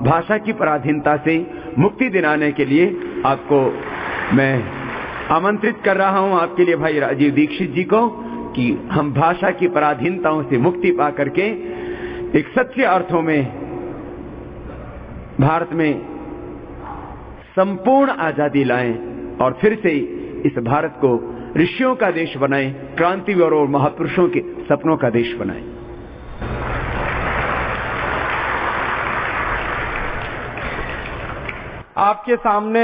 भाषा की पराधीनता से मुक्ति दिलाने के लिए आपको मैं आमंत्रित कर रहा हूं, आपके लिए भाई राजीव दीक्षित जी को, कि हम भाषा की पराधीनताओं से मुक्ति पा करके एक सच्चे अर्थों में भारत में संपूर्ण आजादी लाएं और फिर से इस भारत को ऋषियों का देश बनाएं, क्रांतिवीरों और महापुरुषों के सपनों का देश बनाएं। आपके सामने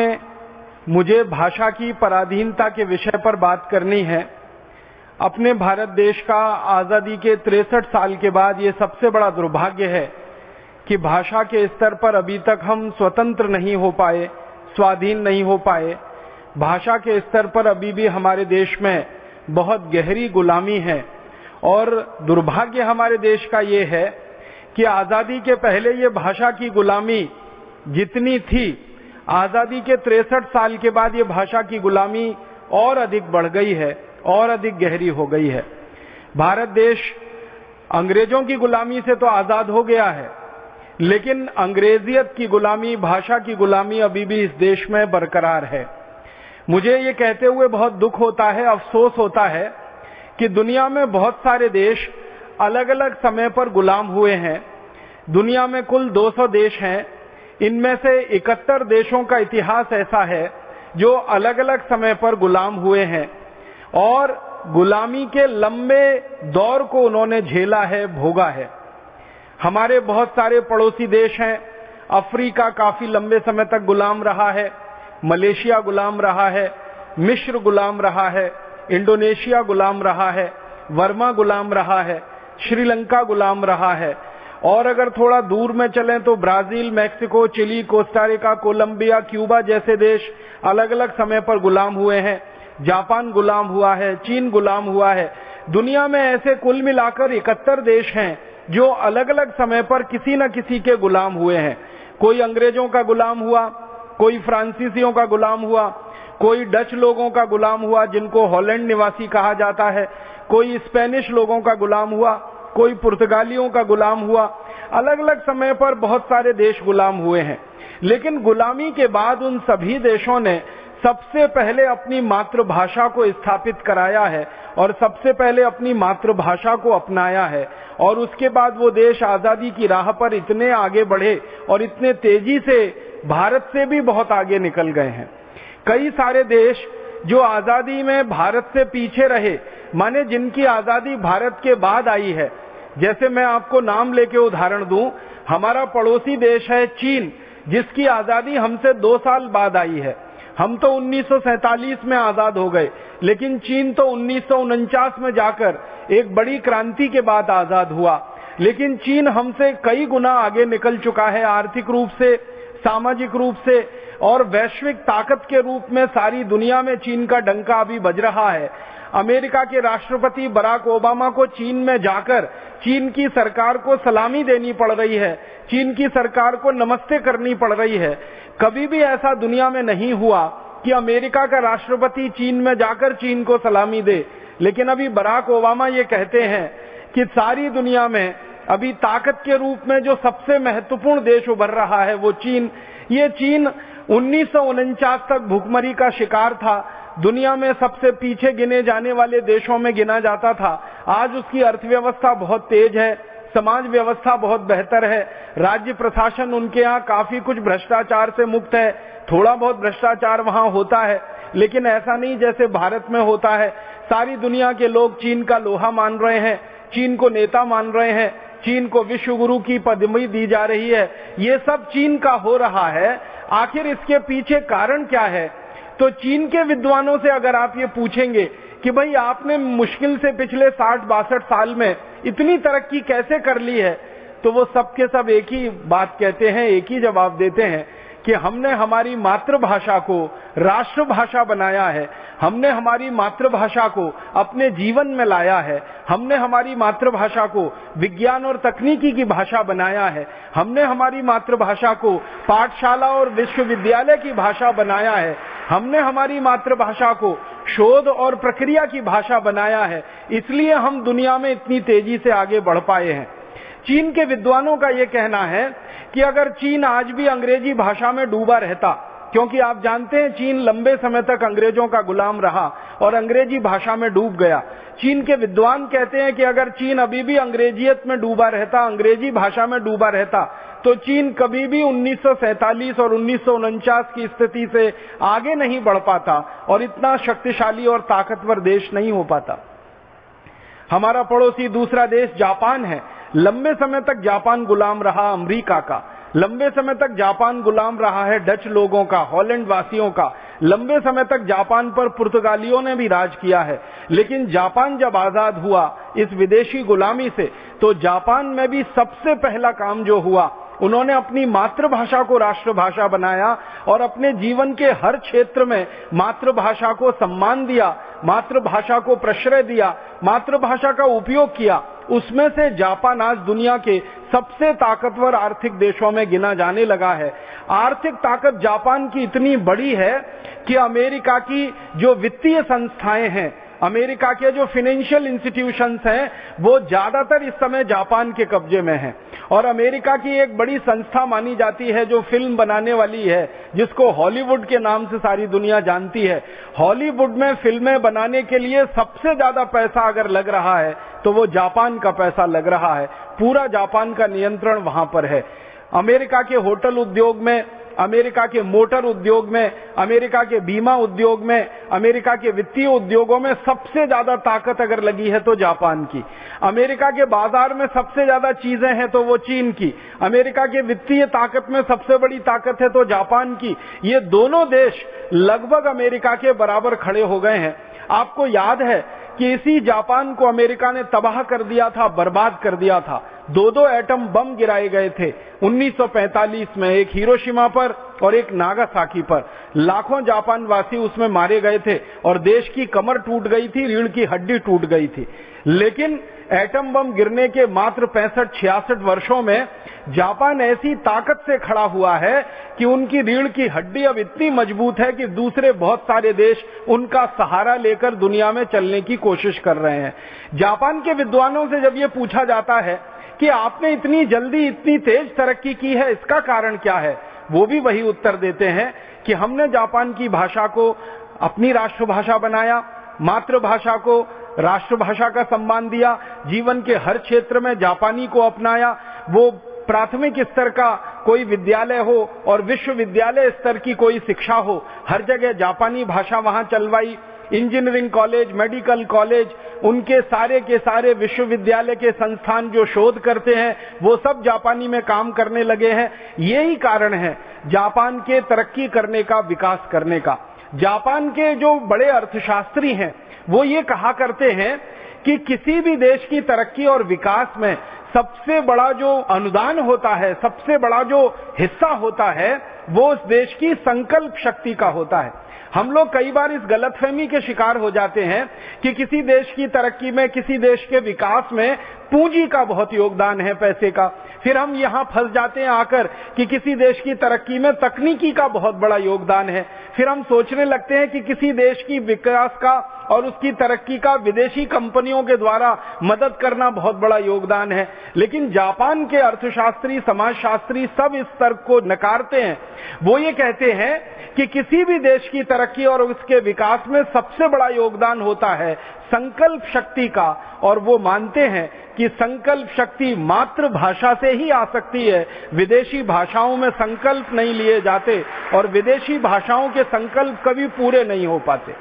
मुझे भाषा की पराधीनता के विषय पर बात करनी है। अपने भारत देश का आजादी के 63 साल के बाद ये सबसे बड़ा दुर्भाग्य है कि भाषा के स्तर पर अभी तक हम स्वतंत्र नहीं हो पाए, स्वाधीन नहीं हो पाए। भाषा के स्तर पर अभी भी हमारे देश में बहुत गहरी गुलामी है और दुर्भाग्य हमारे देश का ये है कि आजादी के पहले ये भाषा की गुलामी जितनी थी, आजादी के 63 साल के बाद ये भाषा की गुलामी और अधिक बढ़ गई है और अधिक गहरी हो गई है। भारत देश अंग्रेजों की गुलामी से तो आजाद हो गया है, लेकिन अंग्रेजियत की गुलामी, भाषा की गुलामी अभी भी इस देश में बरकरार है। मुझे ये कहते हुए बहुत दुख होता है, अफसोस होता है कि दुनिया में बहुत सारे देश अलग अलग समय पर गुलाम हुए हैं। दुनिया में कुल 200 देश हैं, इनमें से 71 देशों का इतिहास ऐसा है जो अलग अलग समय पर गुलाम हुए हैं और गुलामी के लंबे दौर को उन्होंने झेला है, भोगा है। हमारे बहुत सारे पड़ोसी देश हैं। अफ्रीका काफी लंबे समय तक गुलाम रहा है, मलेशिया गुलाम रहा है, मिस्र गुलाम रहा है, इंडोनेशिया गुलाम रहा है, वर्मा गुलाम रहा है, श्रीलंका गुलाम रहा है। और अगर थोड़ा दूर में चलें तो Brazil, Mexico, Chile, Costa Rica, Colombia, Cuba जैसे देश अलग अलग समय पर गुलाम हुए हैं। जापान गुलाम हुआ है, चीन गुलाम हुआ है। दुनिया में ऐसे कुल मिलाकर 71 देश हैं जो अलग अलग समय पर किसी न किसी के गुलाम हुए हैं। कोई अंग्रेजों का गुलाम हुआ, कोई फ्रांसीसियों का गुलाम हुआ, कोई डच लोगों का गुलाम हुआ जिनको हॉलैंड निवासी कहा जाता है, कोई स्पेनिश लोगों का गुलाम हुआ, कोई पुर्तगालियों का गुलाम हुआ। अलग अलग समय पर बहुत सारे देश गुलाम हुए हैं, लेकिन गुलामी के बाद उन सभी देशों ने सबसे पहले अपनी मातृभाषा को स्थापित कराया है और सबसे पहले अपनी मातृभाषा को अपनाया है। और उसके बाद वो देश आजादी की राह पर इतने आगे बढ़े और इतने तेजी से भारत से भी बहुत आगे निकल गए हैं। कई सारे देश जो आजादी में भारत से पीछे रहे, माने जिनकी आजादी भारत के बाद आई है, जैसे मैं आपको नाम लेके उदाहरण दूं, हमारा पड़ोसी देश है चीन, जिसकी आजादी हमसे 2 साल बाद आई है। हम तो 1947 में आजाद हो गए, लेकिन चीन तो 1949 में जाकर एक बड़ी क्रांति के बाद आजाद हुआ। लेकिन चीन हमसे कई गुना आगे निकल चुका है, आर्थिक रूप से, सामाजिक रूप से और वैश्विक ताकत के रूप में सारी दुनिया में चीन का डंका अभी बज रहा है। अमेरिका के राष्ट्रपति बराक ओबामा को चीन में जाकर चीन की सरकार को सलामी देनी पड़ रही है, चीन की सरकार को नमस्ते करनी पड़ रही है। कभी भी ऐसा दुनिया में नहीं हुआ कि अमेरिका का राष्ट्रपति चीन में जाकर चीन को सलामी दे। लेकिन अभी बराक ओबामा ये कहते हैं कि सारी दुनिया में अभी ताकत के रूप में जो सबसे महत्वपूर्ण देश उभर रहा है वो चीन। ये चीन 1949 तक भुखमरी का शिकार था, दुनिया में सबसे पीछे गिने जाने वाले देशों में गिना जाता था। आज उसकी अर्थव्यवस्था बहुत तेज है, समाज व्यवस्था बहुत बेहतर है, राज्य प्रशासन उनके यहाँ काफी कुछ भ्रष्टाचार से मुक्त है। थोड़ा बहुत भ्रष्टाचार वहाँ होता है, लेकिन ऐसा नहीं जैसे भारत में होता है। सारी दुनिया के लोग चीन का लोहा मान रहे हैं, चीन को नेता मान रहे हैं, चीन को विश्व गुरु की पदवी दी जा रही है। ये सब चीन का हो रहा है। आखिर इसके पीछे कारण क्या है? तो चीन के विद्वानों से अगर आप ये पूछेंगे कि भाई आपने मुश्किल से पिछले 60-62 साल में इतनी तरक्की कैसे कर ली है, तो वो सब के सब एक ही बात कहते हैं, एक ही जवाब देते हैं कि हमने हमारी मातृभाषा को राष्ट्रभाषा बनाया है, हमने हमारी मातृभाषा को अपने जीवन में लाया है, हमने हमारी मातृभाषा को विज्ञान और तकनीकी की भाषा बनाया है, हमने हमारी मातृभाषा को पाठशाला और विश्वविद्यालय की भाषा बनाया है, हमने हमारी मातृभाषा को शोध और प्रक्रिया की भाषा बनाया है। इसलिए हम दुनिया में इतनी तेजी से आगे बढ़ पाए हैं। चीन के विद्वानों का यह कहना है कि अगर चीन आज भी अंग्रेजी भाषा में डूबा रहता, क्योंकि आप जानते हैं चीन लंबे समय तक अंग्रेजों का गुलाम रहा और अंग्रेजी भाषा में डूब गया। चीन के विद्वान कहते हैं कि अगर चीन अभी भी अंग्रेजियत में डूबा रहता, अंग्रेजी भाषा में डूबा रहता, तो चीन कभी भी 1947 और 1949 की स्थिति से आगे नहीं बढ़ पाता और इतना शक्तिशाली और ताकतवर देश नहीं हो पाता। हमारा पड़ोसी दूसरा देश जापान है। लंबे समय तक जापान गुलाम रहा अमेरिका का, लंबे समय तक जापान गुलाम रहा है डच लोगों का, हॉलैंड वासियों का, लंबे समय तक जापान पर पुर्तगालियों ने भी राज किया है। लेकिन जापान जब आजाद हुआ इस विदेशी गुलामी से, तो जापान में भी सबसे पहला काम जो हुआ, उन्होंने अपनी मातृभाषा को राष्ट्रभाषा बनाया और अपने जीवन के हर क्षेत्र में मातृभाषा को सम्मान दिया, मातृभाषा को प्रश्रय दिया, मातृभाषा का उपयोग किया। उसमें से जापान आज दुनिया के सबसे ताकतवर आर्थिक देशों में गिना जाने लगा है। आर्थिक ताकत जापान की इतनी बड़ी है कि अमेरिका की जो वित्तीय संस्थाएं हैं, अमेरिका के जो फाइनेंशियल इंस्टीट्यूशंस हैं, वो ज्यादातर इस समय जापान के कब्जे में हैं। और अमेरिका की एक बड़ी संस्था मानी जाती है जो फिल्म बनाने वाली है, जिसको हॉलीवुड के नाम से सारी दुनिया जानती है। हॉलीवुड में फिल्में बनाने के लिए सबसे ज्यादा पैसा अगर लग रहा है तो वो जापान का पैसा लग रहा है। पूरा जापान का नियंत्रण वहां पर है। अमेरिका के होटल उद्योग में, अमेरिका के मोटर उद्योग में, अमेरिका के बीमा उद्योग में, अमेरिका के वित्तीय उद्योगों में सबसे ज्यादा ताकत अगर लगी है तो जापान की। अमेरिका के बाजार में सबसे ज्यादा चीजें हैं तो वो चीन की। अमेरिका के वित्तीय ताकत में सबसे बड़ी ताकत है तो जापान की। ये दोनों देश लगभग अमेरिका के बराबर खड़े हो गए हैं। आपको याद है कि इसी जापान को अमेरिका ने तबाह कर दिया था, बर्बाद कर दिया था। 2 एटम बम गिराए गए थे 1945 में, एक हिरोशिमा पर और एक नागासाकी पर। लाखों जापान वासी उसमें मारे गए थे और देश की कमर टूट गई थी, रीढ़ की हड्डी टूट गई थी। लेकिन एटम बम गिरने के मात्र 65-66 वर्षों में जापान ऐसी ताकत से खड़ा हुआ है कि उनकी रीढ़ की हड्डी अब इतनी मजबूत है कि दूसरे बहुत सारे देश उनका सहारा लेकर दुनिया में चलने की कोशिश कर रहे हैं। जापान के विद्वानों से जब ये पूछा जाता है कि आपने इतनी जल्दी इतनी तेज तरक्की की है, इसका कारण क्या है, वो भी वही उत्तर देते हैं कि हमने जापान की भाषा को अपनी राष्ट्रभाषा बनाया, मातृभाषा को राष्ट्रभाषा का सम्मान दिया, जीवन के हर क्षेत्र में जापानी को अपनाया। वो प्राथमिक स्तर का कोई विद्यालय हो और विश्वविद्यालय स्तर की कोई शिक्षा हो, हर जगह जापानी भाषा वहां चलवाई। इंजीनियरिंग कॉलेज, मेडिकल कॉलेज, उनके सारे के सारे विश्वविद्यालय के संस्थान जो शोध करते हैं वो सब जापानी में काम करने लगे हैं। यही कारण है जापान के तरक्की करने का, विकास करने का। जापान के जो बड़े अर्थशास्त्री हैं वो ये कहा करते हैं कि किसी भी देश की तरक्की और विकास में सबसे बड़ा जो अनुदान होता है, सबसे बड़ा जो हिस्सा होता है, वो उस देश की संकल्प शक्ति का होता है। हम लोग कई बार इस गलतफहमी के शिकार हो जाते हैं कि किसी देश की तरक्की में, किसी देश के विकास में पूंजी का बहुत योगदान है, पैसे का। फिर हम यहाँ फंस जाते हैं आकर कि किसी देश की तरक्की में तकनीकी का बहुत बड़ा योगदान है। फिर हम सोचने लगते हैं कि किसी देश की विकास का और उसकी तरक्की का विदेशी कंपनियों के द्वारा मदद करना बहुत बड़ा योगदान है। लेकिन जापान के अर्थशास्त्री, समाजशास्त्री सब इस तर्क को नकारते हैं। वो ये कहते हैं कि किसी भी देश की तरक्की और उसके विकास में सबसे बड़ा योगदान होता है संकल्प शक्ति का, और वो मानते हैं कि संकल्प शक्ति मातृभाषा से ही आ सकती है। विदेशी भाषाओं में संकल्प नहीं लिए जाते और विदेशी भाषाओं के संकल्प कभी पूरे नहीं हो पाते।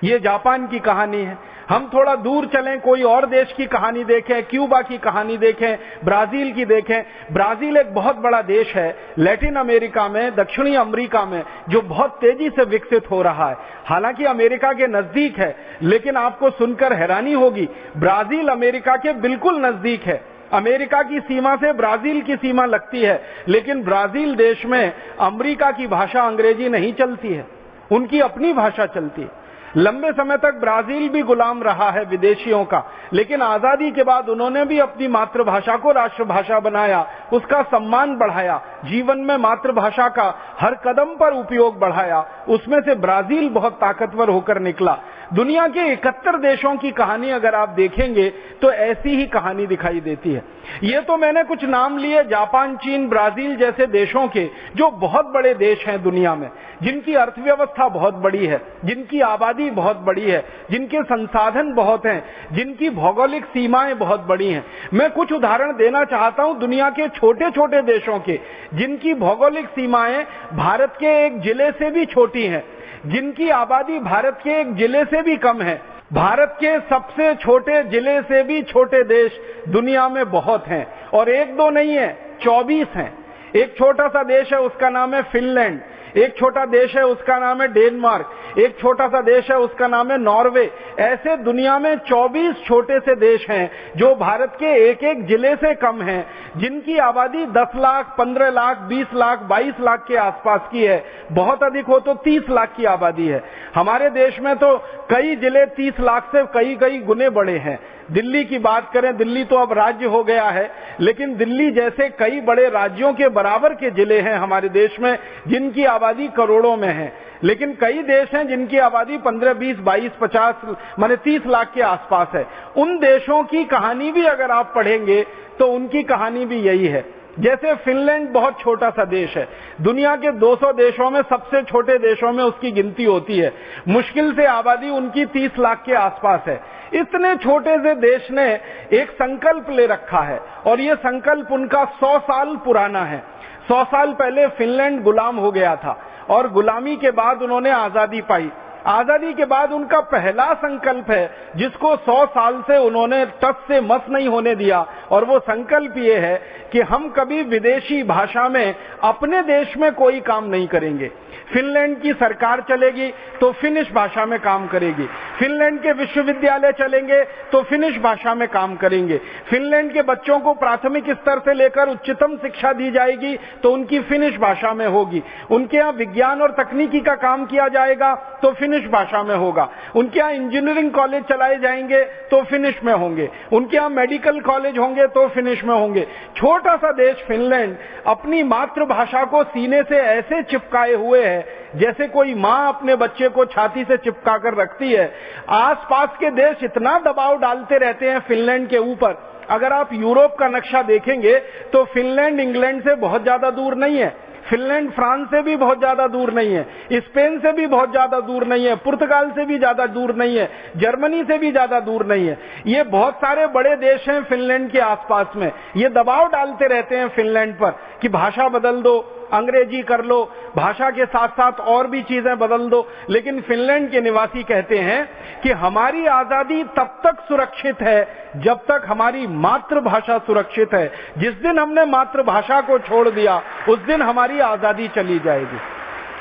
ये जापान की कहानी है। हम थोड़ा दूर चलें, कोई और देश की कहानी देखें, क्यूबा की कहानी देखें, ब्राजील की देखें। ब्राजील एक बहुत बड़ा देश है लैटिन अमेरिका में, दक्षिणी अमेरिका में, जो बहुत तेजी से विकसित हो रहा है। हालांकि अमेरिका के नजदीक है, लेकिन आपको सुनकर हैरानी होगी, ब्राजील अमेरिका के बिल्कुल नजदीक है। अमेरिका की सीमा से ब्राजील की सीमा लगती है, लेकिन ब्राजील देश में अमेरिका की भाषा अंग्रेजी नहीं चलती है, उनकी अपनी भाषा चलती है। लंबे समय तक ब्राजील भी गुलाम रहा है विदेशियों का, लेकिन आजादी के बाद उन्होंने भी अपनी मातृभाषा को राष्ट्रभाषा बनाया, उसका सम्मान बढ़ाया, जीवन में मातृभाषा का हर कदम पर उपयोग बढ़ाया। उसमें से ब्राजील बहुत ताकतवर होकर निकला। दुनिया के 71 देशों की कहानी अगर आप देखेंगे तो ऐसी ही कहानी दिखाई देती है। ये तो मैंने कुछ नाम लिए जापान, चीन, ब्राजील जैसे देशों के, जो बहुत बड़े देश हैं दुनिया में, जिनकी अर्थव्यवस्था बहुत बड़ी है, जिनकी आबादी बहुत बड़ी है, जिनके संसाधन बहुत हैं, जिनकी भौगोलिक सीमाएं बहुत बड़ी हैं। मैं कुछ उदाहरण देना चाहता हूं दुनिया के छोटे छोटे देशों के, जिनकी भौगोलिक सीमाएं भारत के एक जिले से भी छोटी हैं, जिनकी आबादी भारत के एक जिले से भी कम है। भारत के सबसे छोटे जिले से भी छोटे देश दुनिया में बहुत हैं, और एक दो नहीं है, 24 हैं। एक छोटा सा देश है, उसका नाम है फिनलैंड। एक छोटा देश है, उसका नाम है डेनमार्क। एक छोटा सा देश है, उसका नाम है नॉर्वे। ऐसे दुनिया में 24 छोटे से देश हैं जो भारत के एक एक जिले से कम हैं, जिनकी आबादी 10 लाख, 15 लाख, 20 लाख, 22 लाख के आसपास की है। बहुत अधिक हो तो 30 लाख की आबादी है। हमारे देश में तो कई जिले 30 लाख से कई कई गुने बड़े हैं। दिल्ली की बात करें, दिल्ली तो अब राज्य हो गया है, लेकिन दिल्ली जैसे कई बड़े राज्यों के बराबर के जिले हैं हमारे देश में, जिनकी आबादी करोड़ों में है। लेकिन कई देश हैं जिनकी आबादी 15, 20, 22, 50 माने 30 लाख के आसपास है। उन देशों की कहानी भी अगर आप पढ़ेंगे तो उनकी कहानी भी यही है। जैसे फिनलैंड बहुत छोटा सा देश है, दुनिया के 200 देशों में सबसे छोटे देशों में उसकी गिनती होती है। मुश्किल से आबादी उनकी 30 लाख के आसपास है। इतने छोटे से देश ने एक संकल्प ले रखा है, और ये संकल्प उनका 100 साल पुराना है। 100 साल पहले फिनलैंड गुलाम हो गया था, और गुलामी के बाद उन्होंने आजादी पाई। आजादी के बाद उनका पहला संकल्प है, जिसको 100 साल से उन्होंने टस से मस नहीं होने दिया, और वो संकल्प ये है कि हम कभी विदेशी भाषा में अपने देश में कोई काम नहीं करेंगे। फिनलैंड की सरकार चलेगी तो फिनिश भाषा में काम करेगी। फिनलैंड के विश्वविद्यालय चलेंगे तो फिनिश भाषा में काम करेंगे। फिनलैंड के बच्चों को प्राथमिक स्तर से लेकर उच्चतम शिक्षा दी जाएगी तो उनकी फिनिश भाषा में होगी। उनके यहाँ विज्ञान और तकनीकी का काम किया जाएगा तो फिनिश भाषा में होगा। उनके यहाँ इंजीनियरिंग कॉलेज चलाए जाएंगे तो फिनिश में होंगे। उनके यहाँ मेडिकल कॉलेज होंगे तो फिनिश में होंगे। छोटा सा देश फिनलैंड अपनी मातृभाषा को सीने से ऐसे चिपकाए हुए है जैसे कोई माँ अपने बच्चे को छाती से चिपका कर रखती है। आसपास के देश इतना दबाव डालते रहते हैं फिनलैंड के ऊपर। अगर आप यूरोप का नक्शा देखेंगे तो फिनलैंड इंग्लैंड से बहुत ज्यादा दूर नहीं है, फिनलैंड फ्रांस से भी बहुत ज्यादा दूर नहीं है, स्पेन से भी बहुत ज्यादा दूर नहीं है, पुर्तगाल से भी ज्यादा दूर नहीं है, जर्मनी से भी ज्यादा दूर नहीं है। ये बहुत सारे बड़े देश हैं फिनलैंड के आसपास में। ये दबाव डालते रहते हैं फिनलैंड पर कि भाषा बदल दो, अंग्रेजी कर लो, भाषा के साथ साथ और भी चीजें बदल दो। लेकिन फिनलैंड के निवासी कहते हैं कि हमारी आजादी तब तक सुरक्षित है जब तक हमारी मातृभाषा सुरक्षित है। जिस दिन हमने मातृभाषा को छोड़ दिया उस दिन हमारी आजादी चली जाएगी।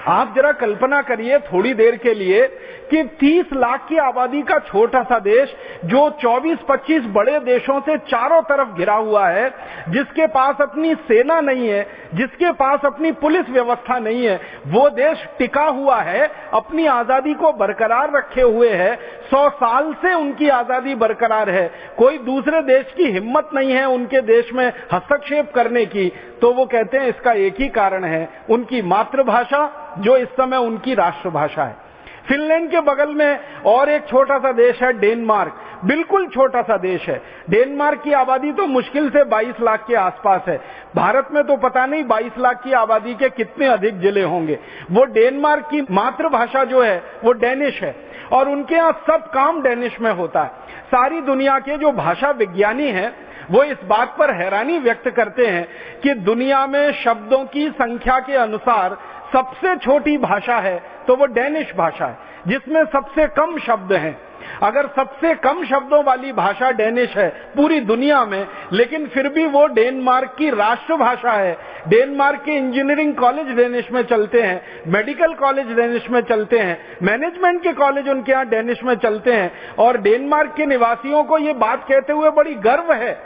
आप जरा कल्पना करिए थोड़ी देर के लिए कि 30 लाख की आबादी का छोटा सा देश जो 24-25 बड़े देशों से चारों तरफ घिरा हुआ है, जिसके पास अपनी सेना नहीं है, जिसके पास अपनी पुलिस व्यवस्था नहीं है, वो देश टिका हुआ है, अपनी आजादी को बरकरार रखे हुए है। 100 साल से उनकी आजादी बरकरार है। कोई दूसरे देश की हिम्मत नहीं है उनके देश में हस्तक्षेप करने की। तो वो कहते हैं इसका एक ही कारण है, उनकी मातृभाषा जो इस समय उनकी राष्ट्रभाषा है। फिनलैंड के बगल में और एक छोटा सा देश है डेनमार्क, बिल्कुल छोटा सा देश है। डेनमार्क की आबादी तो मुश्किल से 22 लाख के आसपास है। भारत में तो पता नहीं 22 लाख की आबादी के कितने अधिक जिले होंगे। वो डेनमार्क की मातृभाषा जो है वो डेनिश है, और उनके यहाँ सब काम डेनिश में होता है। सारी दुनिया के जो भाषा विज्ञानी हैं वो इस बात पर हैरानी व्यक्त करते हैं कि दुनिया में शब्दों की संख्या के अनुसार सबसे छोटी भाषा है तो वो डेनिश भाषा है, जिसमें सबसे कम शब्द हैं। अगर सबसे कम शब्दों वाली भाषा डेनिश है पूरी दुनिया में, लेकिन फिर भी वो डेनमार्क की राष्ट्रभाषा है। डेनमार्क के इंजीनियरिंग कॉलेज डेनिश में चलते हैं, मेडिकल कॉलेज डेनिश में चलते हैं, मैनेजमेंट के कॉलेज उनके यहाँ डेनिश में चलते हैं। और डेनमार्क के निवासियों को ये बात कहते हुए बड़ी गर्व है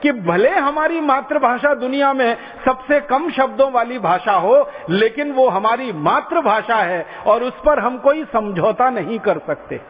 कि भले हमारी मातृभाषा दुनिया में सबसे कम शब्दों वाली भाषा हो, लेकिन वो हमारी मातृभाषा है और उस पर हम कोई समझौता नहीं कर सकते।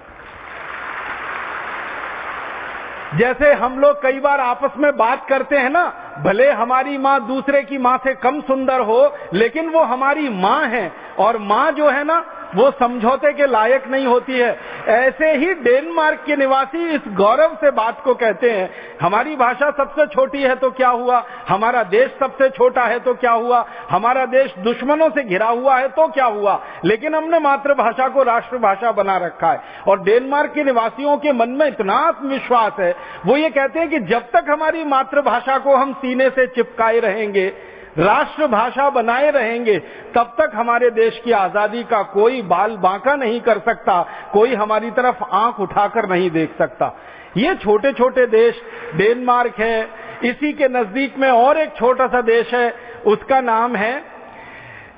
जैसे हम लोग कई बार आपस में बात करते हैं ना, भले हमारी माँ दूसरे की माँ से कम सुंदर हो, लेकिन वो हमारी माँ है, और माँ जो है ना वो समझौते के लायक नहीं होती है। ऐसे ही डेनमार्क के निवासी इस गौरव से बात को कहते हैं, हमारी भाषा सबसे छोटी है तो क्या हुआ, हमारा देश सबसे छोटा है तो क्या हुआ, हमारा देश दुश्मनों से घिरा हुआ है तो क्या हुआ, लेकिन हमने मातृभाषा को राष्ट्रभाषा बना रखा है। और डेनमार्क के निवासियों के मन में इतना आत्मविश्वास है, वो ये कहते हैं कि जब तक हमारी मातृभाषा को हम सीने से चिपकाए रहेंगे, राष्ट्रभाषा बनाए रहेंगे, तब तक हमारे देश की आजादी का कोई बाल बांका नहीं कर सकता, कोई हमारी तरफ आंख उठाकर नहीं देख सकता। ये छोटे छोटे देश, डेनमार्क है, इसी के नजदीक में और एक छोटा सा देश है, उसका नाम है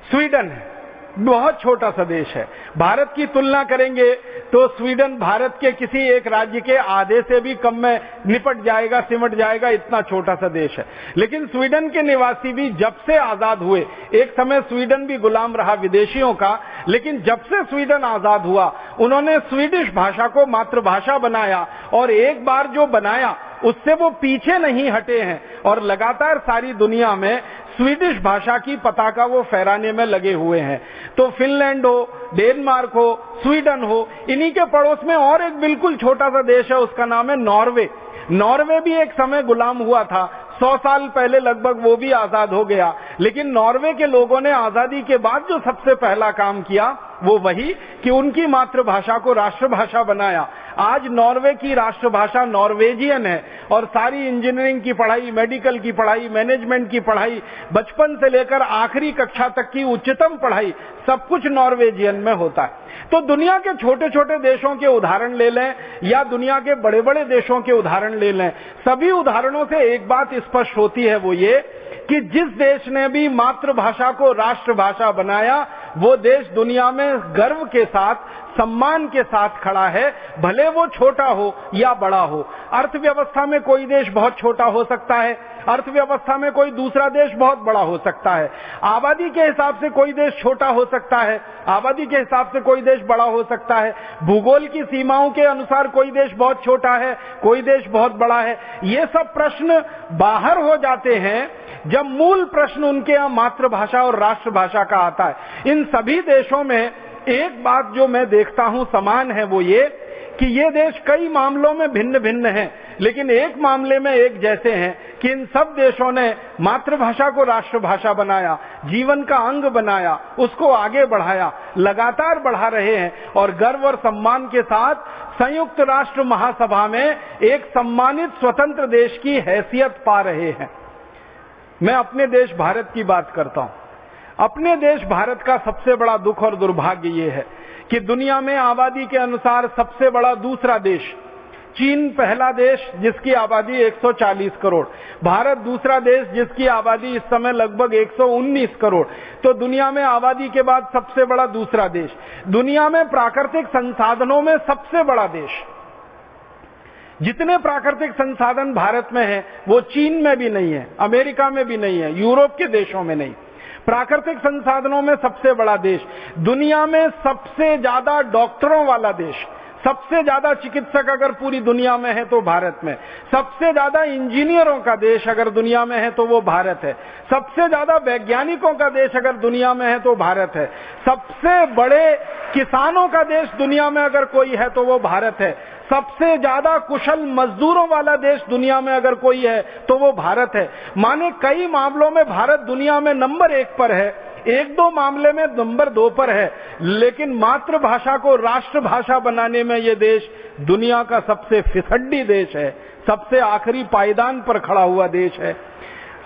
स्वीडन है। बहुत छोटा सा देश है। भारत की तुलना करेंगे तो स्वीडन भारत के किसी एक राज्य के आधे से भी कम में निपट जाएगा, सिमट जाएगा, इतना छोटा सा देश है। लेकिन स्वीडन के निवासी भी जब से आजाद हुए, एक समय स्वीडन भी गुलाम रहा विदेशियों का, लेकिन जब से स्वीडन आजाद हुआ, उन्होंने स्वीडिश भाषा को मातृभाषा बनाया, और एक बार जो बनाया उससे वो पीछे नहीं हटे हैं, और लगातार सारी दुनिया में स्वीडिश भाषा की पताका वो फहराने में लगे हुए हैं। तो फिनलैंड हो, डेनमार्क हो, स्वीडन हो, इन्हीं के पड़ोस में और एक बिल्कुल छोटा सा देश है, उसका नाम है नॉर्वे। नॉर्वे भी एक समय गुलाम हुआ था, 100 साल पहले लगभग वो भी आजाद हो गया। लेकिन नॉर्वे के लोगों ने आजादी के बाद जो सबसे पहला काम किया वो वही कि उनकी मातृभाषा को राष्ट्रभाषा बनाया। आज नॉर्वे की राष्ट्रभाषा नॉर्वेजियन है, और सारी इंजीनियरिंग की पढ़ाई, मेडिकल की पढ़ाई, मैनेजमेंट की पढ़ाई, बचपन से लेकर आखिरी कक्षा तक की उच्चतम पढ़ाई, सब कुछ नॉर्वेजियन में होता है। तो दुनिया के छोटे छोटे देशों के उदाहरण ले लें या दुनिया के बड़े बड़े देशों के उदाहरण ले लें, सभी उदाहरणों से एक बात स्पष्ट होती है, वो ये कि जिस देश ने भी मातृभाषा को राष्ट्रभाषा बनाया, वो देश दुनिया में गर्व के साथ, सम्मान के साथ खड़ा है, भले वो छोटा हो या बड़ा हो। अर्थव्यवस्था में कोई देश बहुत छोटा हो सकता है, अर्थव्यवस्था में कोई दूसरा देश बहुत बड़ा हो सकता है, आबादी के हिसाब से कोई देश छोटा हो सकता है, आबादी के हिसाब से कोई देश बड़ा हो सकता है, भूगोल की सीमाओं के अनुसार कोई देश बहुत छोटा है, कोई देश बहुत बड़ा है। ये सब प्रश्न बाहर हो जाते हैं जब मूल प्रश्न उनके यहाँ मातृभाषा और राष्ट्रभाषा का आता है। इन सभी देशों में एक बात जो मैं देखता हूं समान है, वो ये कि ये देश कई मामलों में भिन्न भिन्न हैं, लेकिन एक मामले में एक जैसे हैं कि इन सब देशों ने मातृभाषा को राष्ट्रभाषा बनाया, जीवन का अंग बनाया, उसको आगे बढ़ाया, लगातार बढ़ा रहे हैं, और गर्व और सम्मान के साथ संयुक्त राष्ट्र महासभा में एक सम्मानित स्वतंत्र देश की हैसियत पा रहे हैं। मैं अपने देश भारत की बात करता हूं। अपने देश भारत का सबसे बड़ा दुख और दुर्भाग्य ये है कि दुनिया में आबादी के अनुसार सबसे बड़ा दूसरा देश, चीन पहला देश जिसकी आबादी 140 करोड़, भारत दूसरा देश जिसकी आबादी इस समय लगभग 119 करोड़। तो दुनिया में आबादी के बाद सबसे बड़ा दूसरा देश, दुनिया में प्राकृतिक संसाधनों में सबसे बड़ा देश। जितने प्राकृतिक संसाधन भारत में हैं, वो चीन में भी नहीं है, अमेरिका में भी नहीं है, यूरोप के देशों में नहीं। प्राकृतिक संसाधनों में सबसे बड़ा देश, दुनिया में सबसे ज्यादा डॉक्टरों वाला देश, सबसे ज्यादा चिकित्सक अगर पूरी दुनिया में है तो भारत में, सबसे ज्यादा इंजीनियरों का देश अगर दुनिया में है तो वो भारत है, सबसे ज्यादा वैज्ञानिकों का देश अगर दुनिया में है तो भारत है, सबसे बड़े किसानों का देश दुनिया में अगर कोई है तो वो भारत है, सबसे ज्यादा कुशल मजदूरों वाला देश दुनिया में अगर कोई है तो वो भारत है। माने कई मामलों में भारत दुनिया में नंबर 1 पर है, एक दो मामले में नंबर 2 पर है, लेकिन मातृभाषा को राष्ट्रभाषा बनाने में ये देश दुनिया का सबसे फिसड्डी देश है, सबसे आखिरी पायदान पर खड़ा हुआ देश है।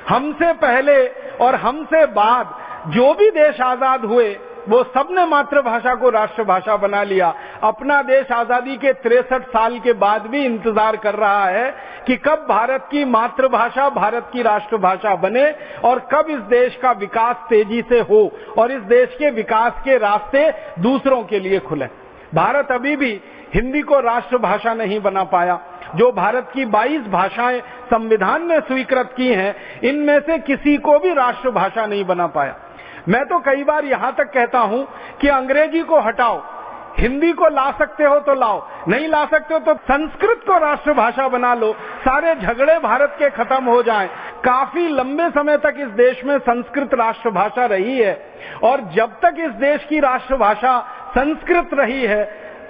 हमसे पहले और हमसे बाद जो भी देश आजाद हुए वो सबने मातृभाषा को राष्ट्रभाषा बना लिया। अपना देश आजादी के 63 साल के बाद भी इंतजार कर रहा है कि कब भारत की मातृभाषा भारत की राष्ट्रभाषा बने और कब इस देश का विकास तेजी से हो और इस देश के विकास के रास्ते दूसरों के लिए खुले। भारत अभी भी हिंदी को राष्ट्रभाषा नहीं बना पाया। जो भारत की 22 भाषाएं संविधान ने स्वीकृत की हैं, इनमें से किसी को भी राष्ट्रभाषा नहीं बना पाया। मैं तो कई बार यहां तक कहता हूं कि अंग्रेजी को हटाओ, हिंदी को ला सकते हो तो लाओ, नहीं ला सकते हो तो संस्कृत को राष्ट्रभाषा बना लो, सारे झगड़े भारत के खत्म हो जाएं। काफी लंबे समय तक इस देश में संस्कृत राष्ट्रभाषा रही है और जब तक इस देश की राष्ट्रभाषा संस्कृत रही है।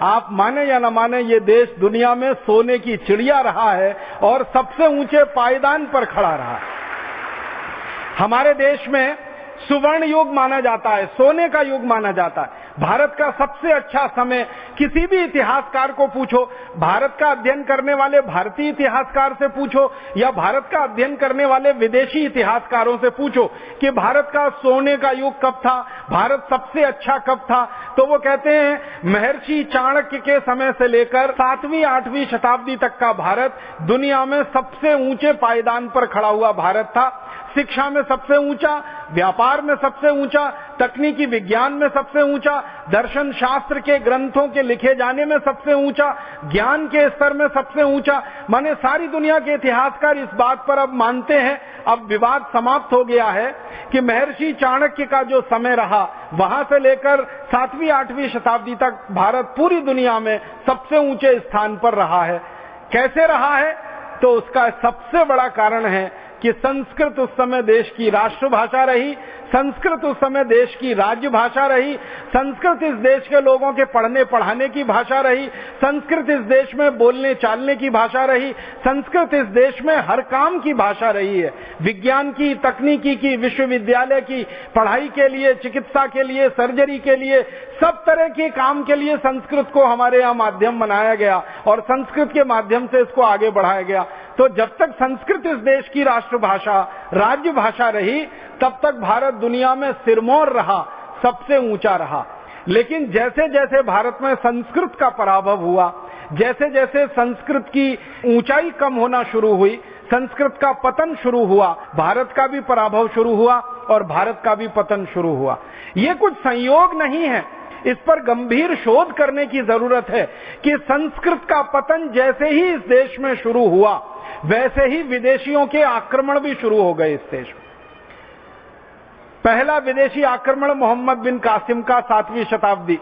आप माने या न माने, ये देश दुनिया में सोने की चिड़िया रहा है और सबसे ऊंचे पायदान पर खड़ा रहा है। हमारे देश में सुवर्ण युग माना जाता है, सोने का युग माना जाता है। भारत का सबसे अच्छा समय, किसी भी इतिहासकार को पूछो, भारत का अध्ययन करने वाले भारतीय इतिहासकार से पूछो या भारत का अध्ययन करने वाले विदेशी इतिहासकारों से पूछो कि भारत का सोने का युग कब था, भारत सबसे अच्छा कब था, तो वो कहते हैं महर्षि चाणक्य के समय से लेकर 7वीं 8वीं शताब्दी तक का भारत दुनिया में सबसे ऊंचे पायदान पर खड़ा हुआ भारत था। शिक्षा में सबसे ऊंचा, व्यापार में सबसे ऊंचा, तकनीकी विज्ञान में सबसे ऊंचा, दर्शन शास्त्र के ग्रंथों के लिखे जाने में सबसे ऊंचा, ज्ञान के स्तर में सबसे ऊंचा। माने सारी दुनिया के इतिहासकार इस बात पर अब मानते हैं, अब विवाद समाप्त हो गया है कि महर्षि चाणक्य का जो समय रहा, वहां से लेकर 7वीं 8वीं शताब्दी तक भारत पूरी दुनिया में सबसे ऊंचे स्थान पर रहा है। कैसे रहा है? तो उसका सबसे बड़ा कारण है कि संस्कृत उस समय देश की राष्ट्रभाषा रही, संस्कृत उस समय देश की राज्य भाषा रही, संस्कृत इस देश के लोगों के पढ़ने पढ़ाने की भाषा रही, संस्कृत इस देश में बोलने चालने की भाषा रही, संस्कृत इस देश में हर काम की भाषा रही है। विज्ञान की, तकनीकी की, विश्वविद्यालय की पढ़ाई के लिए, चिकित्सा के लिए, सर्जरी के लिए, सब तरह के काम के लिए संस्कृत को हमारे यहाँ माध्यम बनाया गया और संस्कृत के माध्यम से इसको आगे बढ़ाया गया। तो जब तक संस्कृत इस देश की राष्ट्रभाषा, राज्य भाषा रही, तब तक भारत दुनिया में सिरमौर रहा, सबसे ऊंचा रहा। लेकिन जैसे जैसे भारत में संस्कृत का पराभव हुआ, जैसे जैसे संस्कृत की ऊंचाई कम होना शुरू हुई, संस्कृत का पतन शुरू हुआ, भारत का भी पराभव शुरू हुआ और भारत का भी पतन शुरू हुआ। ये कुछ संयोग नहीं है, इस पर गंभीर शोध करने की जरूरत है कि संस्कृत का पतन जैसे ही इस देश में शुरू हुआ, वैसे ही विदेशियों के आक्रमण भी शुरू हो गए इस देश में। पहला विदेशी आक्रमण मोहम्मद बिन कासिम का 7वीं शताब्दी,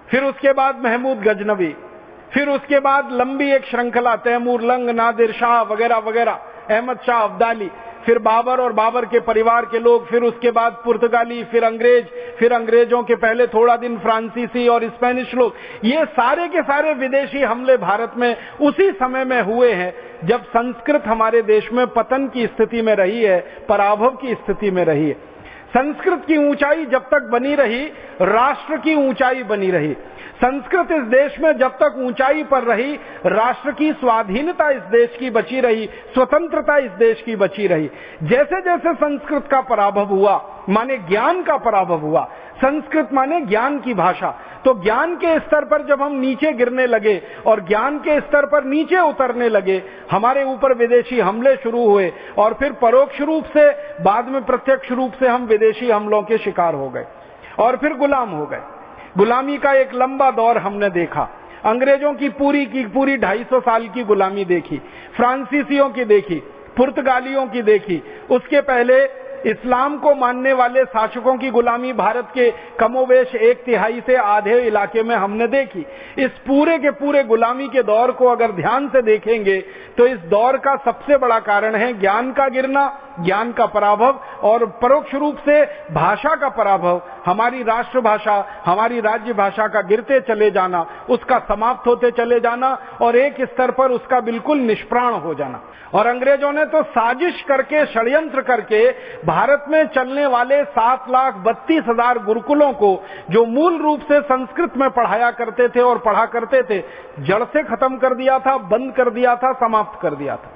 फिर उसके बाद महमूद गजनवी, फिर उसके बाद लंबी एक श्रृंखला, तैमूर लंग, नादिर शाह वगैरह वगैरह, अहमद शाह अब्दाली, फिर बाबर और बाबर के परिवार के लोग, फिर उसके बाद पुर्तगाली, फिर अंग्रेज, फिर अंग्रेजों के पहले थोड़ा दिन फ्रांसीसी और स्पेनिश लोग। ये सारे के सारे विदेशी हमले भारत में उसी समय में हुए हैं जब संस्कृत हमारे देश में पतन की स्थिति में रही है, पराभव की स्थिति में रही है। संस्कृत की ऊंचाई जब तक बनी रही, राष्ट्र की ऊंचाई बनी रही। संस्कृत इस देश में जब तक ऊंचाई पर रही, राष्ट्र की स्वाधीनता इस देश की बची रही, स्वतंत्रता इस देश की बची रही। जैसे जैसे संस्कृत का पराभव हुआ, माने ज्ञान का पराभव हुआ, संस्कृत माने ज्ञान की भाषा, तो ज्ञान के स्तर पर जब हम नीचे गिरने लगे और ज्ञान के स्तर पर नीचे उतरने लगे, हमारे ऊपर विदेशी हमले शुरू हुए और फिर परोक्ष रूप से, बाद में प्रत्यक्ष रूप से हम विदेशी हमलों के शिकार हो गए और फिर गुलाम हो गए। गुलामी का एक लंबा दौर हमने देखा। अंग्रेजों की पूरी 250 साल की गुलामी देखी, फ्रांसीसियों की देखी, पुर्तगालियों की देखी, उसके पहले इस्लाम को मानने वाले शासकों की गुलामी भारत के कमोवेश 1/3 से आधे इलाके में हमने देखी। इस पूरे के पूरे गुलामी के दौर को अगर ध्यान से देखेंगे तो इस दौर का सबसे बड़ा कारण है ज्ञान का गिरना, ज्ञान का पराभव और परोक्ष रूप से भाषा का पराभव, हमारी राष्ट्रभाषा, हमारी राज्य भाषा का गिरते चले जाना, उसका समाप्त होते चले जाना और एक स्तर पर उसका बिल्कुल निष्प्राण हो जाना। और अंग्रेजों ने तो साजिश करके, षड्यंत्र करके भारत में चलने वाले 7,32,000 गुरुकुलों को, जो मूल रूप से संस्कृत में पढ़ाया करते थे और पढ़ा करते थे, जड़ से खत्म कर दिया था, बंद कर दिया था, समाप्त कर दिया था।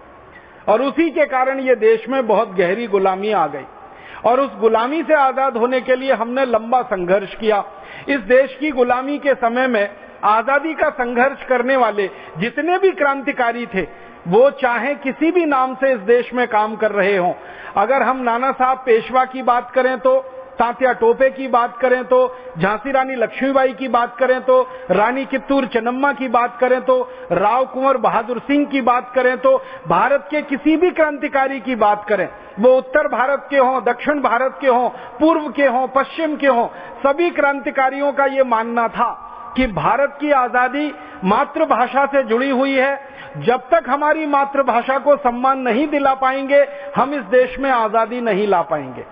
और उसी के कारण ये देश में बहुत गहरी गुलामी आ गई और उस गुलामी से आजाद होने के लिए हमने लंबा संघर्ष किया। इस देश की गुलामी के समय में आजादी का संघर्ष करने वाले जितने भी क्रांतिकारी थे, वो चाहे किसी भी नाम से इस देश में काम कर रहे हों, अगर हम नाना साहब पेशवा की बात करें तो, तात्या टोपे की बात करें तो, झांसी रानी लक्ष्मीबाई की बात करें तो, रानी कित्तूर चन्नम्मा की बात करें तो, राव कुंवर बहादुर सिंह की बात करें तो, भारत के किसी भी क्रांतिकारी की बात करें, वो उत्तर भारत के हों, दक्षिण भारत के हों, पूर्व के हों, पश्चिम के हों, सभी क्रांतिकारियों का ये मानना था कि भारत की आजादी मातृभाषा से जुड़ी हुई है। जब तक हमारी मातृभाषा को सम्मान नहीं दिला पाएंगे, हम इस देश में आजादी नहीं ला पाएंगे।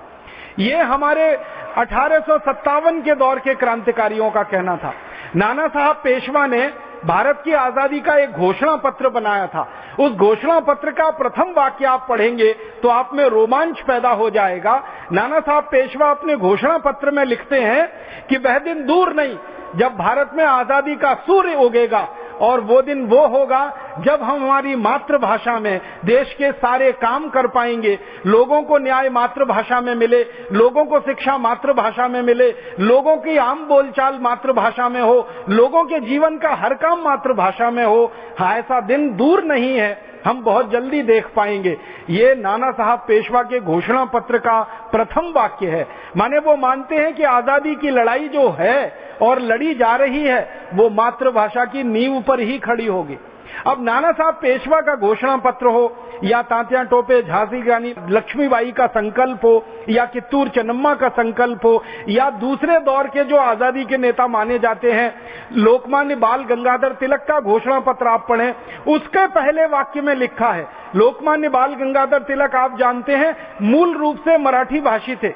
ये हमारे 1857 के दौर के क्रांतिकारियों का कहना था। नाना साहब पेशवा ने भारत की आजादी का एक घोषणा पत्र बनाया था। उस घोषणा पत्र का प्रथम वाक्य आप पढ़ेंगे तो आप में रोमांच पैदा हो जाएगा। नाना साहब पेशवा अपने घोषणा पत्र में लिखते हैं कि वह दिन दूर नहीं जब भारत में आजादी का सूर्य उगेगा, और वो दिन वो होगा जब हम हमारी मातृभाषा में देश के सारे काम कर पाएंगे, लोगों को न्याय मातृभाषा में मिले, लोगों को शिक्षा मातृभाषा में मिले, लोगों की आम बोलचाल मातृभाषा में हो, लोगों के जीवन का हर काम मातृभाषा में हो। हाँ, ऐसा दिन दूर नहीं है, हम बहुत जल्दी देख पाएंगे। ये नाना साहब पेशवा के घोषणा पत्र का प्रथम वाक्य है। माने वो मानते हैं कि आजादी की लड़ाई जो है और लड़ी जा रही है वो मातृभाषा की नींव पर ही खड़ी होगी। अब नाना साहब पेशवा का घोषणा पत्र हो या तात्या टोपे झांसी की रानी लक्ष्मीबाई का संकल्प हो या कित्तूर चन्नम्मा का संकल्प हो या दूसरे दौर के जो आजादी के नेता माने जाते हैं, लोकमान्य बाल गंगाधर तिलक का घोषणा पत्र आप पढ़ें, उसके पहले वाक्य में लिखा है, लोकमान्य बाल गंगाधर तिलक आप जानते हैं मूल रूप से मराठी भाषी थे।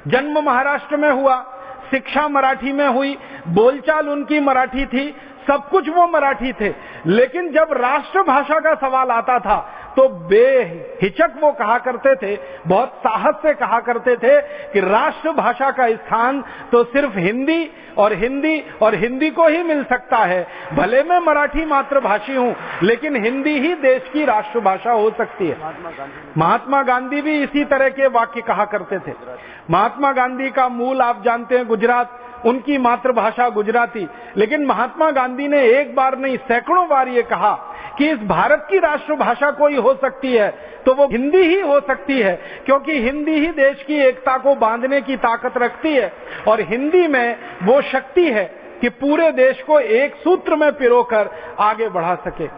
जन्म महाराष्ट्र में हुआ, शिक्षा मराठी में हुई, बोलचाल उनकी मराठी थी, सब कुछ वो मराठी थे। लेकिन जब राष्ट्रभाषा का सवाल आता था तो बेहिचक वो कहा करते थे, बहुत साहस से कहा करते थे कि राष्ट्रभाषा का स्थान तो सिर्फ हिंदी और हिंदी को ही मिल सकता है। भले मैं मराठी मातृभाषी हूं लेकिन हिंदी ही देश की राष्ट्रभाषा हो सकती है। महात्मा गांधी भी इसी तरह के वाक्य कहा करते थे। महात्मा गांधी का मूल आप जानते हैं गुजरात, उनकी मातृभाषा गुजराती, लेकिन महात्मा गांधी ने एक बार नहीं सैकड़ों बार ये कहा कि इस भारत की राष्ट्रभाषा कोई हो सकती है तो वो हिंदी ही हो सकती है, क्योंकि हिंदी ही देश की एकता को बांधने की ताकत रखती है और हिंदी में वो शक्ति है कि पूरे देश को एक सूत्र में पिरोकर आगे बढ़ा सके।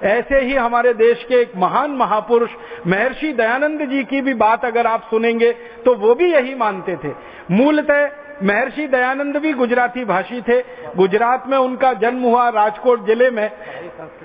ऐसे ही हमारे देश के एक महान महापुरुष महर्षि दयानंद जी की भी बात अगर आप सुनेंगे तो वो भी यही मानते थे। मूलतः महर्षि दयानंद भी गुजराती भाषी थे। गुजरात में उनका जन्म हुआ, राजकोट जिले में,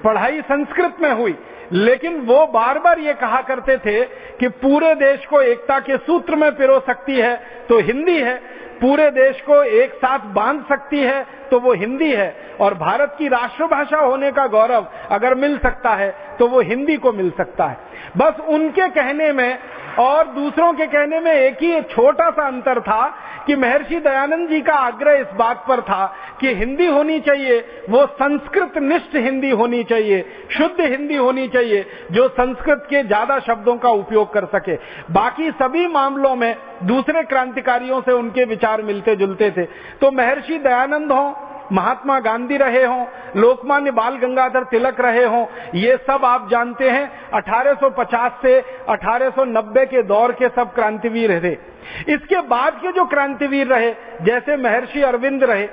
पढ़ाई संस्कृत में हुई, लेकिन वो बार बार ये कहा करते थे कि पूरे देश को एकता के सूत्र में पिरो सकती है तो हिंदी है, पूरे देश को एक साथ बांध सकती है तो वो हिंदी है, और भारत की राष्ट्रभाषा होने का गौरव अगर मिल सकता है तो वो हिंदी को मिल सकता है। बस उनके कहने में और दूसरों के कहने में एक ही छोटा सा अंतर था कि महर्षि दयानंद जी का आग्रह इस बात पर था कि हिंदी होनी चाहिए, वो संस्कृत निष्ठ हिंदी होनी चाहिए, शुद्ध हिंदी होनी चाहिए जो संस्कृत के ज्यादा शब्दों का उपयोग कर सके। बाकी सभी मामलों में दूसरे क्रांतिकारियों से उनके विचार मिलते जुलते थे। तो महर्षि दयानंद हो, महात्मा गांधी रहे हों, लोकमान्य बाल गंगाधर तिलक रहे हों, ये सब आप जानते हैं 1850 से 1890 के दौर के सब क्रांतिवीर थे। इसके बाद के जो क्रांतिवीर रहे, जैसे महर्षि अरविंद रहे,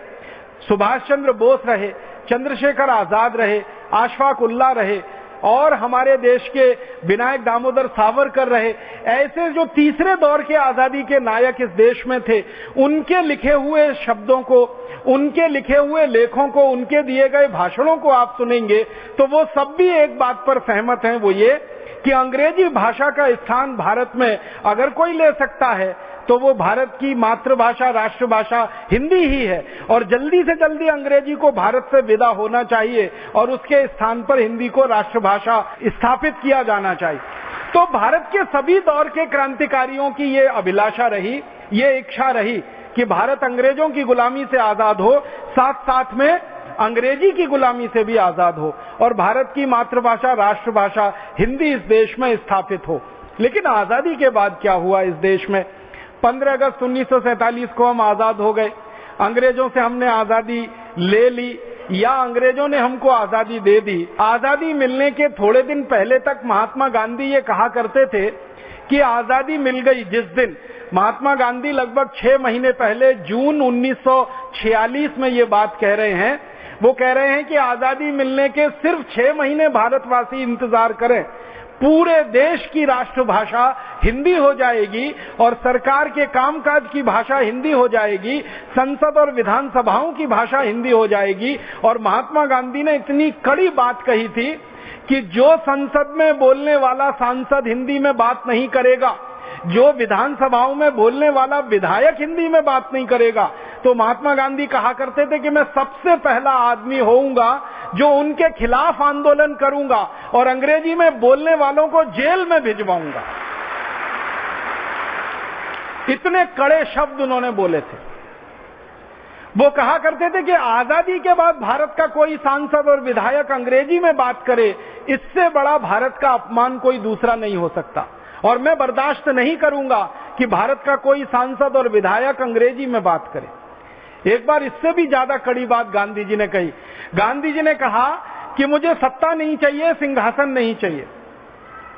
सुभाष चंद्र बोस रहे, चंद्रशेखर आजाद रहे, अशफाक उल्लाह रहे और हमारे देश के विनायक दामोदर सावरकर रहे, ऐसे जो तीसरे दौर के आजादी के नायक इस देश में थे, उनके लिखे हुए शब्दों को, उनके लिखे हुए लेखों को, उनके दिए गए भाषणों को आप सुनेंगे तो वो सब भी एक बात पर सहमत हैं, वो ये कि अंग्रेजी भाषा का स्थान भारत में अगर कोई ले सकता है तो वो भारत की मातृभाषा राष्ट्रभाषा हिंदी ही है, और जल्दी से जल्दी अंग्रेजी को भारत से विदा होना चाहिए और उसके स्थान पर हिंदी को राष्ट्रभाषा स्थापित किया जाना चाहिए। तो भारत के सभी दौर के क्रांतिकारियों की ये अभिलाषा रही, ये इच्छा रही कि भारत अंग्रेजों की गुलामी से आजाद हो, साथ साथ में अंग्रेजी की गुलामी से भी आजाद हो और भारत की मातृभाषा राष्ट्रभाषा हिंदी इस देश में स्थापित हो। लेकिन आजादी के बाद क्या हुआ इस देश में? 15 अगस्त 1947 को हम आजाद हो गए। अंग्रेजों से हमने आजादी ले ली या अंग्रेजों ने हमको आजादी दे दी। आजादी मिलने के थोड़े दिन पहले तक महात्मा गांधी ये कहा करते थे कि आजादी मिल गई जिस दिन, महात्मा गांधी लगभग 6 महीने पहले जून 1946 में ये बात कह रहे हैं। वो कह रहे हैं कि आजादी मिलने के सिर्फ 6 महीने भारतवासी इंतजार करें, पूरे देश की राष्ट्रभाषा हिंदी हो जाएगी और सरकार के कामकाज की भाषा हिंदी हो जाएगी, संसद और विधानसभाओं की भाषा हिंदी हो जाएगी। और महात्मा गांधी ने इतनी कड़ी बात कही थी कि जो संसद में बोलने वाला सांसद हिंदी में बात नहीं करेगा जो विधानसभाओं में बोलने वाला विधायक हिंदी में बात नहीं करेगा, तो महात्मा गांधी कहा करते थे कि मैं सबसे पहला आदमी होऊंगा जो उनके खिलाफ आंदोलन करूंगा और अंग्रेजी में बोलने वालों को जेल में भिजवाऊंगा। इतने कड़े शब्द उन्होंने बोले थे। वो कहा करते थे कि आजादी के बाद भारत का कोई सांसद और विधायक अंग्रेजी में बात करे, इससे बड़ा भारत का अपमान कोई दूसरा नहीं हो सकता, और मैं बर्दाश्त नहीं करूंगा कि भारत का कोई सांसद और विधायक अंग्रेजी में बात करे। एक बार इससे भी ज्यादा कड़ी बात गांधी जी ने कही। गांधी जी ने कहा कि मुझे सत्ता नहीं चाहिए, सिंहासन नहीं चाहिए।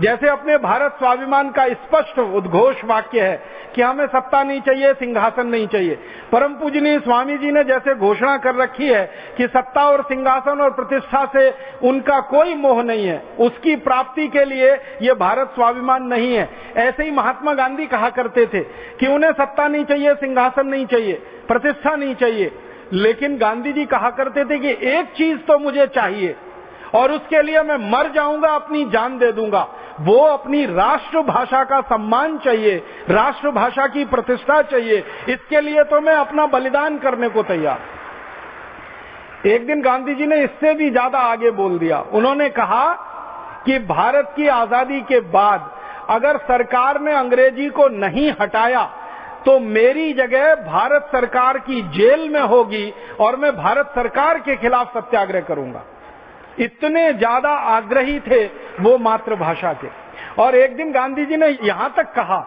जैसे अपने भारत स्वाभिमान का स्पष्ट उद्घोष वाक्य है कि हमें सत्ता नहीं चाहिए, सिंहासन नहीं चाहिए। परम पूजनीय स्वामी जी ने जैसे घोषणा कर रखी है कि सत्ता और सिंहासन और प्रतिष्ठा से उनका कोई मोह नहीं है, उसकी प्राप्ति के लिए ये भारत स्वाभिमान नहीं है, ऐसे ही महात्मा गांधी कहा करते थे कि उन्हें सत्ता नहीं चाहिए, सिंहासन नहीं चाहिए, प्रतिष्ठा नहीं चाहिए। लेकिन गांधी जी कहा करते थे कि एक चीज तो मुझे चाहिए और उसके लिए मैं मर जाऊंगा, अपनी जान दे दूंगा। वो अपनी राष्ट्रभाषा का सम्मान चाहिए, राष्ट्रभाषा की प्रतिष्ठा चाहिए, इसके लिए तो मैं अपना बलिदान करने को तैयार। एक दिन गांधी जी ने इससे भी ज्यादा आगे बोल दिया। उन्होंने कहा कि भारत की आजादी के बाद अगर सरकार ने अंग्रेजी को नहीं हटाया तो मेरी जगह भारत सरकार की जेल में होगी और मैं भारत सरकार के खिलाफ सत्याग्रह करूंगा। इतने ज्यादा आग्रही थे वो मातृभाषा के। और एक दिन गांधी जी ने यहां तक कहा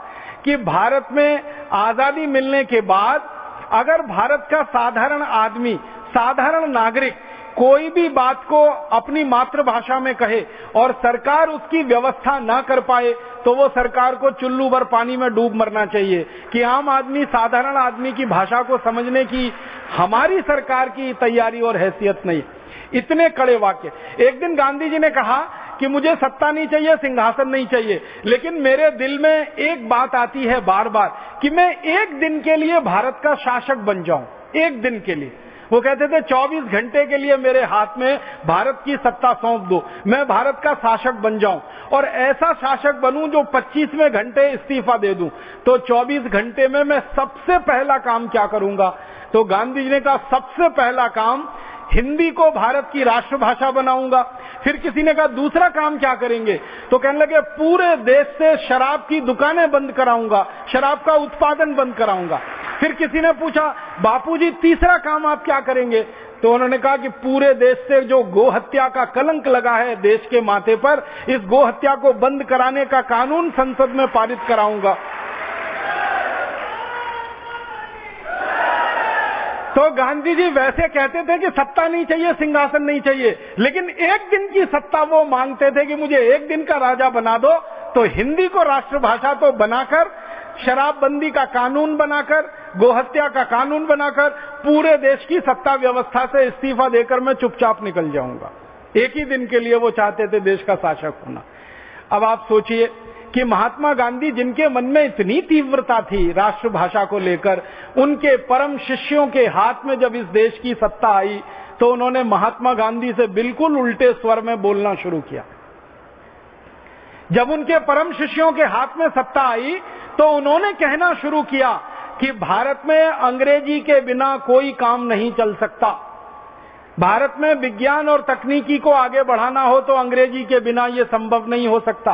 कि भारत में आजादी मिलने के बाद अगर भारत का साधारण आदमी, साधारण नागरिक कोई भी बात को अपनी मातृभाषा में कहे और सरकार उसकी व्यवस्था ना कर पाए तो वो सरकार को चुल्लू भर पानी में डूब मरना चाहिए कि आम आदमी, साधारण आदमी की भाषा को समझने की हमारी सरकार की तैयारी और हैसियत नहीं। इतने कड़े वाक्य। एक दिन गांधी जी ने कहा कि मुझे सत्ता नहीं चाहिए, सिंहासन नहीं चाहिए, लेकिन मेरे दिल में एक बात आती है बार बार कि मैं एक दिन के लिए भारत का शासक बन जाऊं, एक दिन के लिए। वो कहते थे 24 घंटे के लिए मेरे हाथ में भारत की सत्ता सौंप दो, मैं भारत का शासक बन जाऊं और ऐसा शासक बनूं जो 25वें घंटे इस्तीफा दे दूं। तो 24 घंटे में मैं सबसे पहला काम क्या करूंगा? तो गांधी जी ने कहा सबसे पहला काम हिंदी को भारत की राष्ट्रभाषा बनाऊंगा। फिर किसी ने कहा दूसरा काम क्या करेंगे? तो कहने लगे पूरे देश से शराब की दुकानें बंद कराऊंगा, शराब का उत्पादन बंद कराऊंगा। फिर किसी ने पूछा बापूजी तीसरा काम आप क्या करेंगे? तो उन्होंने कहा कि पूरे देश से जो गोहत्या का कलंक लगा है देश के माथे पर, इस गोहत्या को बंद कराने का कानून संसद में पारित कराऊंगा। तो गांधी जी वैसे कहते थे कि सत्ता नहीं चाहिए, सिंहासन नहीं चाहिए, लेकिन एक दिन की सत्ता वो मांगते थे कि मुझे एक दिन का राजा बना दो। तो हिंदी को राष्ट्रभाषा तो बनाकर, शराबबंदी का कानून बनाकर, गोहत्या का कानून बनाकर पूरे देश की सत्ता व्यवस्था से इस्तीफा देकर मैं चुपचाप निकल जाऊंगा। एक ही दिन के लिए वो चाहते थे देश का शासक होना। अब आप सोचिए कि महात्मा गांधी, जिनके मन में इतनी तीव्रता थी राष्ट्रभाषा को लेकर, उनके परम शिष्यों के हाथ में जब इस देश की सत्ता आई तो उन्होंने महात्मा गांधी से बिल्कुल उल्टे स्वर में बोलना शुरू किया। जब उनके परम शिष्यों के हाथ में सत्ता आई तो उन्होंने कहना शुरू किया कि भारत में अंग्रेजी के बिना कोई काम नहीं चल सकता। भारत में विज्ञान और तकनीकी को आगे बढ़ाना हो तो अंग्रेजी के बिना यह संभव नहीं हो सकता।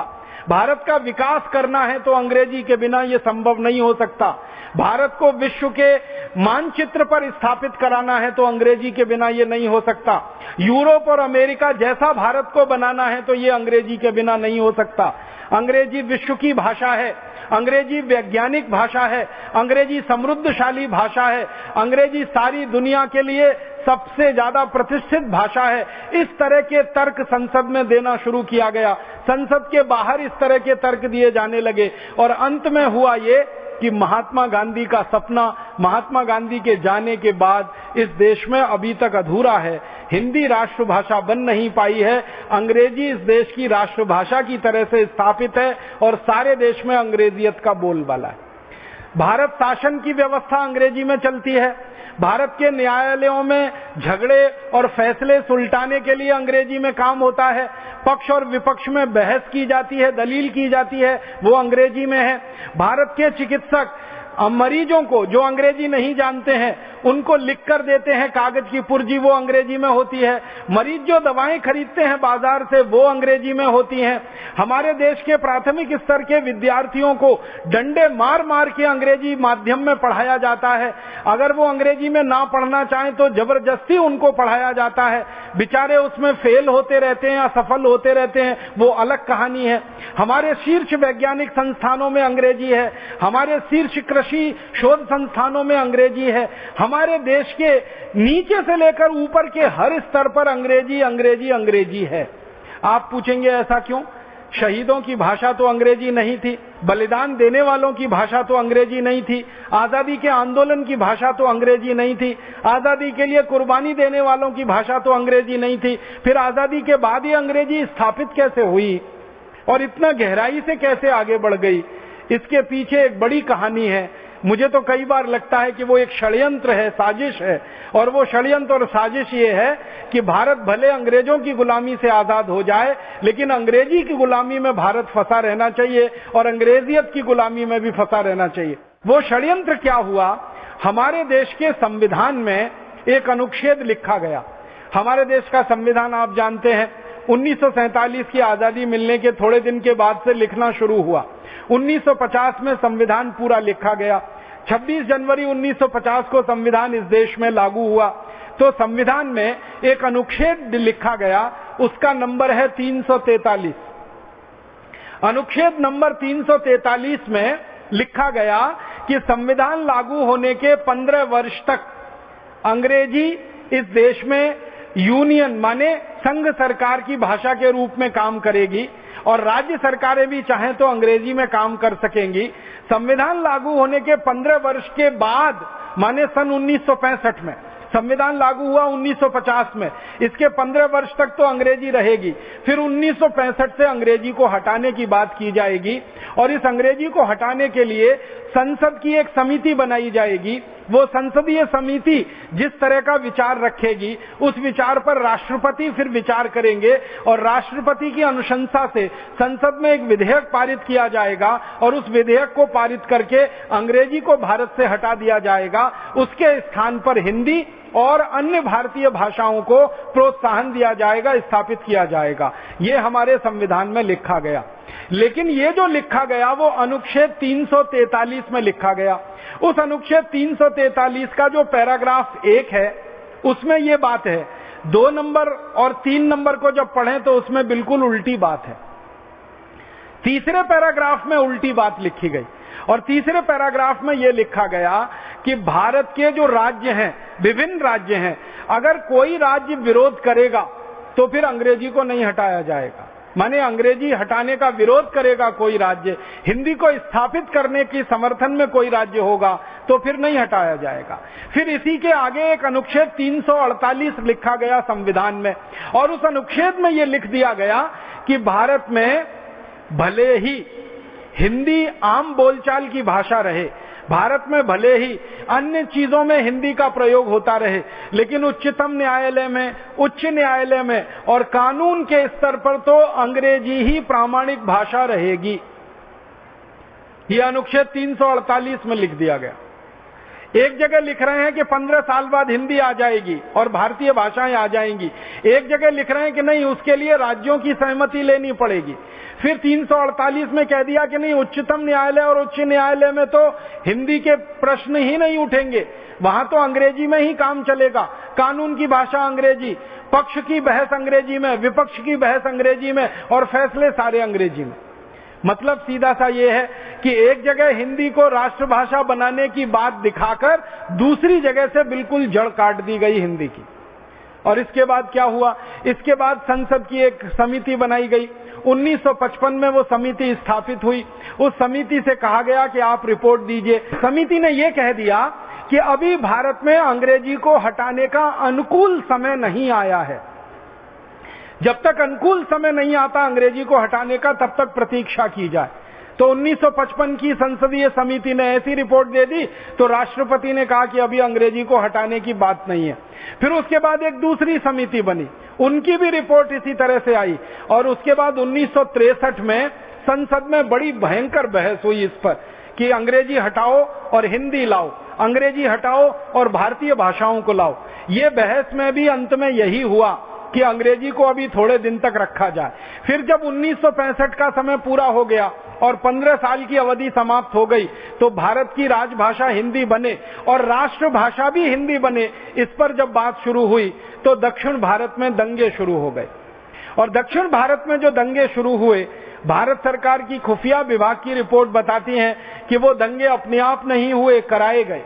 भारत का विकास करना है तो अंग्रेजी के बिना यह संभव नहीं हो सकता। भारत को विश्व के मानचित्र पर स्थापित कराना है तो अंग्रेजी के बिना यह नहीं हो सकता। यूरोप और अमेरिका जैसा भारत को बनाना है तो यह अंग्रेजी के बिना नहीं हो सकता। अंग्रेजी विश्व की भाषा है, अंग्रेजी वैज्ञानिक भाषा है, अंग्रेजी समृद्धशाली भाषा है, अंग्रेजी सारी दुनिया के लिए सबसे ज्यादा प्रतिष्ठित भाषा है। इस तरह के तर्क संसद में देना शुरू किया गया। संसद के बाहर इस तरह के तर्क दिए जाने लगे और अंत में हुआ ये कि महात्मा गांधी का सपना, महात्मा गांधी के जाने के बाद इस देश में अभी तक अधूरा है। हिंदी राष्ट्रभाषा बन नहीं पाई है। अंग्रेजी इस देश की राष्ट्रभाषा की तरह से स्थापित है और सारे देश में अंग्रेजियत का बोलबाला है। भारत शासन की व्यवस्था अंग्रेजी में चलती है। भारत के न्यायालयों में झगड़े और फैसले सुलटाने के लिए अंग्रेजी में काम होता है। पक्ष और विपक्ष में बहस की जाती है, दलील की जाती है, वो अंग्रेजी में है। भारत के चिकित्सक मरीजों को जो अंग्रेजी नहीं जानते हैं उनको लिख कर देते हैं कागज की पुर्जी, वो अंग्रेजी में होती है। मरीज जो दवाएं खरीदते हैं बाजार से, वो अंग्रेजी में होती हैं। हमारे देश के प्राथमिक स्तर के विद्यार्थियों को डंडे मार मार के अंग्रेजी माध्यम में पढ़ाया जाता है। अगर वो अंग्रेजी में ना पढ़ना चाहें तो जबरदस्ती उनको पढ़ाया जाता है। बेचारे उसमें फेल होते रहते हैं, असफल होते रहते हैं, वो अलग कहानी है। हमारे शीर्ष वैज्ञानिक संस्थानों में अंग्रेजी है, हमारे शीर्ष कृषि शोध संस्थानों में अंग्रेजी है। हमारे देश के नीचे से लेकर ऊपर के हर स्तर पर अंग्रेजी अंग्रेजी अंग्रेजी है। आप पूछेंगे ऐसा क्यों? शहीदों की भाषा तो अंग्रेजी नहीं थी, बलिदान देने वालों की भाषा तो अंग्रेजी नहीं थी, आजादी के आंदोलन की भाषा तो अंग्रेजी नहीं थी, आजादी के लिए कुर्बानी देने वालों की भाषा तो अंग्रेजी नहीं थी। फिर आजादी के बाद ये अंग्रेजी स्थापित कैसे हुई और इतना गहराई से कैसे आगे बढ़ गई? इसके पीछे एक बड़ी कहानी है। मुझे तो कई बार लगता है कि वो एक षड्यंत्र है, साजिश है। और वो षड्यंत्र और साजिश ये है कि भारत भले अंग्रेजों की गुलामी से आजाद हो जाए, लेकिन अंग्रेजी की गुलामी में भारत फंसा रहना चाहिए और अंग्रेजियत की गुलामी में भी फंसा रहना चाहिए। वो षड्यंत्र क्या हुआ? हमारे देश के संविधान में एक अनुच्छेद लिखा गया। हमारे देश का संविधान आप जानते हैं 1947 की आजादी मिलने के थोड़े दिन के बाद से लिखना शुरू हुआ। 1950 में संविधान पूरा लिखा गया। 26 जनवरी 1950 को संविधान इस देश में लागू हुआ। तो संविधान में एक अनुच्छेद लिखा गया, उसका नंबर है 343। अनुच्छेद नंबर 343 में लिखा गया कि संविधान लागू होने के 15 वर्ष तक अंग्रेजी इस देश में यूनियन माने संघ सरकार की भाषा के रूप में काम करेगी और राज्य सरकारें भी चाहें तो अंग्रेजी में काम कर सकेंगी। संविधान लागू होने के 15 वर्ष के बाद माने सन 1965 में, संविधान लागू हुआ 1950 में, इसके 15 वर्ष तक तो अंग्रेजी रहेगी। फिर 1965 से अंग्रेजी को हटाने की बात की जाएगी और इस अंग्रेजी को हटाने के लिए संसद की एक समिति बनाई जाएगी। वो संसदीय समिति जिस तरह का विचार रखेगी, उस विचार पर राष्ट्रपति फिर विचार करेंगे और राष्ट्रपति की अनुशंसा से संसद में एक विधेयक पारित किया जाएगा और उस विधेयक को पारित करके अंग्रेजी को भारत से हटा दिया जाएगा। उसके स्थान पर हिंदी और अन्य भारतीय भाषाओं को प्रोत्साहन दिया जाएगा, स्थापित किया जाएगा। ये हमारे संविधान में लिखा गया। लेकिन ये जो लिखा गया वो अनुच्छेद 343 में लिखा गया। उस अनुच्छेद 343 का जो पैराग्राफ 1 है उसमें ये बात है। 2 नंबर और 3 नंबर को जब पढ़ें तो उसमें बिल्कुल उल्टी बात है। तीसरे पैराग्राफ में उल्टी बात लिखी गई और तीसरे पैराग्राफ में यह लिखा गया कि भारत के जो राज्य हैं, विभिन्न राज्य हैं, अगर कोई राज्य विरोध करेगा तो फिर अंग्रेजी को नहीं हटाया जाएगा। माने अंग्रेजी हटाने का विरोध करेगा कोई राज्य, हिंदी को स्थापित करने की समर्थन में कोई राज्य होगा तो फिर नहीं हटाया जाएगा। फिर इसी के आगे एक अनुच्छेद 348 लिखा गया संविधान में और उस अनुच्छेद में यह लिख दिया गया कि भारत में भले ही हिंदी आम बोलचाल की भाषा रहे, भारत में भले ही अन्य चीजों में हिंदी का प्रयोग होता रहे, लेकिन उच्चतम न्यायालय में, उच्च न्यायालय में और कानून के स्तर पर तो अंग्रेजी ही प्रामाणिक भाषा रहेगी। यह अनुच्छेद 348 में लिख दिया गया। एक जगह लिख रहे हैं कि 15 साल बाद हिंदी आ जाएगी और भारतीय भाषाएं आ जाएंगी। एक जगह लिख रहे हैं कि नहीं, उसके लिए राज्यों की सहमति लेनी पड़ेगी। फिर 348 में कह दिया कि नहीं, उच्चतम न्यायालय और उच्च न्यायालय में तो हिंदी के प्रश्न ही नहीं उठेंगे, वहां तो अंग्रेजी में ही काम चलेगा। कानून की भाषा अंग्रेजी, पक्ष की बहस अंग्रेजी में, विपक्ष की बहस अंग्रेजी में और फैसले सारे अंग्रेजी में। मतलब सीधा सा ये है कि एक जगह हिंदी को राष्ट्रभाषा बनाने की बात दिखाकर दूसरी जगह से बिल्कुल जड़ काट दी गई हिंदी की। और इसके बाद क्या हुआ? इसके बाद संसद की एक समिति बनाई गई। 1955 में वो समिति स्थापित हुई। उस समिति से कहा गया कि आप रिपोर्ट दीजिए। समिति ने ये कह दिया कि अभी भारत में अंग्रेजी को हटाने का अनुकूल समय नहीं आया है। जब तक अनुकूल समय नहीं आता अंग्रेजी को हटाने का, तब तक प्रतीक्षा की जाए। तो 1955 की संसदीय समिति ने ऐसी रिपोर्ट दे दी तो राष्ट्रपति ने कहा कि अभी अंग्रेजी को हटाने की बात नहीं है। फिर उसके बाद एक दूसरी समिति बनी, उनकी भी रिपोर्ट इसी तरह से आई, और उसके बाद 1963 में संसद में बड़ी भयंकर बहस हुई इस पर कि अंग्रेजी हटाओ और हिंदी लाओ, अंग्रेजी हटाओ और भारतीय भाषाओं को लाओ। ये बहस में भी अंत में यही हुआ कि अंग्रेजी को अभी थोड़े दिन तक रखा जाए। फिर जब 1965 का समय पूरा हो गया और 15 साल की अवधि समाप्त हो गई तो भारत की राजभाषा हिंदी बने और राष्ट्रभाषा भी हिंदी बने, इस पर जब बात शुरू हुई तो दक्षिण भारत में दंगे शुरू हो गए। और दक्षिण भारत में जो दंगे शुरू हुए, भारत सरकार की खुफिया विभाग की रिपोर्ट बताती है कि वो दंगे अपने आप नहीं हुए, कराए गए,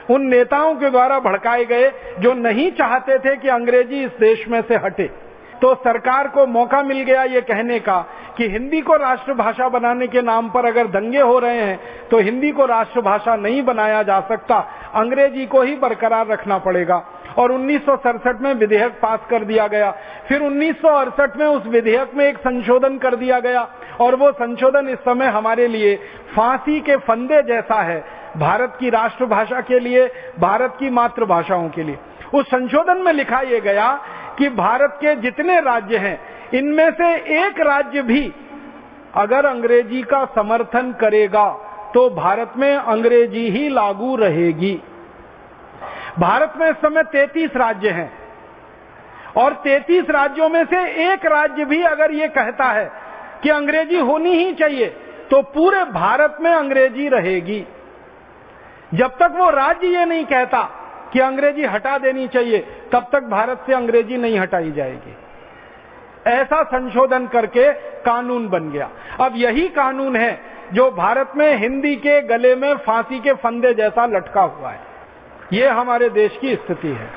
उन नेताओं के द्वारा भड़काए गए जो नहीं चाहते थे कि अंग्रेजी इस देश में से हटे। तो सरकार को मौका मिल गया ये कहने का कि हिंदी को राष्ट्रभाषा बनाने के नाम पर अगर दंगे हो रहे हैं तो हिंदी को राष्ट्रभाषा नहीं बनाया जा सकता, अंग्रेजी को ही बरकरार रखना पड़ेगा। और 1967 में विधेयक पास कर दिया गया। फिर 1968 में उस विधेयक में एक संशोधन कर दिया गया और वो संशोधन इस समय हमारे लिए फांसी के फंदे जैसा है, भारत की राष्ट्रभाषा के लिए, भारत की मातृभाषाओं के लिए। उस संशोधन में लिखा यह गया कि भारत के जितने राज्य हैं इनमें से एक राज्य भी अगर अंग्रेजी का समर्थन करेगा तो भारत में अंग्रेजी ही लागू रहेगी। भारत में इस समय 33 राज्य हैं और 33 राज्यों में से एक राज्य भी अगर ये कहता है कि अंग्रेजी होनी ही चाहिए तो पूरे भारत में अंग्रेजी रहेगी। जब तक वो राज्य ये नहीं कहता कि अंग्रेजी हटा देनी चाहिए तब तक भारत से अंग्रेजी नहीं हटाई जाएगी। ऐसा संशोधन करके कानून बन गया। अब यही कानून है जो भारत में हिंदी के गले में फांसी के फंदे जैसा लटका हुआ है। ये हमारे देश की स्थिति है।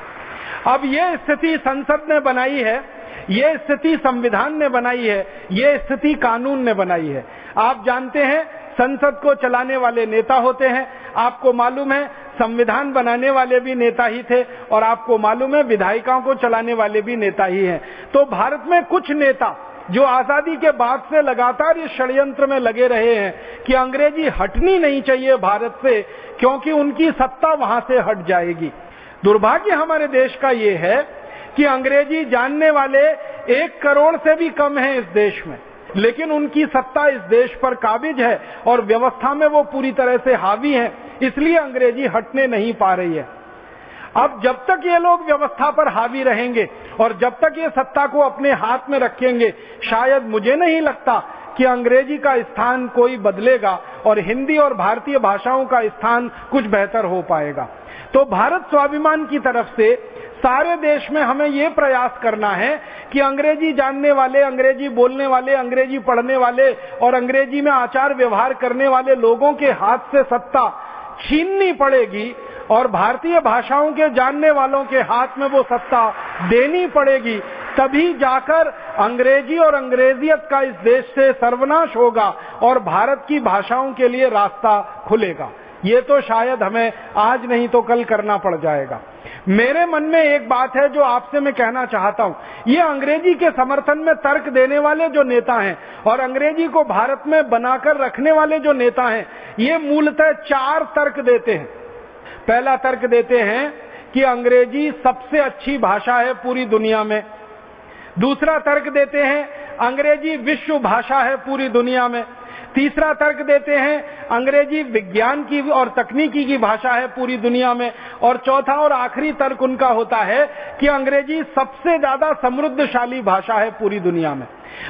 अब ये स्थिति संसद ने बनाई है, ये स्थिति संविधान ने बनाई है, ये स्थिति कानून ने बनाई है। आप जानते हैं संसद को चलाने वाले नेता होते हैं, आपको मालूम है संविधान बनाने वाले भी नेता ही थे और आपको मालूम है विधायिकाओं को चलाने वाले भी नेता ही हैं। तो भारत में कुछ नेता जो आजादी के बाद से लगातार इस षड्यंत्र में लगे रहे हैं कि अंग्रेजी हटनी नहीं चाहिए भारत से क्योंकि उनकी सत्ता वहां से हट जाएगी। दुर्भाग्य हमारे देश का ये है कि अंग्रेजी जानने वाले 1 करोड़ से भी कम हैं इस देश में, लेकिन उनकी सत्ता इस देश पर काबिज है और व्यवस्था में वो पूरी तरह से हावी है, इसलिए अंग्रेजी हटने नहीं पा रही है। अब जब तक ये लोग व्यवस्था पर हावी रहेंगे और जब तक ये सत्ता को अपने हाथ में रखेंगे, शायद मुझे नहीं लगता कि अंग्रेजी का स्थान कोई बदलेगा और हिंदी और भारतीय भाषाओं का स्थान कुछ बेहतर हो पाएगा। तो भारत स्वाभिमान की तरफ से सारे देश में हमें ये प्रयास करना है कि अंग्रेजी जानने वाले, अंग्रेजी बोलने वाले, अंग्रेजी पढ़ने वाले और अंग्रेजी में आचार व्यवहार करने वाले लोगों के हाथ से सत्ता छीननी पड़ेगी और भारतीय भाषाओं के जानने वालों के हाथ में वो सत्ता देनी पड़ेगी। तभी जाकर अंग्रेजी और अंग्रेजियत का इस देश से सर्वनाश होगा और भारत की भाषाओं के लिए रास्ता खुलेगा। ये तो शायद हमें आज नहीं तो कल करना पड़ जाएगा। मेरे मन में एक बात है जो आपसे मैं कहना चाहता हूं। ये अंग्रेजी के समर्थन में तर्क देने वाले जो नेता हैं और अंग्रेजी को भारत में बनाकर रखने वाले जो नेता हैं, ये मूलतः 4 तर्क देते हैं। पहला तर्क देते हैं कि अंग्रेजी सबसे अच्छी भाषा है पूरी दुनिया में। दूसरा तर्क देते हैं अंग्रेजी विश्व भाषा है पूरी दुनिया में। तीसरा तर्क देते हैं अंग्रेजी विज्ञान की और तकनीकी की भाषा है पूरी दुनिया में। और चौथा और आखिरी तर्क उनका होता है कि अंग्रेजी सबसे ज्यादा समृद्धशाली भाषा है पूरी दुनिया में।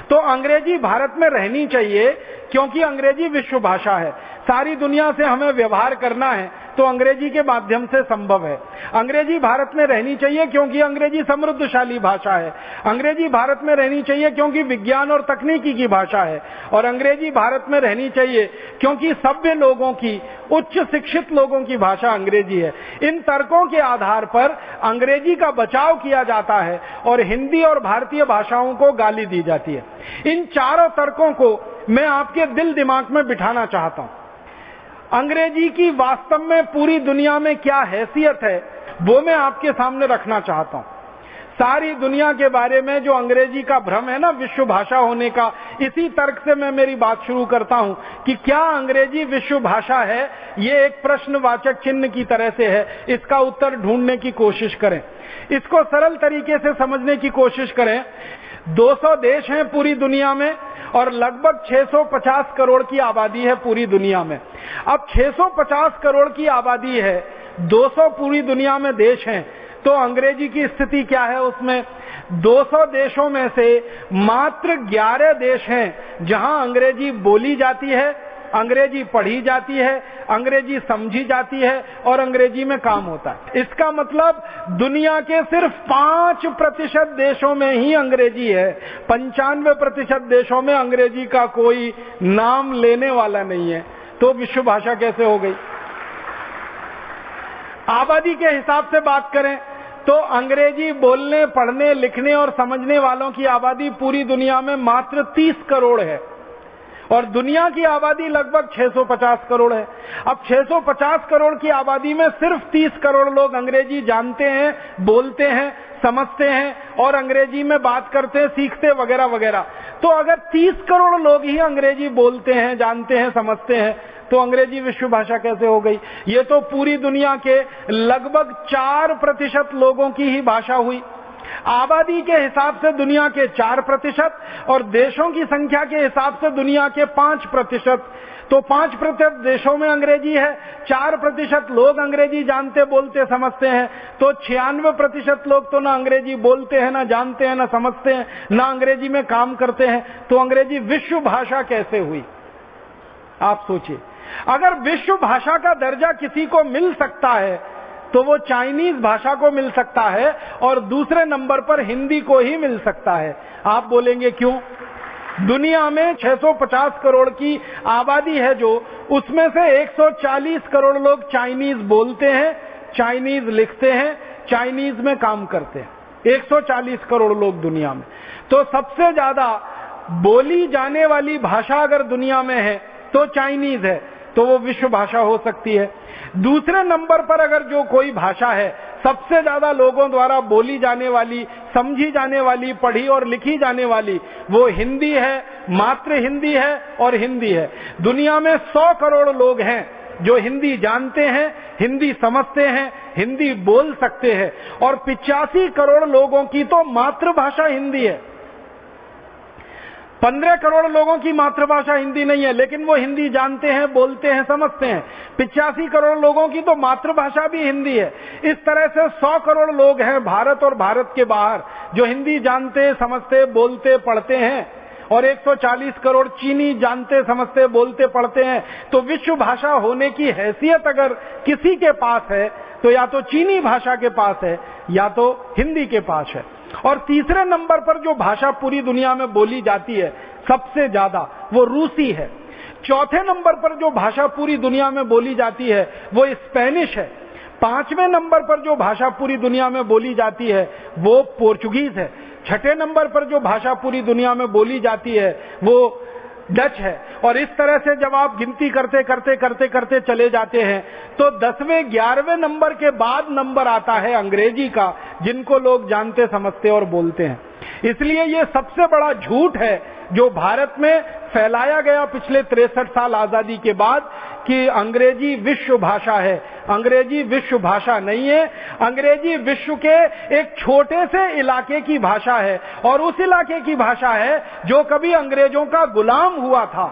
तो अंग्रेजी भारत में रहनी चाहिए क्योंकि अंग्रेजी विश्व भाषा है। सारी दुनिया से हमें व्यवहार करना है तो अंग्रेजी के माध्यम से संभव है। अंग्रेजी भारत में रहनी चाहिए क्योंकि अंग्रेजी समृद्धशाली भाषा है। अंग्रेजी भारत में रहनी चाहिए क्योंकि विज्ञान और तकनीकी की भाषा है। और अंग्रेजी भारत में रहनी चाहिए क्योंकि सभ्य लोगों की, उच्च शिक्षित लोगों की भाषा अंग्रेजी है। इन तर्कों के आधार पर अंग्रेजी का बचाव किया जाता है और हिंदी और भारतीय भाषाओं को गाली दी जाती है। इन चारों तर्कों को मैं आपके दिल दिमाग में बिठाना चाहता हूं। अंग्रेजी की वास्तव में पूरी दुनिया में क्या हैसियत है वो मैं आपके सामने रखना चाहता हूं। सारी दुनिया के बारे में जो अंग्रेजी का भ्रम है ना विश्व भाषा होने का, इसी तर्क से मैं मेरी बात शुरू करता हूं कि क्या अंग्रेजी विश्व भाषा है। ये एक प्रश्नवाचक चिन्ह की तरह से है, इसका उत्तर ढूंढने की कोशिश करें, इसको सरल तरीके से समझने की कोशिश करें। 200 देश हैं पूरी दुनिया में और लगभग 650 करोड़ की आबादी है पूरी दुनिया में। अब 650 करोड़ की आबादी है, 200 पूरी दुनिया में देश हैं, तो अंग्रेजी की स्थिति क्या है उसमें? 200 देशों में से मात्र 11 देश हैं जहां अंग्रेजी बोली जाती है, अंग्रेजी पढ़ी जाती है, अंग्रेजी समझी जाती है और अंग्रेजी में काम होता है। इसका मतलब दुनिया के सिर्फ 5% देशों में ही अंग्रेजी है। 95% देशों में अंग्रेजी का कोई नाम लेने वाला नहीं है। तो विश्व भाषा कैसे हो गई? आबादी के हिसाब से बात करें तो अंग्रेजी बोलने, पढ़ने, लिखने और समझने वालों की आबादी पूरी दुनिया में मात्र 30 करोड़ है और दुनिया की आबादी लगभग 650 करोड़ है। अब 650 करोड़ की आबादी में सिर्फ 30 करोड़ लोग अंग्रेजी जानते हैं, बोलते हैं, समझते हैं और अंग्रेजी में बात करते हैं, सीखते वगैरह वगैरह। तो अगर 30 करोड़ लोग ही अंग्रेजी बोलते हैं, जानते हैं, समझते हैं, तो अंग्रेजी विश्व भाषा कैसे हो गई? ये तो पूरी दुनिया के लगभग 4% लोगों की ही भाषा हुई। आबादी के हिसाब से दुनिया के 4% और देशों की संख्या के हिसाब से दुनिया के 5%। तो 5% देशों में अंग्रेजी है, 4% लोग अंग्रेजी जानते, बोलते, समझते हैं। तो 96% लोग तो ना अंग्रेजी बोलते हैं, ना जानते हैं, ना समझते हैं, ना अंग्रेजी में काम करते हैं। तो अंग्रेजी विश्व भाषा कैसे हुई? आप सोचिए, अगर विश्व भाषा का दर्जा किसी को मिल सकता है तो वो चाइनीज भाषा को मिल सकता है और दूसरे नंबर पर हिंदी को ही मिल सकता है। आप बोलेंगे क्यों? दुनिया में 650 करोड़ की आबादी है जो, उसमें से 140 करोड़ लोग चाइनीज बोलते हैं, चाइनीज लिखते हैं, चाइनीज में काम करते हैं। 140 करोड़ लोग दुनिया में। तो सबसे ज्यादा बोली जाने वाली भाषा अगर दुनिया में है तो चाइनीज है, तो वो विश्व भाषा हो सकती है। दूसरे नंबर पर अगर जो कोई भाषा है सबसे ज्यादा लोगों द्वारा बोली जाने वाली, समझी जाने वाली, पढ़ी और लिखी जाने वाली, वो हिंदी है, मात्र हिंदी है और हिंदी है। दुनिया में 100 करोड़ लोग हैं जो हिंदी जानते हैं, हिंदी समझते हैं, हिंदी बोल सकते हैं और 85 करोड़ लोगों की तो मातृभाषा हिंदी है। 15 करोड़ लोगों की मातृभाषा हिंदी नहीं है, लेकिन वो हिंदी जानते हैं, बोलते हैं, समझते हैं। 85 करोड़ लोगों की तो मातृभाषा भी हिंदी है। इस तरह से 100 करोड़ लोग हैं भारत और भारत के बाहर जो हिंदी जानते, समझते, बोलते, पढ़ते हैं और 140 करोड़ चीनी जानते, समझते, बोलते, पढ़ते हैं। तो विश्व भाषा होने की हैसियत अगर किसी के पास है तो या तो चीनी भाषा के पास है या तो हिंदी के पास है। और तीसरे नंबर पर जो भाषा पूरी दुनिया में बोली जाती है सबसे ज्यादा, वो रूसी है। चौथे नंबर पर जो भाषा पूरी दुनिया में बोली जाती है वो स्पेनिश है। 5वें नंबर पर जो भाषा पूरी दुनिया में बोली जाती है वो पोर्चुगीज है। 6ठे नंबर पर जो भाषा पूरी दुनिया में बोली जाती है वो डच है। और इस तरह से जब आप गिनती करते करते करते करते चले जाते हैं तो 10वें 11वें नंबर के बाद नंबर आता है अंग्रेजी का, जिनको लोग जानते, समझते और बोलते हैं। इसलिए ये सबसे बड़ा झूठ है जो भारत में फैलाया गया पिछले 63 साल आजादी के बाद कि अंग्रेजी विश्व भाषा है। अंग्रेजी विश्व भाषा नहीं है। अंग्रेजी विश्व के एक छोटे से इलाके की भाषा है और उस इलाके की भाषा है जो कभी अंग्रेजों का गुलाम हुआ था।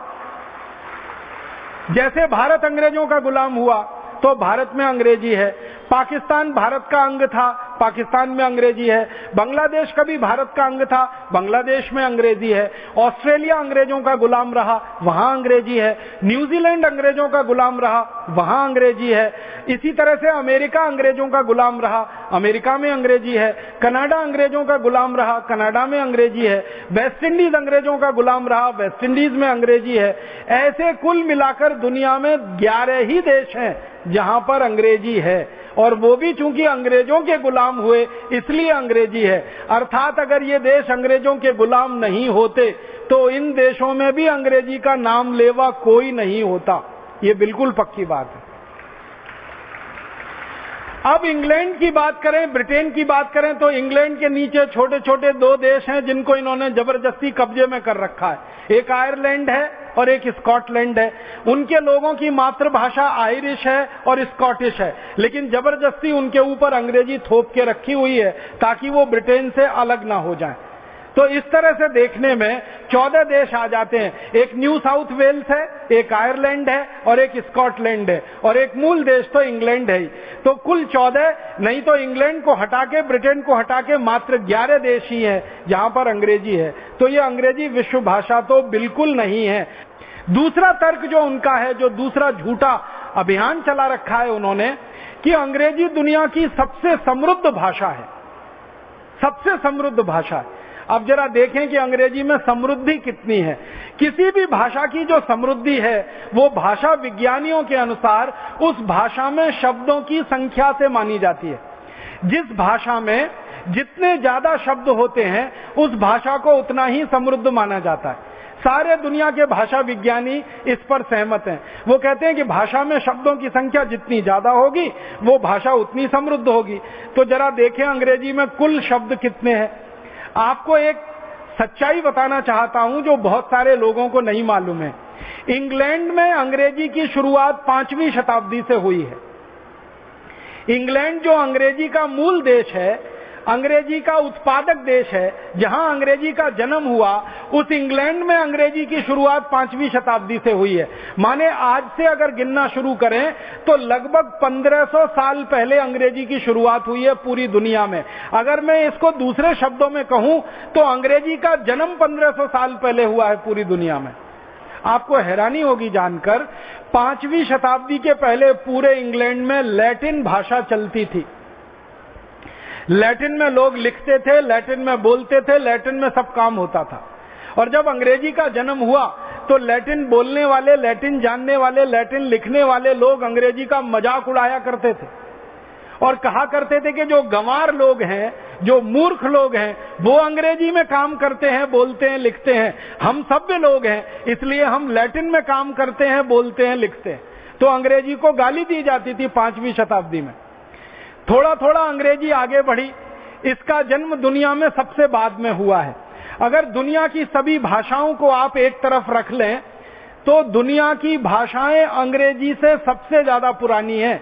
जैसे भारत अंग्रेजों का गुलाम हुआ तो भारत में अंग्रेजी है। पाकिस्तान भारत का अंग था, पाकिस्तान में अंग्रेजी है। बांग्लादेश कभी भारत का अंग था, बांग्लादेश में अंग्रेजी है। ऑस्ट्रेलिया अंग्रेजों का गुलाम रहा, वहां अंग्रेजी है। न्यूजीलैंड अंग्रेजों का गुलाम रहा, वहां अंग्रेजी है। इसी तरह से अमेरिका अंग्रेजों का गुलाम रहा, अमेरिका में अंग्रेजी है। कनाडा अंग्रेजों का गुलाम रहा, कनाडा में अंग्रेजी है। वेस्ट इंडीज अंग्रेजों का गुलाम रहा, वेस्ट इंडीज में अंग्रेजी है। ऐसे कुल मिलाकर दुनिया में 11 ही देश हैं जहां पर अंग्रेजी है और वो भी चूंकि अंग्रेजों के गुलाम हुए इसलिए अंग्रेजी है। अर्थात अगर ये देश अंग्रेजों के गुलाम नहीं होते तो इन देशों में भी अंग्रेजी का नाम लेवा कोई नहीं होता। ये बिल्कुल पक्की बात है। अब इंग्लैंड की बात करें, ब्रिटेन की बात करें, तो इंग्लैंड के नीचे छोटे छोटे दो देश हैं जिनको इन्होंने जबरदस्ती कब्जे में कर रखा है। एक आयरलैंड है और एक स्कॉटलैंड है। उनके लोगों की मातृभाषा आयरिश है और स्कॉटिश है, लेकिन जबरदस्ती उनके ऊपर अंग्रेजी थोप के रखी हुई है ताकि वो ब्रिटेन से अलग ना हो जाए। तो इस तरह से देखने में 14 देश आ जाते हैं। एक न्यू साउथ वेल्स है, एक आयरलैंड है और एक स्कॉटलैंड है, और एक मूल देश तो इंग्लैंड है ही। तो कुल 14, नहीं तो इंग्लैंड को हटा के, ब्रिटेन को हटा के मात्र 11 देश ही हैं जहां पर अंग्रेजी है। तो ये अंग्रेजी विश्व भाषा तो बिल्कुल नहीं है। दूसरा तर्क जो उनका है, जो दूसरा झूठा अभियान चला रखा है उन्होंने, कि अंग्रेजी दुनिया की सबसे समृद्ध भाषा है, सबसे समृद्ध भाषा है। अब जरा देखें कि अंग्रेजी में समृद्धि कितनी है। किसी भी भाषा की जो समृद्धि है वो भाषा विज्ञानियों के अनुसार उस भाषा में शब्दों की संख्या से मानी जाती है। जिस भाषा में जितने ज्यादा शब्द होते हैं उस भाषा को उतना ही समृद्ध माना जाता है। सारे दुनिया के भाषा विज्ञानी इस पर सहमत हैं। वो कहते हैं कि भाषा में शब्दों की संख्या जितनी ज्यादा होगी वो भाषा उतनी समृद्ध होगी। तो जरा देखें अंग्रेजी में कुल शब्द कितने हैं। आपको एक सच्चाई बताना चाहता हूं जो बहुत सारे लोगों को नहीं मालूम है। इंग्लैंड में अंग्रेजी की शुरुआत 5वीं शताब्दी से हुई है। इंग्लैंड जो अंग्रेजी का मूल देश है, अंग्रेजी का उत्पादक देश है, जहां अंग्रेजी का जन्म हुआ, उस इंग्लैंड में अंग्रेजी की शुरुआत 5वीं शताब्दी से हुई है। माने आज से अगर गिनना शुरू करें तो लगभग 1500 साल पहले अंग्रेजी की शुरुआत हुई है पूरी दुनिया में। अगर मैं इसको दूसरे शब्दों में कहूं तो अंग्रेजी का जन्म 1500 साल पहले हुआ है पूरी दुनिया में। आपको हैरानी होगी जानकर, 5वीं शताब्दी के पहले पूरे इंग्लैंड में लैटिन भाषा चलती थी। लैटिन में लोग लिखते थे, लैटिन में बोलते थे, लैटिन में सब काम होता था। और जब अंग्रेजी का जन्म हुआ तो लैटिन बोलने वाले, लैटिन जानने वाले, लैटिन लिखने वाले लोग अंग्रेजी का मजाक उड़ाया करते थे और कहा करते थे कि जो गंवार लोग हैं, जो मूर्ख लोग हैं, वो अंग्रेजी में काम करते हैं, बोलते हैं, लिखते हैं। हम सभ्य लोग हैं, इसलिए हम लैटिन में काम करते हैं, बोलते हैं, लिखते हैं। तो अंग्रेजी को गाली दी जाती थी 5वीं शताब्दी में। थोड़ा थोड़ा अंग्रेजी आगे बढ़ी। इसका जन्म दुनिया में सबसे बाद में हुआ है। अगर दुनिया की सभी भाषाओं को आप एक तरफ रख लें तो दुनिया की भाषाएं अंग्रेजी से सबसे ज्यादा पुरानी हैं।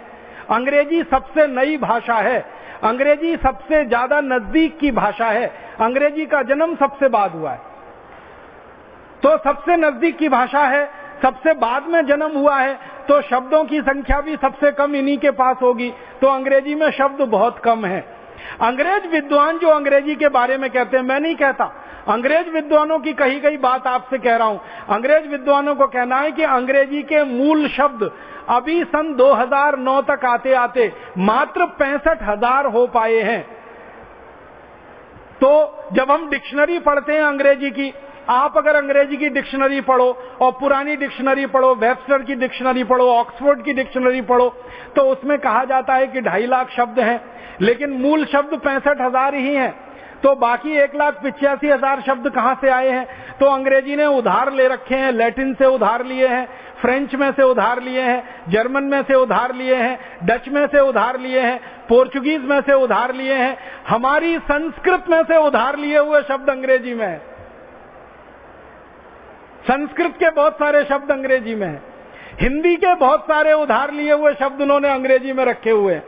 अंग्रेजी सबसे नई भाषा है। अंग्रेजी सबसे ज्यादा नजदीक की भाषा है। अंग्रेजी का जन्म सबसे बाद हुआ है, तो सबसे नजदीक की भाषा है, सबसे बाद में जन्म हुआ है, तो शब्दों की संख्या भी सबसे कम इन्हीं के पास होगी। तो अंग्रेजी में शब्द बहुत कम है। अंग्रेज विद्वान जो अंग्रेजी के बारे में कहते हैं, मैं नहीं कहता, अंग्रेज विद्वानों की कही गई बात आपसे कह रहा हूं। अंग्रेज विद्वानों को कहना है कि अंग्रेजी के मूल शब्द अभी सन 2009 तक आते आते मात्र 65,000 हो पाए हैं। तो जब हम डिक्शनरी पढ़ते हैं अंग्रेजी की, आप अगर अंग्रेजी की डिक्शनरी पढ़ो और पुरानी डिक्शनरी पढ़ो, वेबस्टर की डिक्शनरी पढ़ो, ऑक्सफोर्ड की डिक्शनरी पढ़ो, तो उसमें कहा जाता है कि 2.5 लाख शब्द हैं, लेकिन मूल शब्द 65,000 ही हैं। तो बाकी 1,85,000 शब्द कहां से आए हैं? तो अंग्रेजी ने उधार ले रखे हैं, लैटिन से उधार लिए हैं, फ्रेंच में से उधार लिए हैं, जर्मन में से उधार लिए हैं, डच में से उधार लिए हैं, पोर्चुगीज में से उधार लिए हैं, हमारी संस्कृत में से उधार लिए हुए शब्द अंग्रेजी में है। संस्कृत के बहुत सारे शब्द अंग्रेजी में हैं। हिंदी के बहुत सारे उधार लिए हुए शब्द उन्होंने अंग्रेजी में रखे हुए हैं।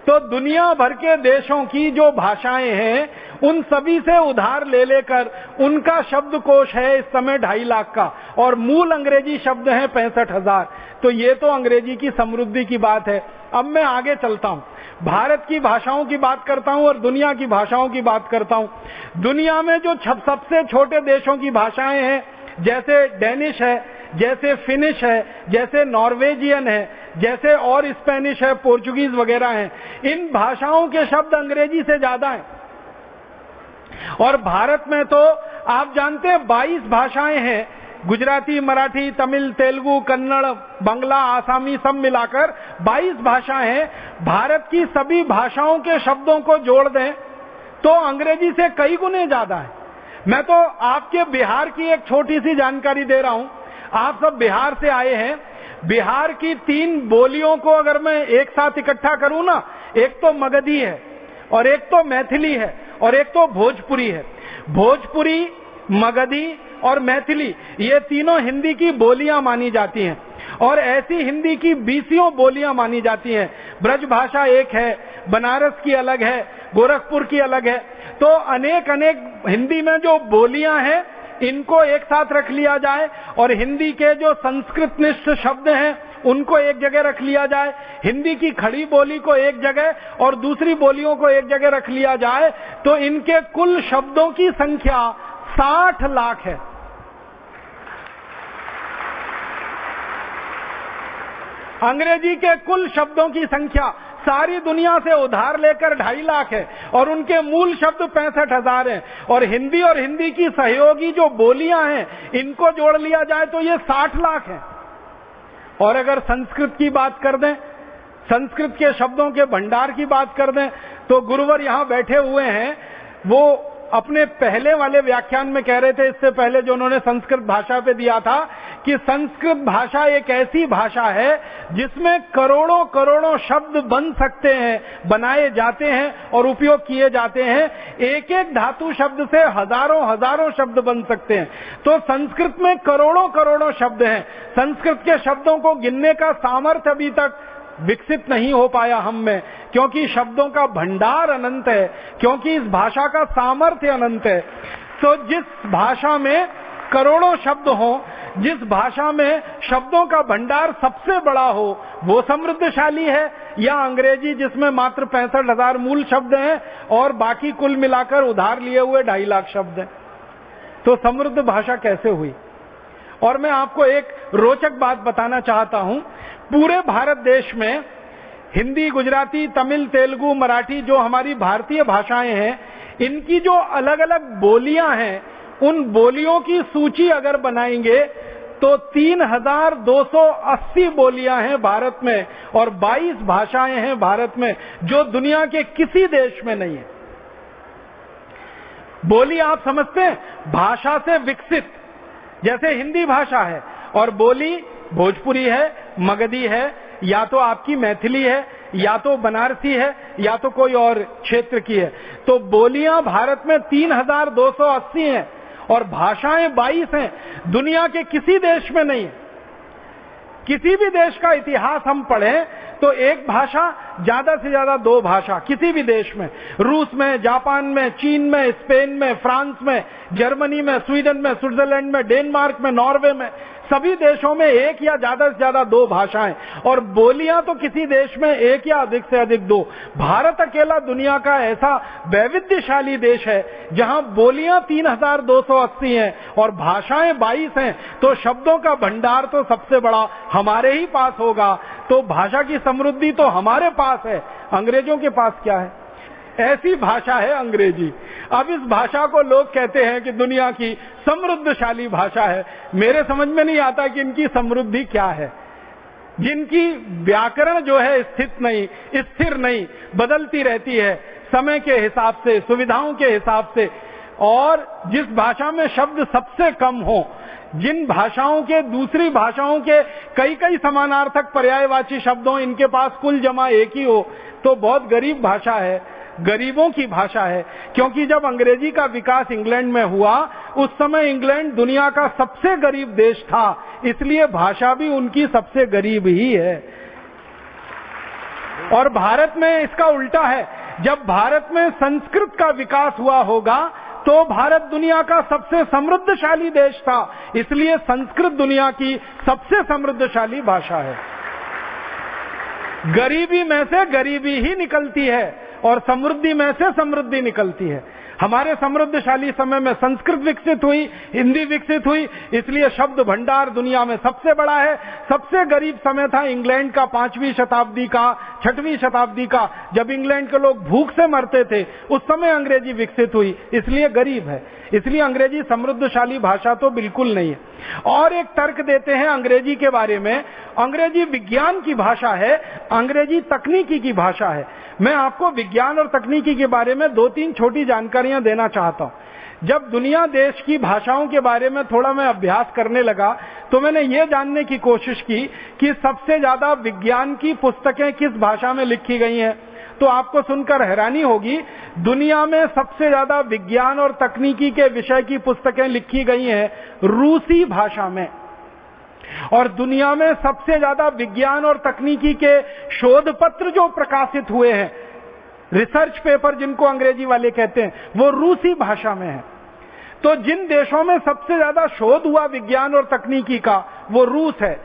तो दुनिया भर के देशों की जो भाषाएं हैं उन सभी से उधार ले लेकर उनका शब्दकोश है इस समय 2.5 लाख का, और मूल अंग्रेजी शब्द हैं 65,000। तो ये तो अंग्रेजी की समृद्धि की बात है। अब मैं आगे चलता हूं, भारत की भाषाओं की बात करता हूं और दुनिया की भाषाओं की बात करता हूं। दुनिया में जो सबसे छोटे देशों की भाषाएं हैं, जैसे डेनिश है, जैसे फिनिश है, जैसे नॉर्वेजियन है, जैसे और स्पेनिश है, पोर्चुगीज वगैरह हैं, इन भाषाओं के शब्द अंग्रेजी से ज्यादा हैं। और भारत में तो आप जानते हैं 22 भाषाएं हैं, गुजराती, मराठी, तमिल, तेलुगु, कन्नड़, बंगला, आसामी सब मिलाकर 22 भाषाएं हैं। भारत की सभी भाषाओं के शब्दों को जोड़ दें तो अंग्रेजी से कई गुने ज्यादा है। मैं तो आपके बिहार की एक छोटी सी जानकारी दे रहा हूं, आप सब बिहार से आए हैं। बिहार की 3 बोलियों को अगर मैं एक साथ इकट्ठा करूं ना, एक तो मगधी है और एक तो मैथिली है और एक तो भोजपुरी है। भोजपुरी, मगधी और मैथिली ये तीनों हिंदी की बोलियां मानी जाती हैं और ऐसी हिंदी की 20 बोलियां मानी जाती हैं। ब्रज भाषा एक है, बनारस की अलग है, गोरखपुर की अलग है। तो अनेक हिंदी में जो बोलियां हैं इनको एक साथ रख लिया जाए और हिंदी के जो संस्कृतनिष्ठ शब्द हैं उनको एक जगह रख लिया जाए, हिंदी की खड़ी बोली को एक जगह और दूसरी बोलियों को एक जगह रख लिया जाए, तो इनके कुल शब्दों की संख्या 60 लाख है। अंग्रेजी के कुल शब्दों की संख्या सारी दुनिया से उधार लेकर 2.5 लाख है और उनके मूल शब्द 65,000 हैं और हिंदी की सहयोगी जो बोलियां हैं इनको जोड़ लिया जाए तो ये 60 लाख है। और अगर संस्कृत की बात कर दें, संस्कृत के शब्दों के भंडार की बात कर दें, तो गुरुवर यहां बैठे हुए हैं, वो अपने पहले वाले व्याख्यान में कह रहे थे, इससे पहले जो उन्होंने संस्कृत भाषा पे दिया था, कि संस्कृत भाषा एक ऐसी भाषा है जिसमें करोड़ों करोड़ों शब्द बन सकते हैं, बनाए जाते हैं और उपयोग किए जाते हैं। एक एक धातु शब्द से हजारों हजारों शब्द बन सकते हैं। तो संस्कृत में करोड़ों करोड़ों शब्द हैं। संस्कृत के शब्दों को गिनने का सामर्थ्य अभी तक विकसित नहीं हो पाया हम में, क्योंकि शब्दों का भंडार अनंत है, क्योंकि इस भाषा का सामर्थ्य अनंत है। तो जिस भाषा में करोड़ों शब्द हो, जिस भाषा में शब्दों का भंडार सबसे बड़ा हो, वो समृद्धशाली है, या अंग्रेजी जिसमें मात्र 65,000 मूल शब्द हैं और बाकी कुल मिलाकर उधार लिए हुए 2.5 लाख शब्द हैं। तो समृद्ध भाषा कैसे हुई? और मैं आपको एक रोचक बात बताना चाहता हूं। पूरे भारत देश में हिंदी, गुजराती, तमिल, तेलुगु, मराठी जो हमारी भारतीय भाषाएं हैं, इनकी जो अलग अलग बोलियां हैं, उन बोलियों की सूची अगर बनाएंगे तो 3,280 बोलियां हैं भारत में और 22 भाषाएं हैं भारत में, जो दुनिया के किसी देश में नहीं है। बोली आप समझते हैं, भाषा से विकसित, जैसे हिंदी भाषा है और बोली भोजपुरी है, मगधी है, या तो आपकी मैथिली है, या तो बनारसी है, या तो कोई और क्षेत्र की है। तो बोलियां भारत में 3,280 हैं और भाषाएं 22 हैं। दुनिया के किसी देश में नहीं है। किसी भी देश का इतिहास हम पढ़ें तो एक भाषा, ज्यादा से ज्यादा 2 भाषा किसी भी देश में, रूस में, जापान में, चीन में, स्पेन में, फ्रांस में, जर्मनी में, स्वीडन में, स्विट्जरलैंड में, डेनमार्क में, नॉर्वे में, सभी देशों में एक या ज्यादा से ज्यादा 2 भाषाएं, और बोलियां तो किसी देश में एक या अधिक से अधिक 2। भारत अकेला दुनिया का ऐसा वैविध्यशाली देश है जहां बोलियां 3,280 हैं और भाषाएं 22 हैं। तो शब्दों का भंडार तो सबसे बड़ा हमारे ही पास होगा। तो भाषा की समृद्धि तो हमारे पास है, अंग्रेजों के पास क्या है? ऐसी भाषा है अंग्रेजी। अब इस भाषा को लोग कहते हैं कि दुनिया की समृद्धशाली भाषा है। मेरे समझ में नहीं आता कि इनकी समृद्धि क्या है। जिनकी व्याकरण जो है स्थिर नहीं, बदलती रहती है समय के हिसाब से, सुविधाओं के हिसाब से, और जिस भाषा में शब्द सबसे कम हो, जिन भाषाओं के दूसरी भाषाओं के कई कई समानार्थक पर्यायवाची शब्दों, इनके पास कुल जमा एक ही हो, तो बहुत गरीब भाषा है, गरीबों की भाषा है। क्योंकि जब अंग्रेजी का विकास इंग्लैंड में हुआ, उस समय इंग्लैंड दुनिया का सबसे गरीब देश था, इसलिए भाषा भी उनकी सबसे गरीब ही है। और भारत में इसका उल्टा है। जब भारत में संस्कृत का विकास हुआ होगा तो भारत दुनिया का सबसे समृद्धशाली देश था, इसलिए संस्कृत दुनिया की सबसे समृद्धशाली भाषा है। गरीबी में से गरीबी ही निकलती है और समृद्धि में से समृद्धि निकलती है। हमारे समृद्धशाली समय में संस्कृत विकसित हुई, हिंदी विकसित हुई, इसलिए शब्द भंडार दुनिया में सबसे बड़ा है। सबसे गरीब समय था इंग्लैंड का 5वीं शताब्दी का, 6वीं शताब्दी का, जब इंग्लैंड के लोग भूख से मरते थे, उस समय अंग्रेजी विकसित हुई, इसलिए गरीब है। इसलिए अंग्रेजी समृद्धशाली भाषा तो बिल्कुल नहीं है। और एक तर्क देते हैं अंग्रेजी के बारे में, अंग्रेजी विज्ञान की भाषा है, अंग्रेजी तकनीकी की भाषा है। मैं आपको विज्ञान विज्ञान और तकनीकी के बारे में 2-3 छोटी जानकारियां देना चाहता हूं। जब दुनिया देश की भाषाओं के बारे में थोड़ा मैं अभ्यास करने लगा तो मैंने ये जानने की कोशिश की कि सबसे ज्यादा विज्ञान की पुस्तकें किस भाषा में लिखी गई हैं। तो आपको सुनकर हैरानी होगी, दुनिया में सबसे ज्यादा विज्ञान और तकनीकी के विषय की पुस्तकें लिखी गई हैं रूसी भाषा में, और दुनिया में सबसे ज्यादा विज्ञान और तकनीकी के शोध पत्र जो प्रकाशित हुए हैं, रिसर्च पेपर जिनको अंग्रेजी वाले कहते हैं, वो रूसी भाषा में है। तो जिन देशों में सबसे ज्यादा शोध हुआ विज्ञान और तकनीकी का, वो रूस है,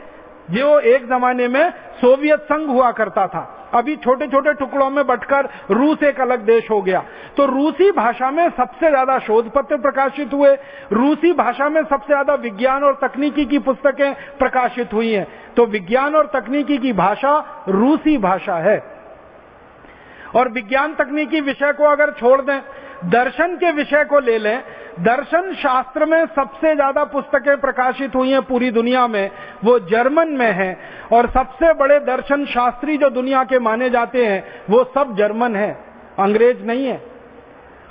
जो एक जमाने में सोवियत संघ हुआ करता था, अभी छोटे छोटे टुकड़ों में बंटकर रूस एक अलग देश हो गया। तो रूसी भाषा में सबसे ज्यादा शोध पत्र प्रकाशित हुए, रूसी भाषा में सबसे ज्यादा विज्ञान और तकनीकी की पुस्तकें प्रकाशित हुई हैं। तो विज्ञान और तकनीकी की भाषा रूसी भाषा है। और विज्ञान तकनीकी विषय को अगर छोड़ दें, दर्शन के विषय को ले लें, दर्शन शास्त्र में सबसे ज्यादा पुस्तकें प्रकाशित हुई हैं पूरी दुनिया में, वो जर्मन में है। और सबसे बड़े दर्शन शास्त्री जो दुनिया के माने जाते हैं वो सब जर्मन है, अंग्रेज नहीं है।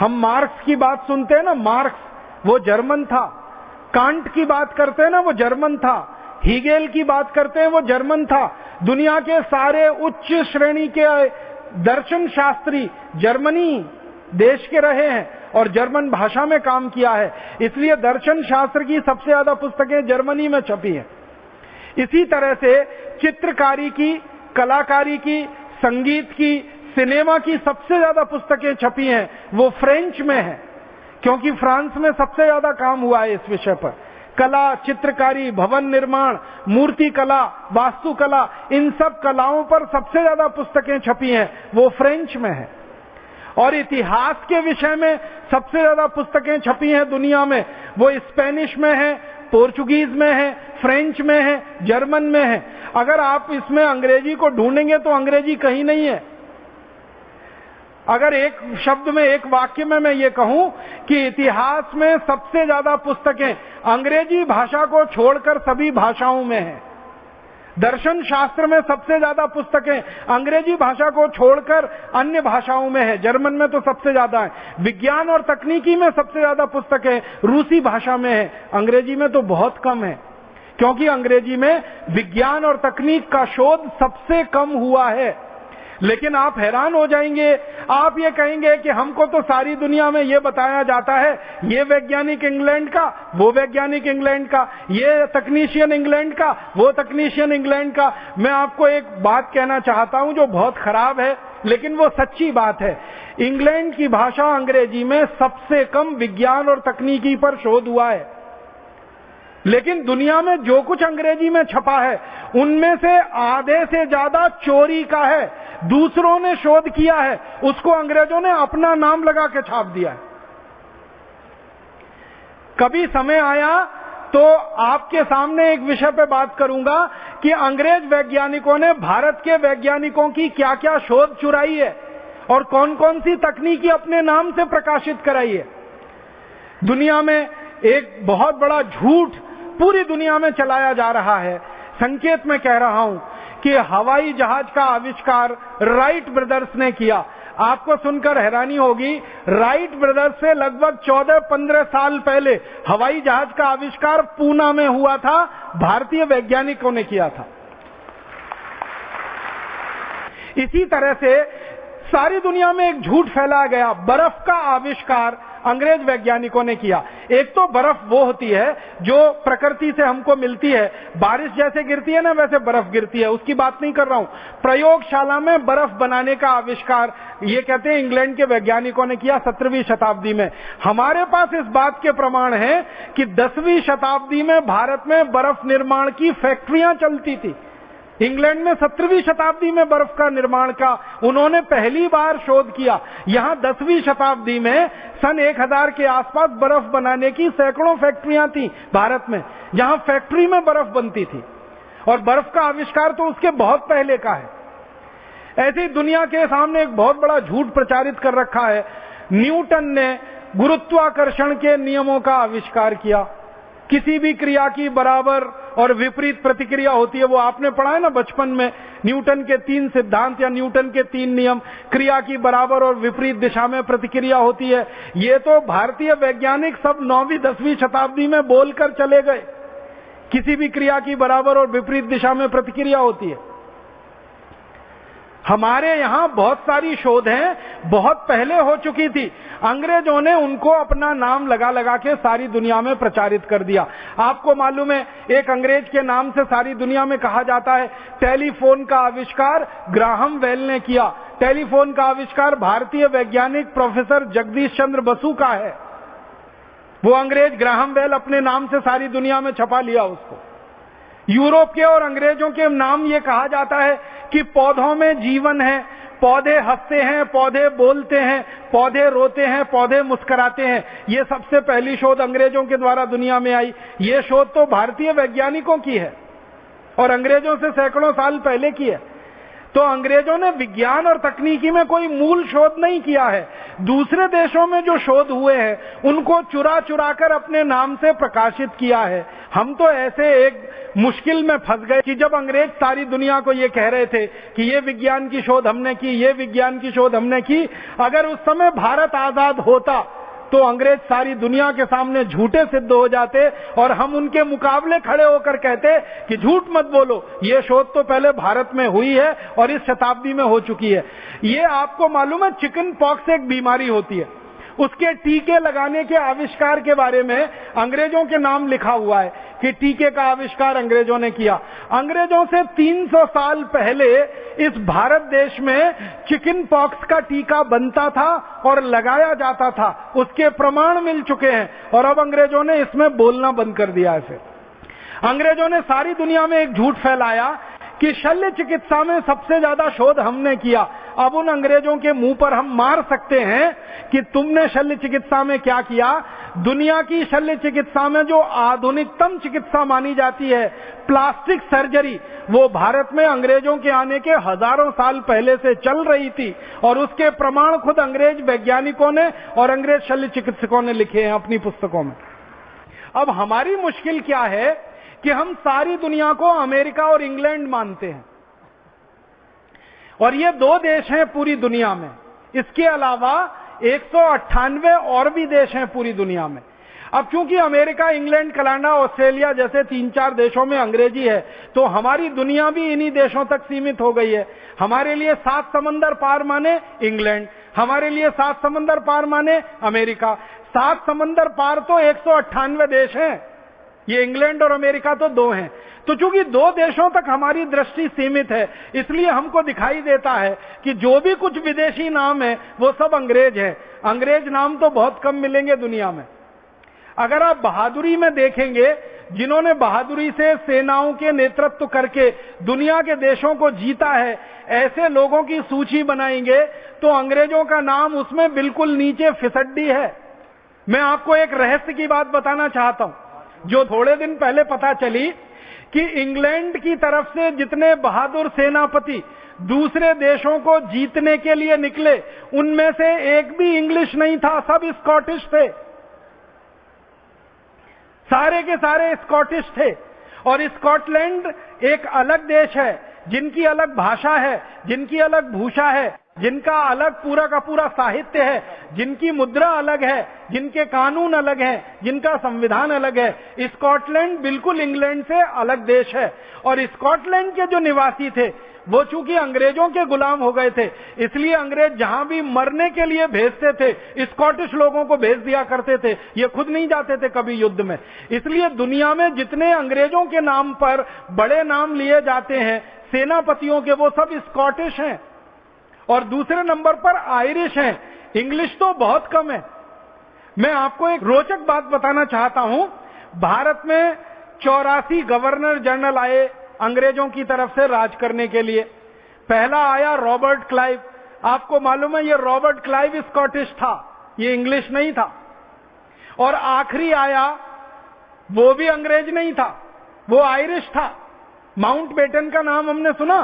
हम मार्क्स की बात सुनते हैं ना, मार्क्स वो जर्मन था। कांट की बात करते हैं ना, वो जर्मन था। हीगेल की बात करते हैं, वो जर्मन था। दुनिया के सारे उच्च श्रेणी के दर्शन शास्त्री जर्मनी देश के रहे हैं और जर्मन भाषा में काम किया है, इसलिए दर्शन शास्त्र की सबसे ज्यादा पुस्तकें जर्मनी में छपी हैं। इसी तरह से चित्रकारी की, कलाकारी की, संगीत की, सिनेमा की सबसे ज्यादा पुस्तकें छपी हैं, वो फ्रेंच में है, क्योंकि फ्रांस में सबसे ज्यादा काम हुआ है इस विषय पर। कला, चित्रकारी, भवन निर्माण, मूर्ति कला, वास्तुकला, इन सब कलाओं पर सबसे ज्यादा पुस्तकें छपी हैं, वो फ्रेंच में है। और इतिहास के विषय में सबसे ज्यादा पुस्तकें छपी हैं दुनिया में, वो स्पेनिश में है, पोर्चुगीज में है, फ्रेंच में है, जर्मन में है। अगर आप इसमें अंग्रेजी को ढूंढेंगे तो अंग्रेजी कहीं नहीं है। अगर एक शब्द में, एक वाक्य में मैं ये कहूं कि इतिहास में सबसे ज्यादा पुस्तकें अंग्रेजी भाषा को छोड़कर सभी भाषाओं में हैं, दर्शन शास्त्र में सबसे ज्यादा पुस्तकें अंग्रेजी भाषा को छोड़कर अन्य भाषाओं में है, जर्मन में तो सबसे ज्यादा है। विज्ञान और तकनीकी में सबसे ज्यादा पुस्तकें रूसी भाषा में है, अंग्रेजी में तो बहुत कम है, क्योंकि अंग्रेजी में विज्ञान और तकनीक का शोध सबसे कम हुआ है। लेकिन आप हैरान हो जाएंगे, आप ये कहेंगे कि हमको तो सारी दुनिया में ये बताया जाता है, ये वैज्ञानिक इंग्लैंड का, वो वैज्ञानिक इंग्लैंड का, ये तकनीशियन इंग्लैंड का, वो तकनीशियन इंग्लैंड का। मैं आपको एक बात कहना चाहता हूं जो बहुत खराब है, लेकिन वो सच्ची बात है। इंग्लैंड की भाषा अंग्रेजी में सबसे कम विज्ञान और तकनीकी पर शोध हुआ है, लेकिन दुनिया में जो कुछ अंग्रेजी में छपा है उनमें से आधे से ज्यादा चोरी का है, दूसरों ने शोध किया है, उसको अंग्रेजों ने अपना नाम लगा के छाप दिया है। कभी समय आया तो आपके सामने एक विषय पे बात करूंगा कि अंग्रेज वैज्ञानिकों ने भारत के वैज्ञानिकों की क्या क्या शोध चुराई है और कौन कौन सी तकनीकी अपने नाम से प्रकाशित कराई है। दुनिया में एक बहुत बड़ा झूठ पूरी दुनिया में चलाया जा रहा है, संकेत में कह रहा हूं, कि हवाई जहाज का आविष्कार राइट ब्रदर्स ने किया। आपको सुनकर हैरानी होगी, राइट ब्रदर्स से लगभग 14-15 साल पहले हवाई जहाज का आविष्कार पूना में हुआ था, भारतीय वैज्ञानिकों ने किया था। इसी तरह से सारी दुनिया में एक झूठ फैलाया गया, बर्फ का आविष्कार अंग्रेज वैज्ञानिकों ने किया। एक तो बर्फ वो होती है जो प्रकृति से हमको मिलती है, बारिश जैसे गिरती है ना वैसे बर्फ गिरती है, उसकी बात नहीं कर रहा हूं। प्रयोगशाला में बर्फ बनाने का आविष्कार ये कहते हैं इंग्लैंड के वैज्ञानिकों ने किया 17वीं शताब्दी में। हमारे पास इस बात के प्रमाण है कि 10वीं शताब्दी में भारत में बर्फ निर्माण की फैक्ट्रियां चलती थी। इंग्लैंड में 17वीं शताब्दी में बर्फ का निर्माण का उन्होंने पहली बार शोध किया। यहां 10वीं शताब्दी में सन 1000 के आसपास बर्फ बनाने की सैकड़ों फैक्ट्रियां थी भारत में, जहां फैक्ट्री में बर्फ बनती थी, और बर्फ का आविष्कार तो उसके बहुत पहले का है। ऐसे ही दुनिया के सामने एक बहुत बड़ा झूठ प्रचारित कर रखा है, न्यूटन ने गुरुत्वाकर्षण के नियमों का आविष्कार किया। किसी भी क्रिया की बराबर और विपरीत प्रतिक्रिया होती है। वो आपने पढ़ा है ना बचपन में, न्यूटन के 3 सिद्धांत या न्यूटन के 3 नियम, क्रिया की बराबर और विपरीत दिशा में प्रतिक्रिया होती है। ये तो भारतीय वैज्ञानिक सब 9वीं 10वीं शताब्दी में बोलकर चले गए, किसी भी क्रिया की बराबर और विपरीत दिशा में प्रतिक्रिया होती है। हमारे यहां बहुत सारी शोधें बहुत पहले हो चुकी थी, अंग्रेजों ने उनको अपना नाम लगा लगा के सारी दुनिया में प्रचारित कर दिया। आपको मालूम है एक अंग्रेज के नाम से सारी दुनिया में कहा जाता है। टेलीफोन का आविष्कार ग्राहम बेल ने किया। टेलीफोन का आविष्कार भारतीय वैज्ञानिक प्रोफेसर जगदीश चंद्र बसु का है। वो अंग्रेज ग्राहम बेल अपने नाम से सारी दुनिया में छपा लिया उसको। यूरोप के और अंग्रेजों के नाम ये कहा जाता है कि पौधों में जीवन है, पौधे हंसते हैं, पौधे बोलते हैं, पौधे रोते हैं, पौधे मुस्कुराते हैं। ये सबसे पहली शोध अंग्रेजों के द्वारा दुनिया में आई। ये शोध तो भारतीय वैज्ञानिकों की है और अंग्रेजों से सैकड़ों साल पहले की है। तो अंग्रेजों ने विज्ञान और तकनीकी में कोई मूल शोध नहीं किया है। दूसरे देशों में जो शोध हुए हैं उनको चुरा चुरा कर अपने नाम से प्रकाशित किया है। हम तो ऐसे एक मुश्किल में फंस गए कि जब अंग्रेज सारी दुनिया को ये कह रहे थे कि ये विज्ञान की शोध हमने की, ये विज्ञान की शोध हमने की, अगर उस समय भारत आजाद होता तो अंग्रेज सारी दुनिया के सामने झूठे सिद्ध हो जाते और हम उनके मुकाबले खड़े होकर कहते कि झूठ मत बोलो, ये शोध तो पहले भारत में हुई है और इस शताब्दी में हो चुकी है। ये आपको मालूम है चिकन पॉक्स एक बीमारी होती है, उसके टीके लगाने के आविष्कार के बारे में अंग्रेजों के नाम लिखा हुआ है कि टीके का आविष्कार अंग्रेजों ने किया। अंग्रेजों से 300 साल पहले इस भारत देश में चिकन पॉक्स का टीका बनता था और लगाया जाता था, उसके प्रमाण मिल चुके हैं और अब अंग्रेजों ने इसमें बोलना बंद कर दिया है। फिर अंग्रेजों ने सारी दुनिया में एक झूठ फैलाया कि शल्य चिकित्सा में सबसे ज्यादा शोध हमने किया। अब उन अंग्रेजों के मुंह पर हम मार सकते हैं कि तुमने शल्य चिकित्सा में क्या किया। दुनिया की शल्य चिकित्सा में जो आधुनिकतम चिकित्सा मानी जाती है प्लास्टिक सर्जरी, वो भारत में अंग्रेजों के आने के हजारों साल पहले से चल रही थी और उसके प्रमाण खुद अंग्रेज वैज्ञानिकों ने और अंग्रेज शल्य चिकित्सकों ने लिखे हैं अपनी पुस्तकों में। अब हमारी मुश्किल क्या है कि हम सारी दुनिया को अमेरिका और इंग्लैंड मानते हैं और ये 2 देश हैं पूरी दुनिया में। इसके अलावा 198 और भी देश हैं पूरी दुनिया में। अब चूंकि अमेरिका, इंग्लैंड, कनाडा, ऑस्ट्रेलिया जैसे 3-4 देशों में अंग्रेजी है तो हमारी दुनिया भी इन्हीं देशों तक सीमित हो गई है। हमारे लिए 7 समंदर पार माने इंग्लैंड, हमारे लिए 7 समंदर पार माने अमेरिका। 7 समंदर पार तो 198 देश हैं, ये इंग्लैंड और अमेरिका तो 2 हैं। तो चूंकि 2 देशों तक हमारी दृष्टि सीमित है इसलिए हमको दिखाई देता है कि जो भी कुछ विदेशी नाम है वो सब अंग्रेज है। अंग्रेज नाम तो बहुत कम मिलेंगे दुनिया में। अगर आप बहादुरी में देखेंगे, जिन्होंने बहादुरी से सेनाओं के नेतृत्व करके दुनिया के देशों को जीता है, ऐसे लोगों की सूची बनाएंगे तो अंग्रेजों का नाम उसमें बिल्कुल नीचे फिसड्डी है। मैं आपको एक रहस्य की बात बताना चाहता हूं जो थोड़े दिन पहले पता चली कि इंग्लैंड की तरफ से जितने बहादुर सेनापति दूसरे देशों को जीतने के लिए निकले उनमें से एक भी इंग्लिश नहीं था, सब स्कॉटिश थे। सारे के सारे स्कॉटिश थे। और स्कॉटलैंड एक अलग देश है, जिनकी अलग भाषा है, जिनकी अलग भूषा है, जिनका अलग पूरा का पूरा साहित्य है, जिनकी मुद्रा अलग है, जिनके कानून अलग हैं, जिनका संविधान अलग है। स्कॉटलैंड बिल्कुल इंग्लैंड से अलग देश है। और स्कॉटलैंड के जो निवासी थे वो चूंकि अंग्रेजों के गुलाम हो गए थे इसलिए अंग्रेज जहां भी मरने के लिए भेजते थे स्कॉटिश लोगों को भेज दिया करते थे, ये खुद नहीं जाते थे कभी युद्ध में। इसलिए दुनिया में जितने अंग्रेजों के नाम पर बड़े नाम लिए जाते हैं सेनापतियों के, वो सब स्कॉटिश हैं। और दूसरे नंबर पर आयरिश हैं। इंग्लिश तो बहुत कम है। मैं आपको एक रोचक बात बताना चाहता हूं। भारत में 84 गवर्नर जनरल आए अंग्रेजों की तरफ से राज करने के लिए। पहला आया रॉबर्ट क्लाइव। आपको मालूम है ये रॉबर्ट क्लाइव स्कॉटिश था, ये इंग्लिश नहीं था। और आखिरी आया वो भी अंग्रेज नहीं था, वो आयरिश था। माउंटबेटन का नाम हमने सुना?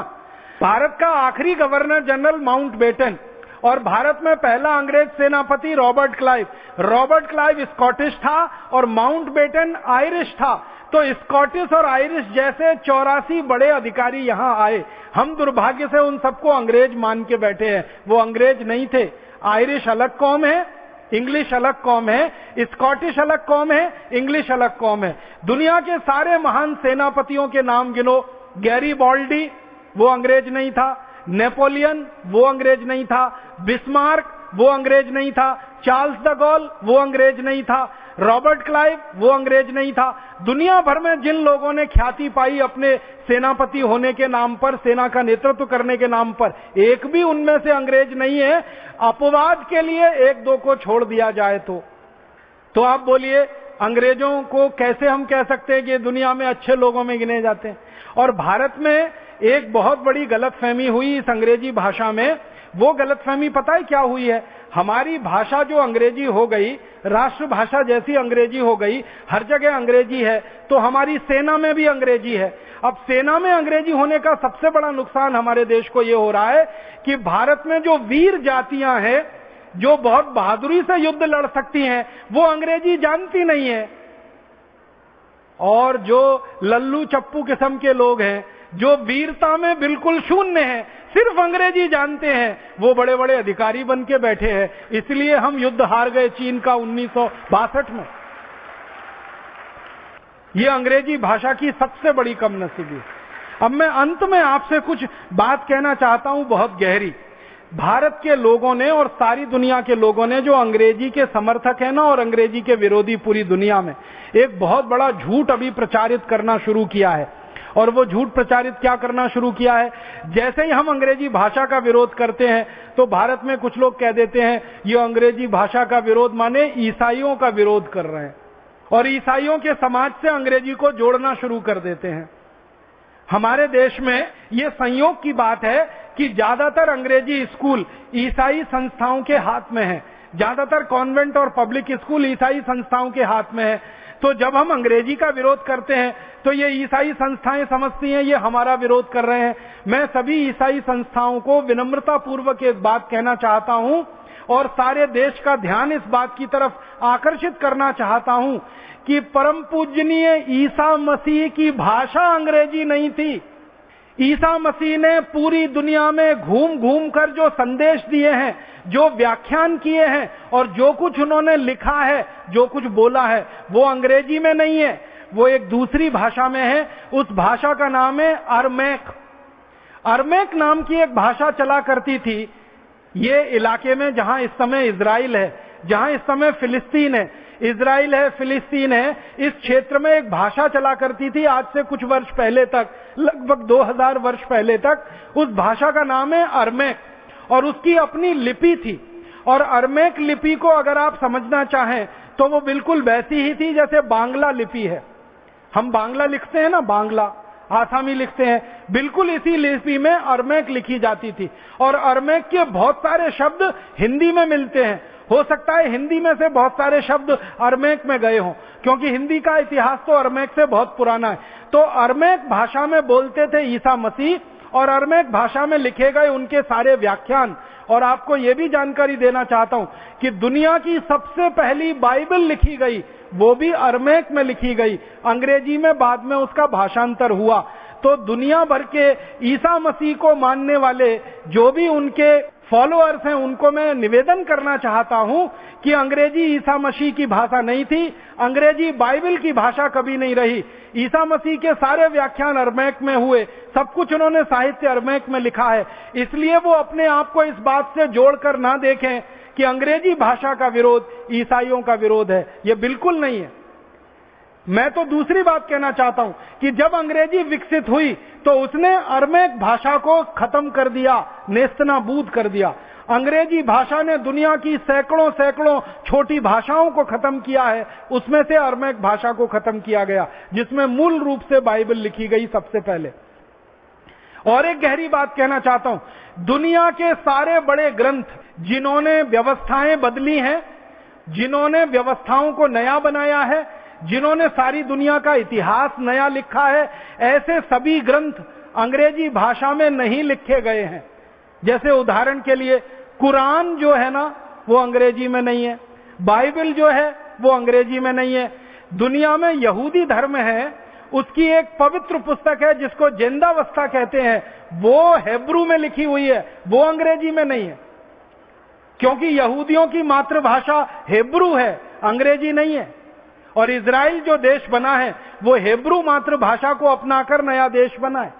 भारत का आखिरी गवर्नर जनरल माउंटबेटन। और भारत में पहला अंग्रेज सेनापति रॉबर्ट क्लाइव स्कॉटिश था और माउंटबेटन आयरिश था। तो स्कॉटिश और आयरिश जैसे 84 बड़े अधिकारी यहां आए। हम दुर्भाग्य से उन सबको अंग्रेज मान के बैठे हैं, वो अंग्रेज नहीं थे। आयरिश अलग कौम है, इंग्लिश अलग कौम है, स्कॉटिश अलग कौम है, इंग्लिश अलग कौम है। दुनिया के सारे महान सेनापतियों के नाम गिनो, गैरीबॉल्डी वो अंग्रेज नहीं था, नेपोलियन वो अंग्रेज नहीं था, बिस्मार्क वो अंग्रेज नहीं था, चार्ल्स द गॉल वो अंग्रेज नहीं था, रॉबर्ट क्लाइव वो अंग्रेज नहीं था। दुनिया भर में जिन लोगों ने ख्याति पाई अपने सेनापति होने के नाम पर, सेना का नेतृत्व करने के नाम पर, एक भी उनमें से अंग्रेज नहीं है। अपवाद के लिए एक दो को छोड़ दिया जाए तो आप बोलिए अंग्रेजों को कैसे हम कह सकते हैं कि दुनिया में अच्छे लोगों में गिने जाते हैं। और भारत में एक बहुत बड़ी गलतफहमी हुई इस अंग्रेजी भाषा में। वो गलतफहमी पता है क्या हुई है? हमारी भाषा जो अंग्रेजी हो गई, राष्ट्रभाषा जैसी अंग्रेजी हो गई, हर जगह अंग्रेजी है, तो हमारी सेना में भी अंग्रेजी है। अब सेना में अंग्रेजी होने का सबसे बड़ा नुकसान हमारे देश को यह हो रहा है कि भारत में जो वीर जातियां हैं, जो बहुत बहादुरी से युद्ध लड़ सकती हैं, वो अंग्रेजी जानती नहीं है। और जो लल्लू चप्पू किस्म के लोग हैं, जो वीरता में बिल्कुल शून्य हैं, सिर्फ अंग्रेजी जानते हैं, वो बड़े बड़े अधिकारी बन के बैठे हैं। इसलिए हम युद्ध हार गए चीन का 1962 में। ये अंग्रेजी भाषा की सबसे बड़ी कमनसीबी। अब मैं अंत में आपसे कुछ बात कहना चाहता हूं, बहुत गहरी। भारत के लोगों ने और सारी दुनिया के लोगों ने, जो अंग्रेजी के समर्थक है ना और अंग्रेजी के विरोधी पूरी दुनिया में, एक बहुत बड़ा झूठ अभी प्रचारित करना शुरू किया है। और वो झूठ प्रचारित क्या करना शुरू किया है? जैसे ही हम अंग्रेजी भाषा का विरोध करते हैं तो भारत में कुछ लोग कह देते हैं ये अंग्रेजी भाषा का विरोध माने ईसाइयों का विरोध कर रहे हैं, और ईसाइयों के समाज से अंग्रेजी को जोड़ना शुरू कर देते हैं। हमारे देश में ये संयोग की बात है कि ज्यादातर अंग्रेजी स्कूल ईसाई संस्थाओं के हाथ में है, ज्यादातर कॉन्वेंट और पब्लिक स्कूल ईसाई संस्थाओं के हाथ में है। तो जब हम अंग्रेजी का विरोध करते हैं तो ये ईसाई संस्थाएं समझती हैं ये हमारा विरोध कर रहे हैं। मैं सभी ईसाई संस्थाओं को विनम्रता पूर्वक एक बात कहना चाहता हूं और सारे देश का ध्यान इस बात की तरफ आकर्षित करना चाहता हूं कि परम पूजनीय ईसा मसीह की भाषा अंग्रेजी नहीं थी। ईसा मसीह ने पूरी दुनिया में घूम घूम कर जो संदेश दिए हैं, जो व्याख्यान किए हैं और जो कुछ उन्होंने लिखा है, जो कुछ बोला है, वो अंग्रेजी में नहीं है, वो एक दूसरी भाषा में है। उस भाषा का नाम है अरमैक। अरमैक नाम की एक भाषा चला करती थी ये इलाके में जहां इस समय इजराइल है, जहां इस समय फिलिस्तीन है। इजराइल है, फिलिस्तीन है, इस क्षेत्र में एक भाषा चला करती थी आज से कुछ वर्ष पहले तक, लगभग 2000 वर्ष पहले तक। उस भाषा का नाम है अरमैक और उसकी अपनी लिपि थी। और अरमैक लिपि को अगर आप समझना चाहें तो वो बिल्कुल वैसी ही थी जैसे बांग्ला लिपि है। हम बांग्ला लिखते हैं ना, बांग्ला, आसामी लिखते हैं, बिल्कुल इसी लिपि में अरमैक लिखी जाती थी। और अरमैक के बहुत सारे शब्द हिंदी में मिलते हैं। हो सकता है हिंदी में से बहुत सारे शब्द अरमैक में गए हों, क्योंकि हिंदी का इतिहास तो अरमैक से बहुत पुराना है। तो अरमैक भाषा में बोलते थे ईसा मसीह और अरमैक भाषा में लिखे गए उनके सारे व्याख्यान। और आपको यह भी जानकारी देना चाहता हूं कि दुनिया की सबसे पहली बाइबल लिखी गई वो भी अरमैक में लिखी गई। अंग्रेजी में बाद में उसका भाषांतर हुआ। तो दुनिया भर के ईसा मसीह को मानने वाले जो भी उनके फॉलोअर्स हैं उनको मैं निवेदन करना चाहता हूं कि अंग्रेजी ईसा मसीह की भाषा नहीं थी, अंग्रेजी बाइबल की भाषा कभी नहीं रही। ईसा मसीह के सारे व्याख्यान अरमैक में हुए, सब कुछ उन्होंने साहित्य अरमैक में लिखा है। इसलिए वो अपने आप को इस बात से जोड़कर ना देखें कि अंग्रेजी भाषा का विरोध ईसाइयों का विरोध है, ये बिल्कुल नहीं है। मैं तो दूसरी बात कहना चाहता हूं कि जब अंग्रेजी विकसित हुई तो उसने अरमैक भाषा को खत्म कर दिया, नेस्तनाबूद कर दिया। अंग्रेजी भाषा ने दुनिया की सैकड़ों सैकड़ों छोटी भाषाओं को खत्म किया है, उसमें से अरमैक भाषा को खत्म किया गया, जिसमें मूल रूप से बाइबल लिखी गई सबसे पहले। और एक गहरी बात कहना चाहता हूं, दुनिया के सारे बड़े ग्रंथ जिन्होंने व्यवस्थाएं बदली हैं, जिन्होंने व्यवस्थाओं को नया बनाया है, जिन्होंने सारी दुनिया का इतिहास नया लिखा है, ऐसे सभी ग्रंथ अंग्रेजी भाषा में नहीं लिखे गए हैं। जैसे उदाहरण के लिए कुरान जो है ना वो अंग्रेजी में नहीं है, बाइबल जो है वो अंग्रेजी में नहीं है। दुनिया में यहूदी धर्म है, उसकी एक पवित्र पुस्तक है जिसको जिंदावस्था कहते हैं, वो हिब्रू में लिखी हुई है, वो अंग्रेजी में नहीं है, क्योंकि यहूदियों की मातृभाषा हिब्रू है, अंग्रेजी नहीं है। और इजराइल जो देश बना है वो हिब्रू मातृभाषा को अपनाकर नया देश बना है।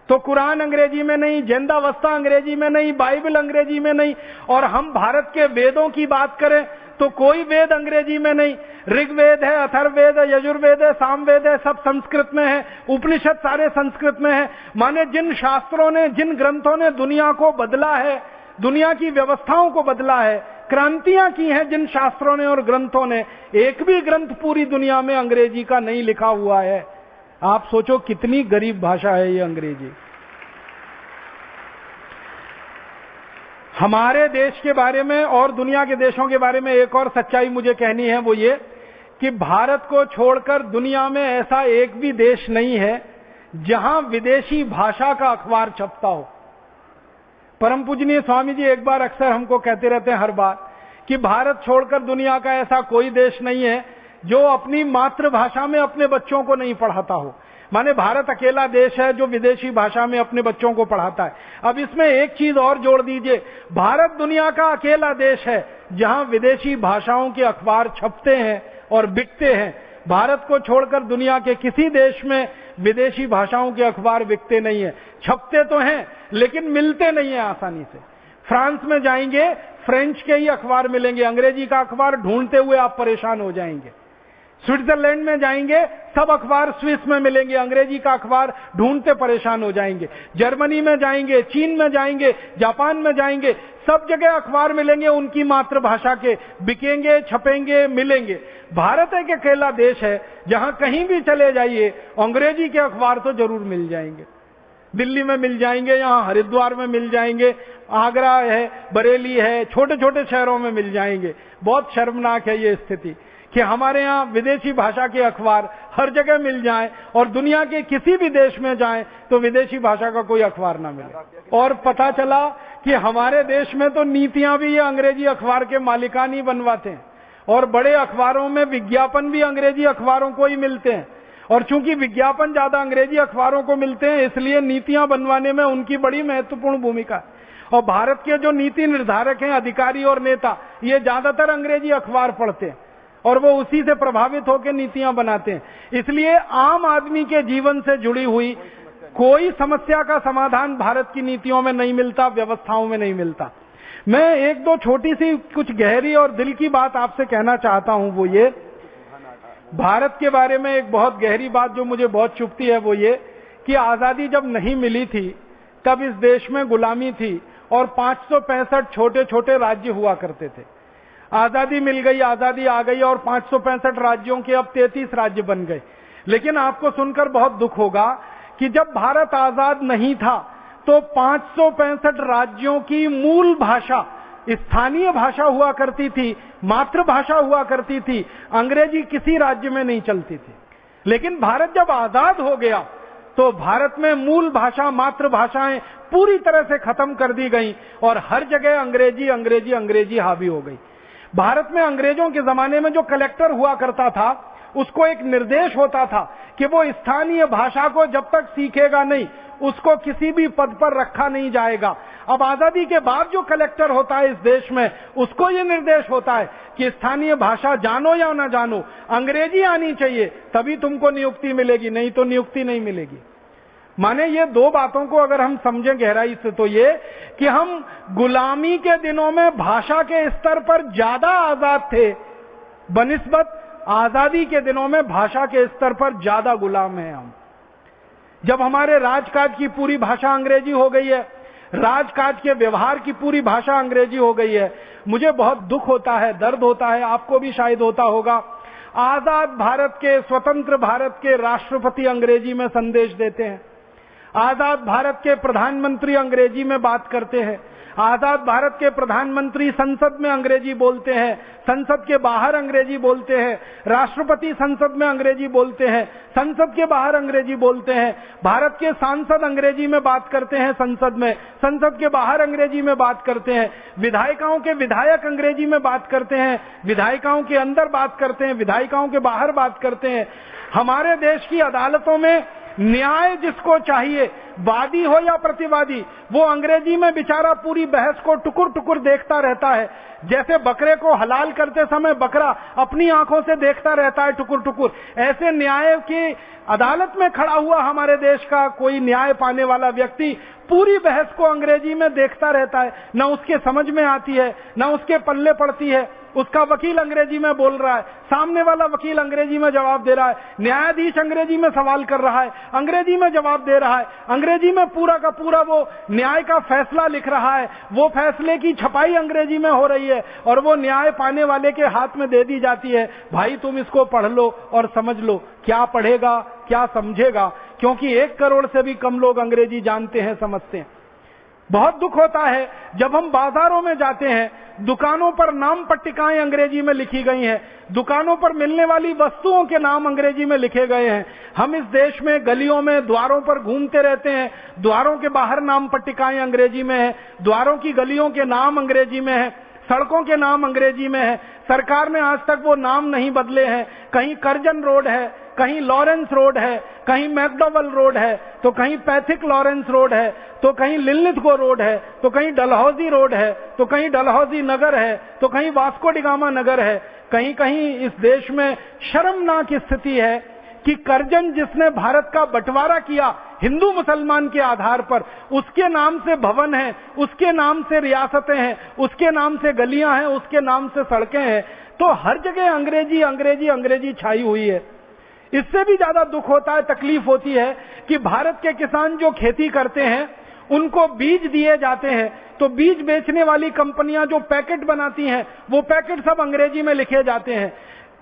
तो कुरान अंग्रेजी में नहीं, जिंदावस्था अंग्रेजी में नहीं, बाइबल अंग्रेजी में नहीं। और हम भारत के वेदों की बात करें तो कोई वेद अंग्रेजी में नहीं। ऋग्वेद है, अथर्ववेद है, यजुर्वेद है, सामवेद है, सब संस्कृत में है। उपनिषद सारे संस्कृत में है। माने जिन शास्त्रों ने, जिन ग्रंथों ने दुनिया को बदला है, दुनिया की व्यवस्थाओं को बदला है, क्रांतियां की हैं जिन शास्त्रों ने और ग्रंथों ने, एक भी ग्रंथ पूरी दुनिया में अंग्रेजी का नहीं लिखा हुआ है। आप सोचो कितनी गरीब भाषा है ये अंग्रेजी। हमारे देश के बारे में और दुनिया के देशों के बारे में एक और सच्चाई मुझे कहनी है, वो ये कि भारत को छोड़कर दुनिया में ऐसा एक भी देश नहीं है जहां विदेशी भाषा का अखबार छपता हो। परम पूजनीय स्वामी जी एक बार अक्सर हमको कहते रहते हैं हर बार कि भारत छोड़कर दुनिया का ऐसा कोई देश नहीं है जो अपनी मातृभाषा में अपने बच्चों को नहीं पढ़ाता हो। माने भारत अकेला देश है जो विदेशी भाषा में अपने बच्चों को पढ़ाता है। अब इसमें एक चीज और जोड़ दीजिए, भारत दुनिया का अकेला देश है जहां विदेशी भाषाओं के अखबार छपते हैं और बिकते हैं। भारत को छोड़कर दुनिया के किसी देश में विदेशी भाषाओं के अखबार बिकते नहीं है। छपते तो हैं लेकिन मिलते नहीं है आसानी से। फ्रांस में जाएंगे, फ्रेंच के ही अखबार मिलेंगे, अंग्रेजी का अखबार ढूंढते हुए आप परेशान हो जाएंगे। स्विट्जरलैंड में जाएंगे, सब अखबार स्विस में मिलेंगे, अंग्रेजी का अखबार ढूंढते परेशान हो जाएंगे। जर्मनी में जाएंगे, चीन में जाएंगे, जापान में जाएंगे, सब जगह अखबार मिलेंगे उनकी मातृभाषा के, बिकेंगे, छपेंगे, मिलेंगे। भारत एक अकेला देश है जहां कहीं भी चले जाइए अंग्रेजी के अखबार तो जरूर मिल जाएंगे। दिल्ली में मिल जाएंगे, यहाँ हरिद्वार में मिल जाएंगे, आगरा है, बरेली है, छोटे छोटे शहरों में मिल जाएंगे। बहुत शर्मनाक है ये स्थिति कि हमारे यहाँ विदेशी भाषा के अखबार हर जगह मिल जाएं और दुनिया के किसी भी देश में जाएं तो विदेशी भाषा का कोई अखबार ना मिले। और पता चला कि हमारे देश में तो नीतियां भी ये अंग्रेजी अखबार के मालिकान ही बनवाते हैं और बड़े अखबारों में विज्ञापन भी अंग्रेजी अखबारों को ही मिलते हैं। और चूंकि विज्ञापन ज्यादा अंग्रेजी अखबारों को मिलते हैं इसलिए नीतियां बनवाने में उनकी बड़ी महत्वपूर्ण भूमिका है। और भारत के जो नीति निर्धारक हैं, अधिकारी और नेता, ये ज्यादातर अंग्रेजी अखबार पढ़ते हैं और वो उसी से प्रभावित होकर नीतियां बनाते हैं। इसलिए आम आदमी के जीवन से जुड़ी हुई कोई समस्या का समाधान भारत की नीतियों में नहीं मिलता, व्यवस्थाओं में नहीं मिलता। मैं एक दो छोटी सी कुछ गहरी और दिल की बात आपसे कहना चाहता हूं, वो ये भारत के बारे में एक बहुत गहरी बात जो मुझे बहुत चुभती है, वो ये कि आजादी जब नहीं मिली थी तब इस देश में गुलामी थी और 565 छोटे छोटे राज्य हुआ करते थे। आजादी मिल गई, आजादी आ गई और 565 राज्यों के अब 33 राज्य बन गए। लेकिन आपको सुनकर बहुत दुख होगा कि जब भारत आजाद नहीं था तो 565 राज्यों की मूल भाषा, स्थानीय भाषा हुआ करती थी, मातृभाषा हुआ करती थी, अंग्रेजी किसी राज्य में नहीं चलती थी। लेकिन भारत जब आजाद हो गया तो भारत में मूल भाषा, मातृभाषाएं पूरी तरह से खत्म कर दी गई और हर जगह अंग्रेजी अंग्रेजी अंग्रेजी हावी हो गई। भारत में अंग्रेजों के जमाने में जो कलेक्टर हुआ करता था उसको एक निर्देश होता था कि वो स्थानीय भाषा को जब तक सीखेगा नहीं उसको किसी भी पद पर रखा नहीं जाएगा। अब आजादी के बाद जो कलेक्टर होता है इस देश में उसको ये निर्देश होता है कि स्थानीय भाषा जानो या ना जानो, अंग्रेजी आनी चाहिए तभी तुमको नियुक्ति मिलेगी, नहीं तो नियुक्ति नहीं मिलेगी। माने ये दो बातों को अगर हम समझें गहराई से तो ये कि हम गुलामी के दिनों में भाषा के स्तर पर ज्यादा आजाद थे बनिस्बत आजादी के दिनों में भाषा के स्तर पर ज्यादा गुलाम हैं हम। जब हमारे राजकाज की पूरी भाषा अंग्रेजी हो गई है, राजकाज के व्यवहार की पूरी भाषा अंग्रेजी हो गई है, मुझे बहुत दुख होता है, दर्द होता है, आपको भी शायद होता होगा। आजाद भारत के, स्वतंत्र भारत के राष्ट्रपति अंग्रेजी में संदेश देते हैं, आजाद भारत के प्रधानमंत्री अंग्रेजी में बात करते हैं, आजाद भारत के प्रधानमंत्री संसद में अंग्रेजी बोलते हैं, संसद के बाहर अंग्रेजी बोलते हैं, राष्ट्रपति संसद में अंग्रेजी बोलते हैं, संसद के बाहर अंग्रेजी बोलते हैं, भारत के सांसद अंग्रेजी में बात करते हैं संसद में, संसद के बाहर अंग्रेजी में बात करते हैं, विधायिकाओं के विधायक अंग्रेजी में बात करते हैं, विधायिकाओं के अंदर बात करते हैं, विधायिकाओं के बाहर बात करते हैं। हमारे देश की अदालतों में न्याय जिसको चाहिए, वादी हो या प्रतिवादी, वो अंग्रेजी में बेचारा पूरी बहस को टुकुर टुकुर देखता रहता है। जैसे बकरे को हलाल करते समय बकरा अपनी आंखों से देखता रहता है टुकुर टुकुर, ऐसे न्याय की अदालत में खड़ा हुआ हमारे देश का कोई न्याय पाने वाला व्यक्ति पूरी बहस को अंग्रेजी में देखता रहता है, न उसके समझ में आती है, न उसके पल्ले पड़ती है। उसका वकील अंग्रेजी में बोल रहा है, सामने वाला वकील अंग्रेजी में जवाब दे रहा है, न्यायाधीश अंग्रेजी में सवाल कर रहा है, अंग्रेजी में जवाब दे रहा है, अंग्रेजी में पूरा का पूरा वो न्याय का फैसला लिख रहा है, वो फैसले की छपाई अंग्रेजी में हो रही है और वो न्याय पाने वाले के हाथ में दे दी जाती है, भाई तुम इसको पढ़ लो और समझ लो। क्या पढ़ेगा, क्या समझेगा? क्योंकि 1 करोड़ से भी कम लोग अंग्रेजी जानते हैं, समझते हैं। बहुत दुख होता है जब हम बाजारों में जाते हैं, दुकानों पर नाम पट्टिकाएं अंग्रेजी में लिखी गई हैं, दुकानों पर मिलने वाली वस्तुओं के नाम अंग्रेजी में लिखे गए हैं। हम इस देश में गलियों में द्वारों पर घूमते रहते हैं, द्वारों के बाहर नाम पट्टिकाएं अंग्रेजी में है, द्वारों की गलियों के नाम अंग्रेजी में है, सड़कों के नाम अंग्रेजी में है। सरकार ने आज तक वो नाम नहीं बदले हैं। कहीं कर्जन रोड है, कहीं लॉरेंस रोड है, कहीं मैकडॉवल रोड है, तो कहीं पैथिक लॉरेंस रोड है, तो कहीं लिलिथगो रोड है, तो कहीं डलहौजी रोड है, तो कहीं डलहौजी नगर है, तो कहीं वास्को डिगामा नगर है। कहीं कहीं इस देश में शर्मनाक स्थिति है कि कर्जन जिसने भारत का बंटवारा किया हिंदू मुसलमान के आधार पर, उसके नाम से भवन है, उसके नाम से रियासतें हैं, उसके नाम से गलियां हैं, उसके नाम से सड़कें हैं। तो हर जगह अंग्रेजी अंग्रेजी अंग्रेजी छाई हुई है। इससे भी ज्यादा दुख होता है, तकलीफ होती है कि भारत के किसान जो खेती करते हैं उनको बीज दिए जाते हैं, तो बीज बेचने वाली कंपनियां जो पैकेट बनाती हैं वो पैकेट सब अंग्रेजी में लिखे जाते हैं।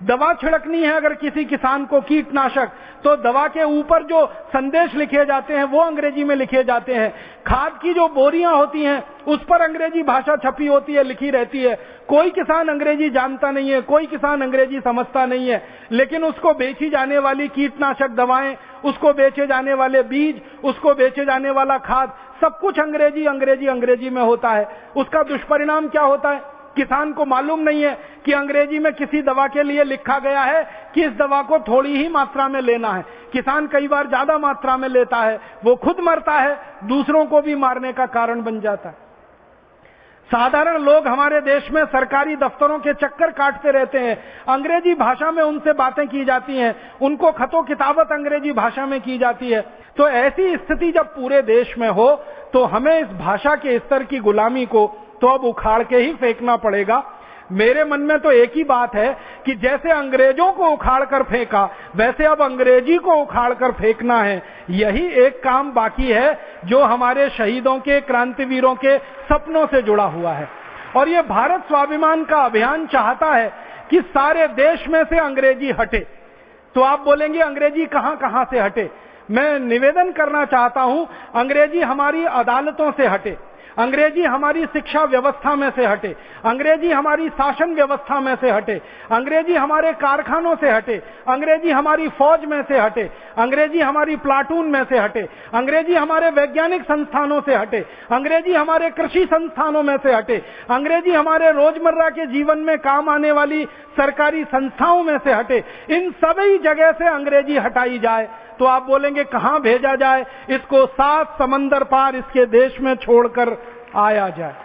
दवा छिड़कनी है अगर किसी किसान को कीटनाशक, तो दवा के ऊपर जो संदेश लिखे जाते हैं वो अंग्रेजी में लिखे जाते हैं। खाद की जो बोरियां होती हैं उस पर अंग्रेजी भाषा छपी होती है, लिखी रहती है। कोई किसान अंग्रेजी जानता नहीं है, कोई किसान अंग्रेजी समझता नहीं है, लेकिन उसको बेची जाने वाली कीटनाशक दवाएं, उसको बेचे जाने वाले बीज, उसको बेचे जाने वाला खाद, सब कुछ अंग्रेजी अंग्रेजी अंग्रेजी में होता है। उसका दुष्परिणाम क्या होता है? किसान को मालूम नहीं है कि अंग्रेजी में किसी दवा के लिए लिखा गया है कि इस दवा को थोड़ी ही मात्रा में लेना है। किसान कई बार ज्यादा मात्रा में लेता है, वो खुद मरता है, दूसरों को भी मारने का कारण बन जाता है। साधारण लोग हमारे देश में सरकारी दफ्तरों के चक्कर काटते रहते हैं, अंग्रेजी भाषा में उनसे बातें की जाती हैं, उनको खतो किताबत अंग्रेजी भाषा में की जाती है। तो ऐसी स्थिति जब पूरे देश में हो तो हमें इस भाषा के स्तर की गुलामी को तो अब उखाड़ के ही फेंकना पड़ेगा। मेरे मन में तो एक ही बात है कि जैसे अंग्रेजों को उखाड़ कर फेंका, वैसे अब अंग्रेजी को उखाड़ कर फेंकना है। यही एक काम बाकी है जो हमारे शहीदों के, क्रांतिवीरों के सपनों से जुड़ा हुआ है। और ये भारत स्वाभिमान का अभियान चाहता है कि सारे देश में से अंग्रेजी हटे। तो आप बोलेंगे अंग्रेजी कहां कहां से हटे? मैं निवेदन करना चाहता हूं, अंग्रेजी हमारी अदालतों से हटे, अंग्रेजी हमारी शिक्षा व्यवस्था में से हटे, अंग्रेजी हमारी शासन व्यवस्था में से हटे, अंग्रेजी हमारे कारखानों से हटे, अंग्रेजी हमारी फौज में से हटे, अंग्रेजी हमारी प्लाटून में से हटे, अंग्रेजी हमारे वैज्ञानिक संस्थानों से हटे, अंग्रेजी हमारे कृषि संस्थानों में से हटे, अंग्रेजी हमारे रोजमर्रा के जीवन में काम आने वाली सरकारी संस्थाओं में से हटे। इन सभी जगह से अंग्रेजी हटाई जाए। तो आप बोलेंगे कहां भेजा जाए? इसको 7 समंदर पार इसके देश में छोड़कर आया जाए।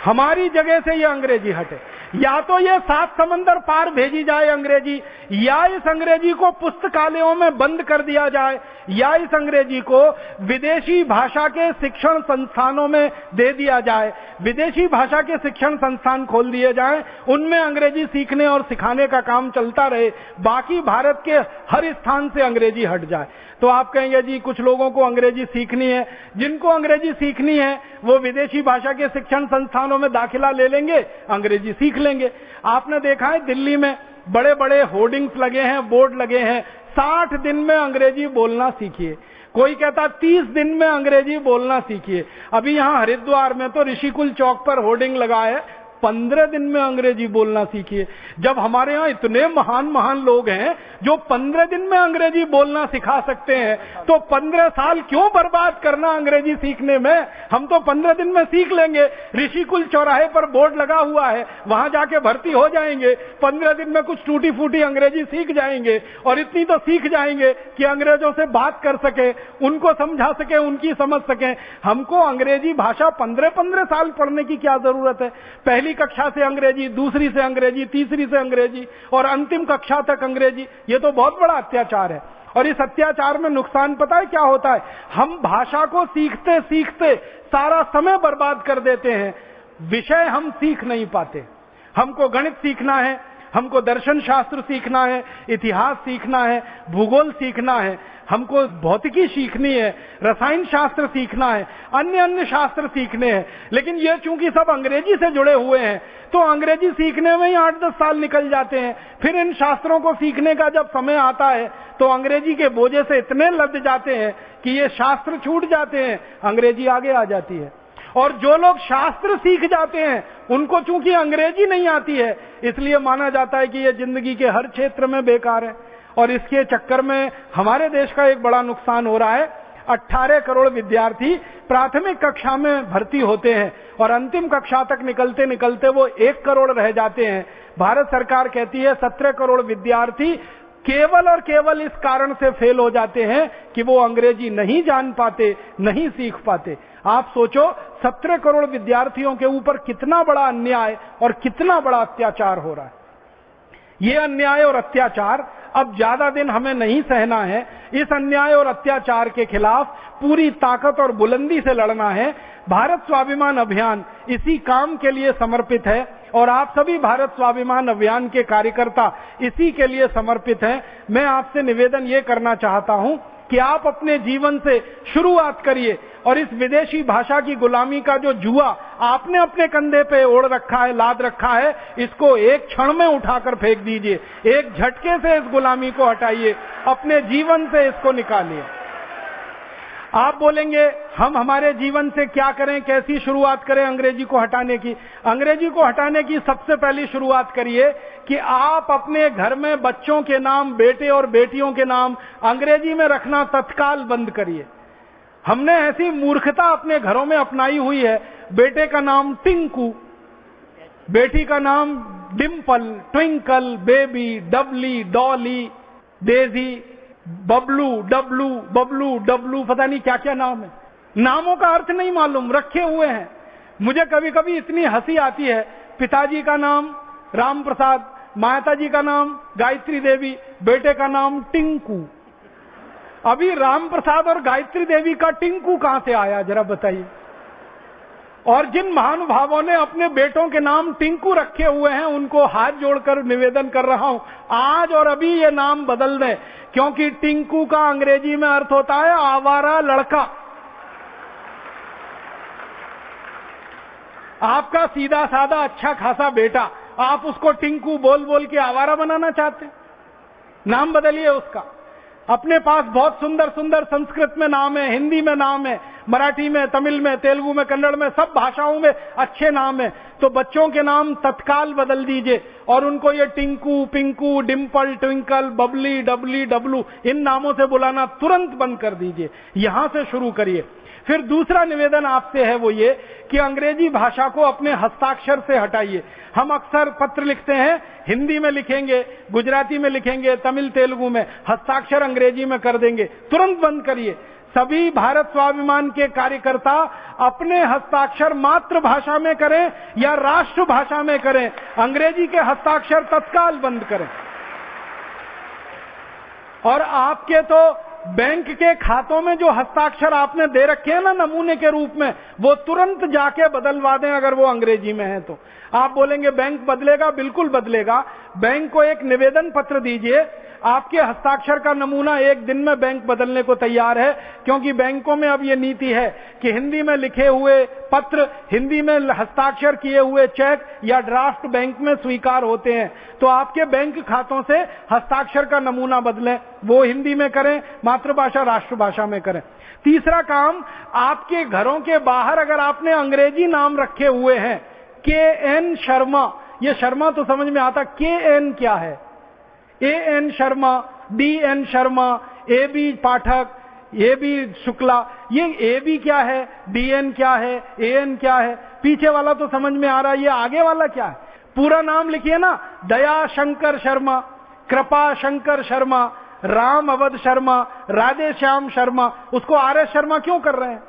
हमारी जगह से ये अंग्रेजी हटे। या तो ये 7 समंदर पार भेजी जाए अंग्रेजी, या इस अंग्रेजी को पुस्तकालयों में बंद कर दिया जाए, या इस अंग्रेजी को विदेशी भाषा के शिक्षण संस्थानों में दे दिया जाए। विदेशी भाषा के शिक्षण संस्थान खोल दिए जाएं, उनमें अंग्रेजी सीखने और सिखाने का काम चलता रहे, बाकी भारत के हर स्थान से अंग्रेजी हट जाए। तो आप कहेंगे जी कुछ लोगों को अंग्रेजी सीखनी है, जिनको अंग्रेजी सीखनी है वो विदेशी भाषा के शिक्षण संस्थानों में दाखिला ले लेंगे, अंग्रेजी सीख लेंगे। आपने देखा है दिल्ली में बड़े बड़े होर्डिंग्स लगे हैं, बोर्ड लगे हैं, 60 दिन में अंग्रेजी बोलना सीखिए। कोई कहता 30 दिन में अंग्रेजी बोलना सीखिए। अभी यहां हरिद्वार में तो ऋषिकुल चौक पर होर्डिंग लगा है 15 दिन में अंग्रेजी बोलना सीखिए। जब हमारे यहाँ इतने महान महान लोग हैं जो 15 दिन में अंग्रेजी बोलना सिखा सकते हैं, तो 15 साल क्यों बर्बाद करना अंग्रेजी सीखने में? हम तो 15 दिन में सीख लेंगे। ऋषिकुल चौराहे पर बोर्ड लगा हुआ है, वहां जाके भर्ती हो जाएंगे, 15 दिन में कुछ टूटी फूटी अंग्रेजी सीख जाएंगे, और इतनी तो सीख जाएंगे कि अंग्रेजों से बात कर सके, उनको समझा सके, उनकी समझ सके। हमको अंग्रेजी भाषा 15-15 साल पढ़ने की क्या जरूरत है? पहली कक्षा से अंग्रेजी, दूसरी से अंग्रेजी, तीसरी से अंग्रेजी, और अंतिम कक्षा तक अंग्रेजी। ये तो बहुत बड़ा अत्याचार है। और इस अत्याचार में नुकसान पता है क्या होता है? हम भाषा को सीखते सीखते सारा समय बर्बाद कर देते हैं, विषय हम सीख नहीं पाते। हमको गणित सीखना है, हमको दर्शन शास्त्र सीखना है, इतिहास सीखना है, भूगोल सीखना है, हमको भौतिकी सीखनी है, रसायन शास्त्र सीखना है, अन्य अन्य शास्त्र सीखने हैं। लेकिन ये चूंकि सब अंग्रेजी से जुड़े हुए हैं, तो अंग्रेजी सीखने में ही 8-10 साल निकल जाते हैं। फिर इन शास्त्रों को सीखने का जब समय आता है, तो अंग्रेजी के बोझे से इतने लद जाते हैं कि ये शास्त्र छूट जाते हैं, अंग्रेजी आगे आ जाती है। और जो लोग शास्त्र सीख जाते हैं, उनको चूंकि अंग्रेजी नहीं आती है, इसलिए माना जाता है कि ये जिंदगी के हर क्षेत्र में बेकार है। और इसके चक्कर में हमारे देश का एक बड़ा नुकसान हो रहा है। 18 करोड़ विद्यार्थी प्राथमिक कक्षा में भर्ती होते हैं, और अंतिम कक्षा तक निकलते निकलते वो 1 करोड़ रह जाते हैं। भारत सरकार कहती है 17 करोड़ विद्यार्थी केवल और केवल इस कारण से फेल हो जाते हैं कि वो अंग्रेजी नहीं जान पाते, नहीं सीख पाते। आप सोचो 17 करोड़ विद्यार्थियों के ऊपर कितना बड़ा अन्याय और कितना बड़ा अत्याचार हो रहा है। ये अन्याय और अत्याचार अब ज्यादा दिन हमें नहीं सहना है। इस अन्याय और अत्याचार के खिलाफ पूरी ताकत और बुलंदी से लड़ना है। भारत स्वाभिमान अभियान इसी काम के लिए समर्पित है, और आप सभी भारत स्वाभिमान अभियान के कार्यकर्ता इसी के लिए समर्पित हैं। मैं आपसे निवेदन ये करना चाहता हूं कि आप अपने जीवन से शुरुआत करिए, और इस विदेशी भाषा की गुलामी का जो जुआ आपने अपने कंधे पे ओढ़ रखा है, लाद रखा है, इसको एक क्षण में उठाकर फेंक दीजिए। एक झटके से इस गुलामी को हटाइए, अपने जीवन से इसको निकालिए। आप बोलेंगे हम हमारे जीवन से क्या करें, कैसी शुरुआत करें अंग्रेजी को हटाने की? अंग्रेजी को हटाने की सबसे पहली शुरुआत करिए कि आप अपने घर में बच्चों के नाम, बेटे और बेटियों के नाम अंग्रेजी में रखना तत्काल बंद करिए। हमने ऐसी मूर्खता अपने घरों में अपनाई हुई है। बेटे का नाम टिंकू, बेटी का नाम Dimple, Twinkle, Baby, Dabli, Dolly, Daisy, Bablu, Dablu, Bablu, Dablu, पता नहीं क्या क्या नाम है। नामों का अर्थ नहीं मालूम, रखे हुए हैं। मुझे कभी कभी इतनी हंसी आती है। पिताजी का नाम राम प्रसाद, माताजी का नाम गायत्री देवी, बेटे का नाम टिंकू। अभी राम प्रसाद और गायत्री देवी का टिंकू कहां से आया, जरा बताइए। और जिन महानुभावों ने अपने बेटों के नाम टिंकू रखे हुए हैं, उनको हाथ जोड़कर निवेदन कर रहा हूं, आज और अभी ये नाम बदल दें, क्योंकि टिंकू का अंग्रेजी में अर्थ होता है आवारा लड़का। आपका सीधा साधा अच्छा खासा बेटा, आप उसको टिंकू बोल बोल के आवारा बनाना चाहते? नाम बदलिए उसका। अपने पास बहुत सुंदर सुंदर संस्कृत में नाम है, हिंदी में नाम है, मराठी में, तमिल में, तेलुगु में, कन्नड़ में, सब भाषाओं में अच्छे नाम है। तो बच्चों के नाम तत्काल बदल दीजिए, और उनको ये टिंकू, पिंकू, डिम्पल, ट्विंकल, बबली, डबली, डबलू, इन नामों से बुलाना तुरंत बंद कर दीजिए। यहां से शुरू करिए। फिर दूसरा निवेदन आपसे है वो ये कि अंग्रेजी भाषा को अपने हस्ताक्षर से हटाइए। हम अक्सर पत्र लिखते हैं, हिंदी में लिखेंगे, गुजराती में लिखेंगे, तमिल तेलुगु में, हस्ताक्षर अंग्रेजी में कर देंगे। तुरंत बंद करिए। सभी भारत स्वाभिमान के कार्यकर्ता अपने हस्ताक्षर मातृभाषा में करें या राष्ट्रभाषा में करें, अंग्रेजी के हस्ताक्षर तत्काल बंद करें। और आपके तो बैंक के खातों में जो हस्ताक्षर आपने दे रखे हैं ना नमूने के रूप में, वो तुरंत जाके बदलवा दें अगर वो अंग्रेजी में है तो। आप बोलेंगे बैंक बदलेगा, बिल्कुल बदलेगा। बैंक को एक निवेदन पत्र दीजिए, आपके हस्ताक्षर का नमूना एक दिन में बैंक बदलने को तैयार है, क्योंकि बैंकों में अब ये नीति है कि हिंदी में लिखे हुए पत्र, हिंदी में हस्ताक्षर किए हुए चेक या ड्राफ्ट बैंक में स्वीकार होते हैं। तो आपके बैंक खातों से हस्ताक्षर का नमूना बदलें। वो हिंदी में करें, मातृभाषा राष्ट्रभाषा में करें। तीसरा काम, आपके घरों के बाहर अगर आपने अंग्रेजी नाम रखे हुए हैं, KN शर्मा, ये शर्मा तो समझ में आता, KN क्या है, AN Sharma, DN Sharma, AB Pathak, AB Shukla, ये AB क्या है, DN क्या है, AN क्या है, पीछे वाला तो समझ में आ रहा है, ये आगे वाला क्या है? पूरा नाम लिखिए ना, दया शंकर शर्मा, कृपा शंकर शर्मा, राम अवध शर्मा, राधे श्याम शर्मा। उसको RS शर्मा क्यों कर रहे हैं?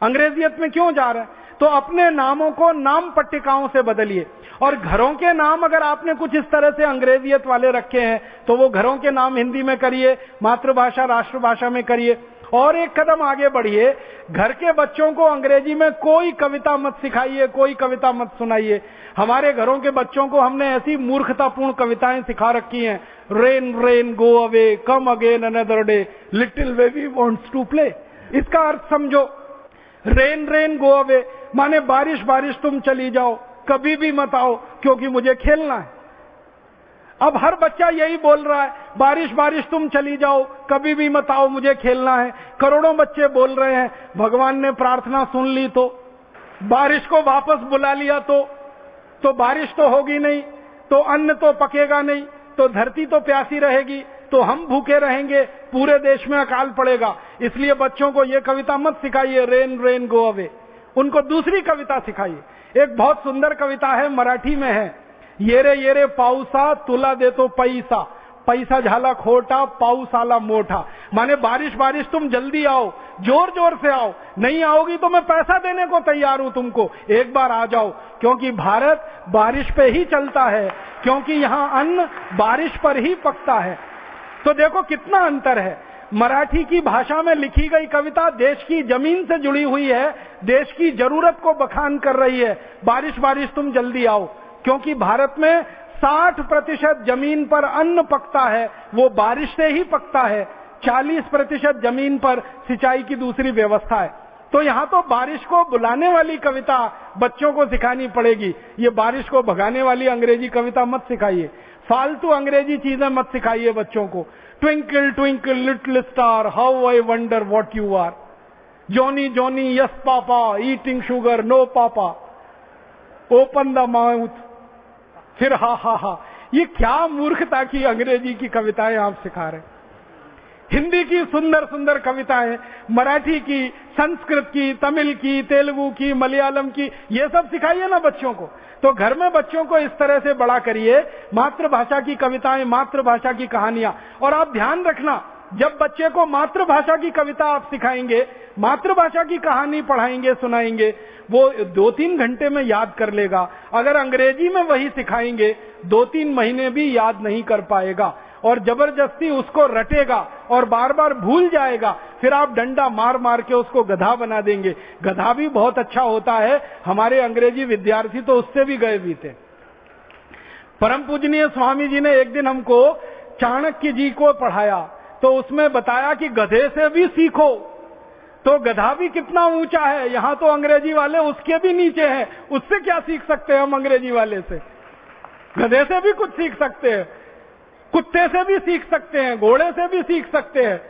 अंग्रेजियत में क्यों जा रहे हैं? तो अपने नामों को नाम पट्टिकाओं से बदलिए। और घरों के नाम अगर आपने कुछ इस तरह से अंग्रेजियत वाले रखे हैं तो वो घरों के नाम हिंदी में करिए, मातृभाषा राष्ट्रभाषा में करिए। और एक कदम आगे बढ़िए, घर के बच्चों को अंग्रेजी में कोई कविता मत सिखाइए, कोई कविता मत सुनाइए। हमारे घरों के बच्चों को हमने ऐसी मूर्खतापूर्ण कविताएं सिखा रखी हैं, rain rain go away, come again another day, little baby wants to play. इसका अर्थ समझो, रेन रेन गो अवे माने बारिश बारिश तुम चली जाओ, कभी भी मत आओ क्योंकि मुझे खेलना है। अब हर बच्चा यही बोल रहा है, बारिश बारिश तुम चली जाओ, कभी भी मत आओ, मुझे खेलना है। करोड़ों बच्चे बोल रहे हैं, भगवान ने प्रार्थना सुन ली तो, बारिश को वापस बुला लिया तो बारिश तो होगी नहीं, तो अन्न तो पकेगा नहीं, तो धरती तो प्यासी रहेगी, तो हम भूखे रहेंगे, पूरे देश में अकाल पड़ेगा। इसलिए बच्चों को यह कविता मत सिखाइए, रेन रेन गो अवे। उनको दूसरी कविता सिखाइए। एक बहुत सुंदर कविता है, मराठी में है, ये रे पाऊसा तुला देतो पैसा, पैसा झाला खोटा पाऊस आला मोठा। माने बारिश बारिश तुम जल्दी आओ, जोर जोर से आओ, नहीं आओगी तो मैं पैसा देने को तैयार हूं तुमको, एक बार आ जाओ। क्योंकि भारत बारिश पे ही चलता है, क्योंकि यहां अन्न बारिश पर ही पकता है। तो देखो कितना अंतर है। मराठी की भाषा में लिखी गई कविता देश की जमीन से जुड़ी हुई है, देश की जरूरत को बखान कर रही है, बारिश बारिश तुम जल्दी आओ। क्योंकि भारत में 60% जमीन पर अन्न पकता है, वो बारिश से ही पकता है। 40% जमीन पर सिंचाई की दूसरी व्यवस्था है। तो यहाँ तो बारिश को बुलाने वाली कविता बच्चों को सिखानी पड़ेगी। ये बारिश को भगाने वाली अंग्रेजी कविता मत सिखाइए, फालतू अंग्रेजी चीजें मत सिखाइए बच्चों को। Twinkle twinkle little star how I wonder what you are, Johnny Johnny yes papa, eating sugar no papa, open the mouth, फिर हा हा हा। ये क्या मूर्खता की अंग्रेजी की कविताएं आप सिखा रहे हैं। हिंदी की सुंदर सुंदर कविताएं, मराठी की, संस्कृत की, तमिल की, तेलुगु की, मलयालम की, ये सब सिखाइए ना बच्चों को। तो घर में बच्चों को इस तरह से बड़ा करिए, मातृभाषा की कविताएं, मातृभाषा की कहानियां। और आप ध्यान रखना, जब बच्चे को मातृभाषा की कविता आप सिखाएंगे, मातृभाषा की कहानी पढ़ाएंगे, सुनाएंगे, वो 2-3 घंटे में याद कर लेगा। अगर अंग्रेजी में वही सिखाएंगे 2-3 महीने भी याद नहीं कर पाएगा और जबरदस्ती उसको रटेगा और बार बार भूल जाएगा। फिर आप डंडा मार मार के उसको गधा बना देंगे। गधा भी बहुत अच्छा होता है, हमारे अंग्रेजी विद्यार्थी तो उससे भी गए भी थे। परम पूजनीय स्वामी जी ने एक दिन हमको चाणक्य जी को पढ़ाया, तो उसमें बताया कि गधे से भी सीखो। तो गधा भी कितना ऊंचा है, यहां तो अंग्रेजी वाले उसके भी नीचे हैं। उससे क्या सीख सकते हैं हम अंग्रेजी वाले से? गधे से भी कुछ सीख सकते हैं, कुत्ते से भी सीख सकते हैं, घोड़े से भी सीख सकते हैं,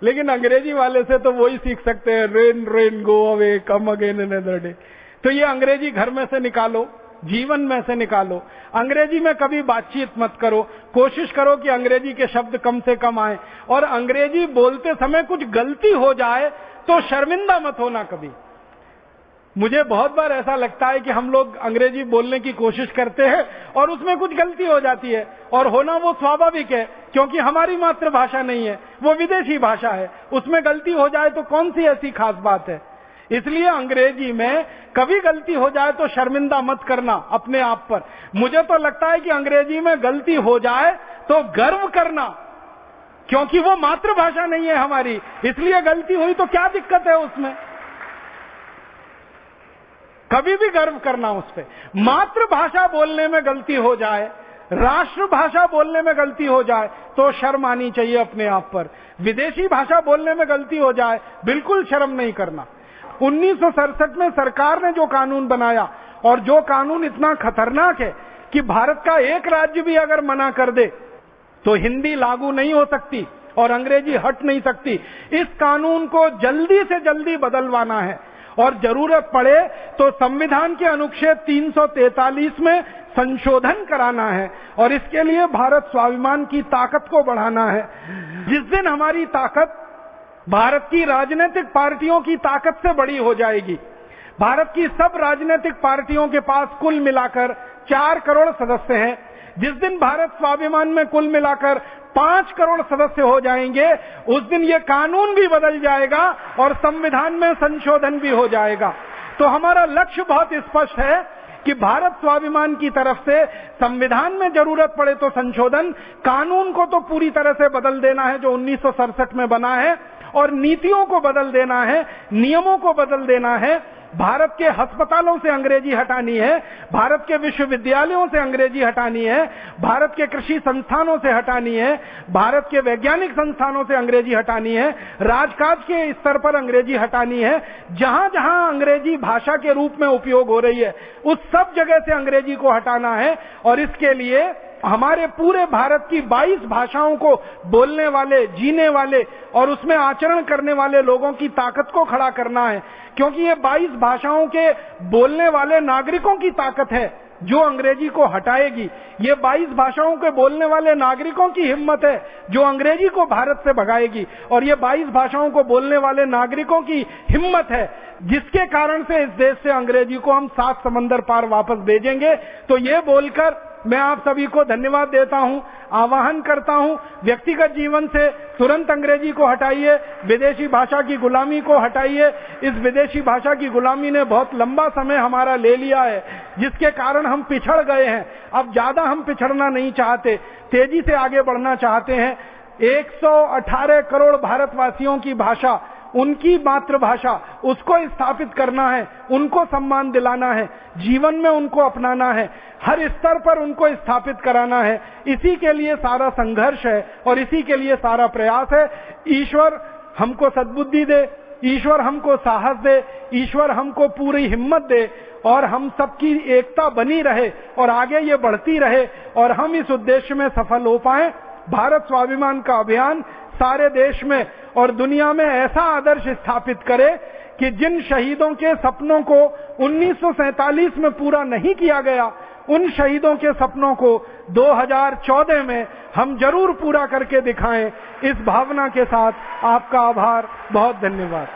लेकिन अंग्रेजी वाले से तो वही सीख सकते हैं, rain rain go away come again another day. तो ये अंग्रेजी घर में से निकालो, जीवन में से निकालो। अंग्रेजी में कभी बातचीत मत करो, कोशिश करो कि अंग्रेजी के शब्द कम से कम आए। और अंग्रेजी बोलते समय कुछ गलती हो जाए तो शर्मिंदा मत होना कभी। मुझे बहुत बार ऐसा लगता है कि हम लोग अंग्रेजी बोलने की कोशिश करते हैं और उसमें कुछ गलती हो जाती है, और होना वो स्वाभाविक है, क्योंकि हमारी मातृभाषा नहीं है, वो विदेशी भाषा है। उसमें गलती हो जाए तो कौन सी ऐसी खास बात है। इसलिए अंग्रेजी में कभी गलती हो जाए तो शर्मिंदा मत करना अपने आप पर। मुझे तो लगता है कि अंग्रेजी में गलती हो जाए तो गर्व करना, क्योंकि वो मातृभाषा नहीं है हमारी, इसलिए गलती हुई तो क्या दिक्कत है उसमें। कभी भी गर्व करना उस पर। मातृभाषा बोलने में गलती हो जाए, राष्ट्रभाषा बोलने में गलती हो जाए तो शर्म आनी चाहिए अपने आप पर। विदेशी भाषा बोलने में गलती हो जाए बिल्कुल शर्म नहीं करना। 1967 में सरकार ने जो कानून बनाया, और जो कानून इतना खतरनाक है कि भारत का एक राज्य भी अगर मना कर दे तो हिंदी लागू नहीं हो सकती और अंग्रेजी हट नहीं सकती। इस कानून को जल्दी से जल्दी बदलवाना है और जरूरत पड़े तो संविधान के अनुच्छेद 343 में संशोधन कराना है और इसके लिए भारत स्वाभिमान की ताकत को बढ़ाना है। जिस दिन हमारी ताकत भारत की राजनीतिक पार्टियों की ताकत से बड़ी हो जाएगी, भारत की सब राजनीतिक पार्टियों के पास कुल मिलाकर 4 करोड़ सदस्य हैं, जिस दिन भारत स्वाभिमान में कुल मिलाकर 5 करोड़ सदस्य हो जाएंगे, उस दिन ये कानून भी बदल जाएगा और संविधान में संशोधन भी हो जाएगा। तो हमारा लक्ष्य बहुत स्पष्ट है कि भारत स्वाभिमान की तरफ से संविधान में जरूरत पड़े तो संशोधन, कानून को तो पूरी तरह से बदल देना है जो 1967 में बना है, और नीतियों को बदल देना है, नियमों को बदल देना है। भारत के अस्पतालों से अंग्रेजी हटानी है, भारत के विश्वविद्यालयों से अंग्रेजी हटानी है, भारत के कृषि संस्थानों से हटानी है, भारत के वैज्ञानिक संस्थानों से अंग्रेजी हटानी है, राजकाज के स्तर पर अंग्रेजी हटानी है। जहां जहां अंग्रेजी भाषा के रूप में उपयोग हो रही है उस सब जगह से अंग्रेजी को हटाना है और इसके लिए हमारे पूरे भारत की 22 भाषाओं को बोलने वाले, जीने वाले और उसमें आचरण करने वाले लोगों की ताकत को खड़ा करना है, क्योंकि ये 22 भाषाओं के बोलने वाले नागरिकों की ताकत है जो अंग्रेजी को हटाएगी। ये 22 भाषाओं के बोलने वाले नागरिकों की हिम्मत है जो अंग्रेजी को भारत से भगाएगी, और ये 22 भाषाओं को बोलने वाले नागरिकों की हिम्मत है जिसके कारण से इस देश से अंग्रेजी को हम 7 समंदर पार वापस भेजेंगे। तो ये बोलकर मैं आप सभी को धन्यवाद देता हूं, आह्वान करता हूं, व्यक्तिगत जीवन से तुरंत अंग्रेजी को हटाइए, विदेशी भाषा की गुलामी को हटाइए। इस विदेशी भाषा की गुलामी ने बहुत लंबा समय हमारा ले लिया है, जिसके कारण हम पिछड़ गए हैं। अब ज्यादा हम पिछड़ना नहीं चाहते, तेजी से आगे बढ़ना चाहते हैं। 118 करोड़ भारतवासियों की भाषा, उनकी मातृभाषा, उसको स्थापित करना है, उनको सम्मान दिलाना है, जीवन में उनको अपनाना है, हर स्तर पर उनको स्थापित कराना है। इसी के लिए सारा संघर्ष है और इसी के लिए सारा प्रयास है। ईश्वर हमको सद्बुद्धि दे, ईश्वर हमको साहस दे, ईश्वर हमको पूरी हिम्मत दे और हम सबकी एकता बनी रहे और आगे ये बढ़ती रहे और हम इस उद्देश्य में सफल हो पाए। भारत स्वाभिमान का अभियान सारे देश में और दुनिया में ऐसा आदर्श स्थापित करे कि जिन शहीदों के सपनों को 1947 में पूरा नहीं किया गया, उन शहीदों के सपनों को 2014 में हम जरूर पूरा करके दिखाएं। इस भावना के साथ आपका आभार, बहुत धन्यवाद।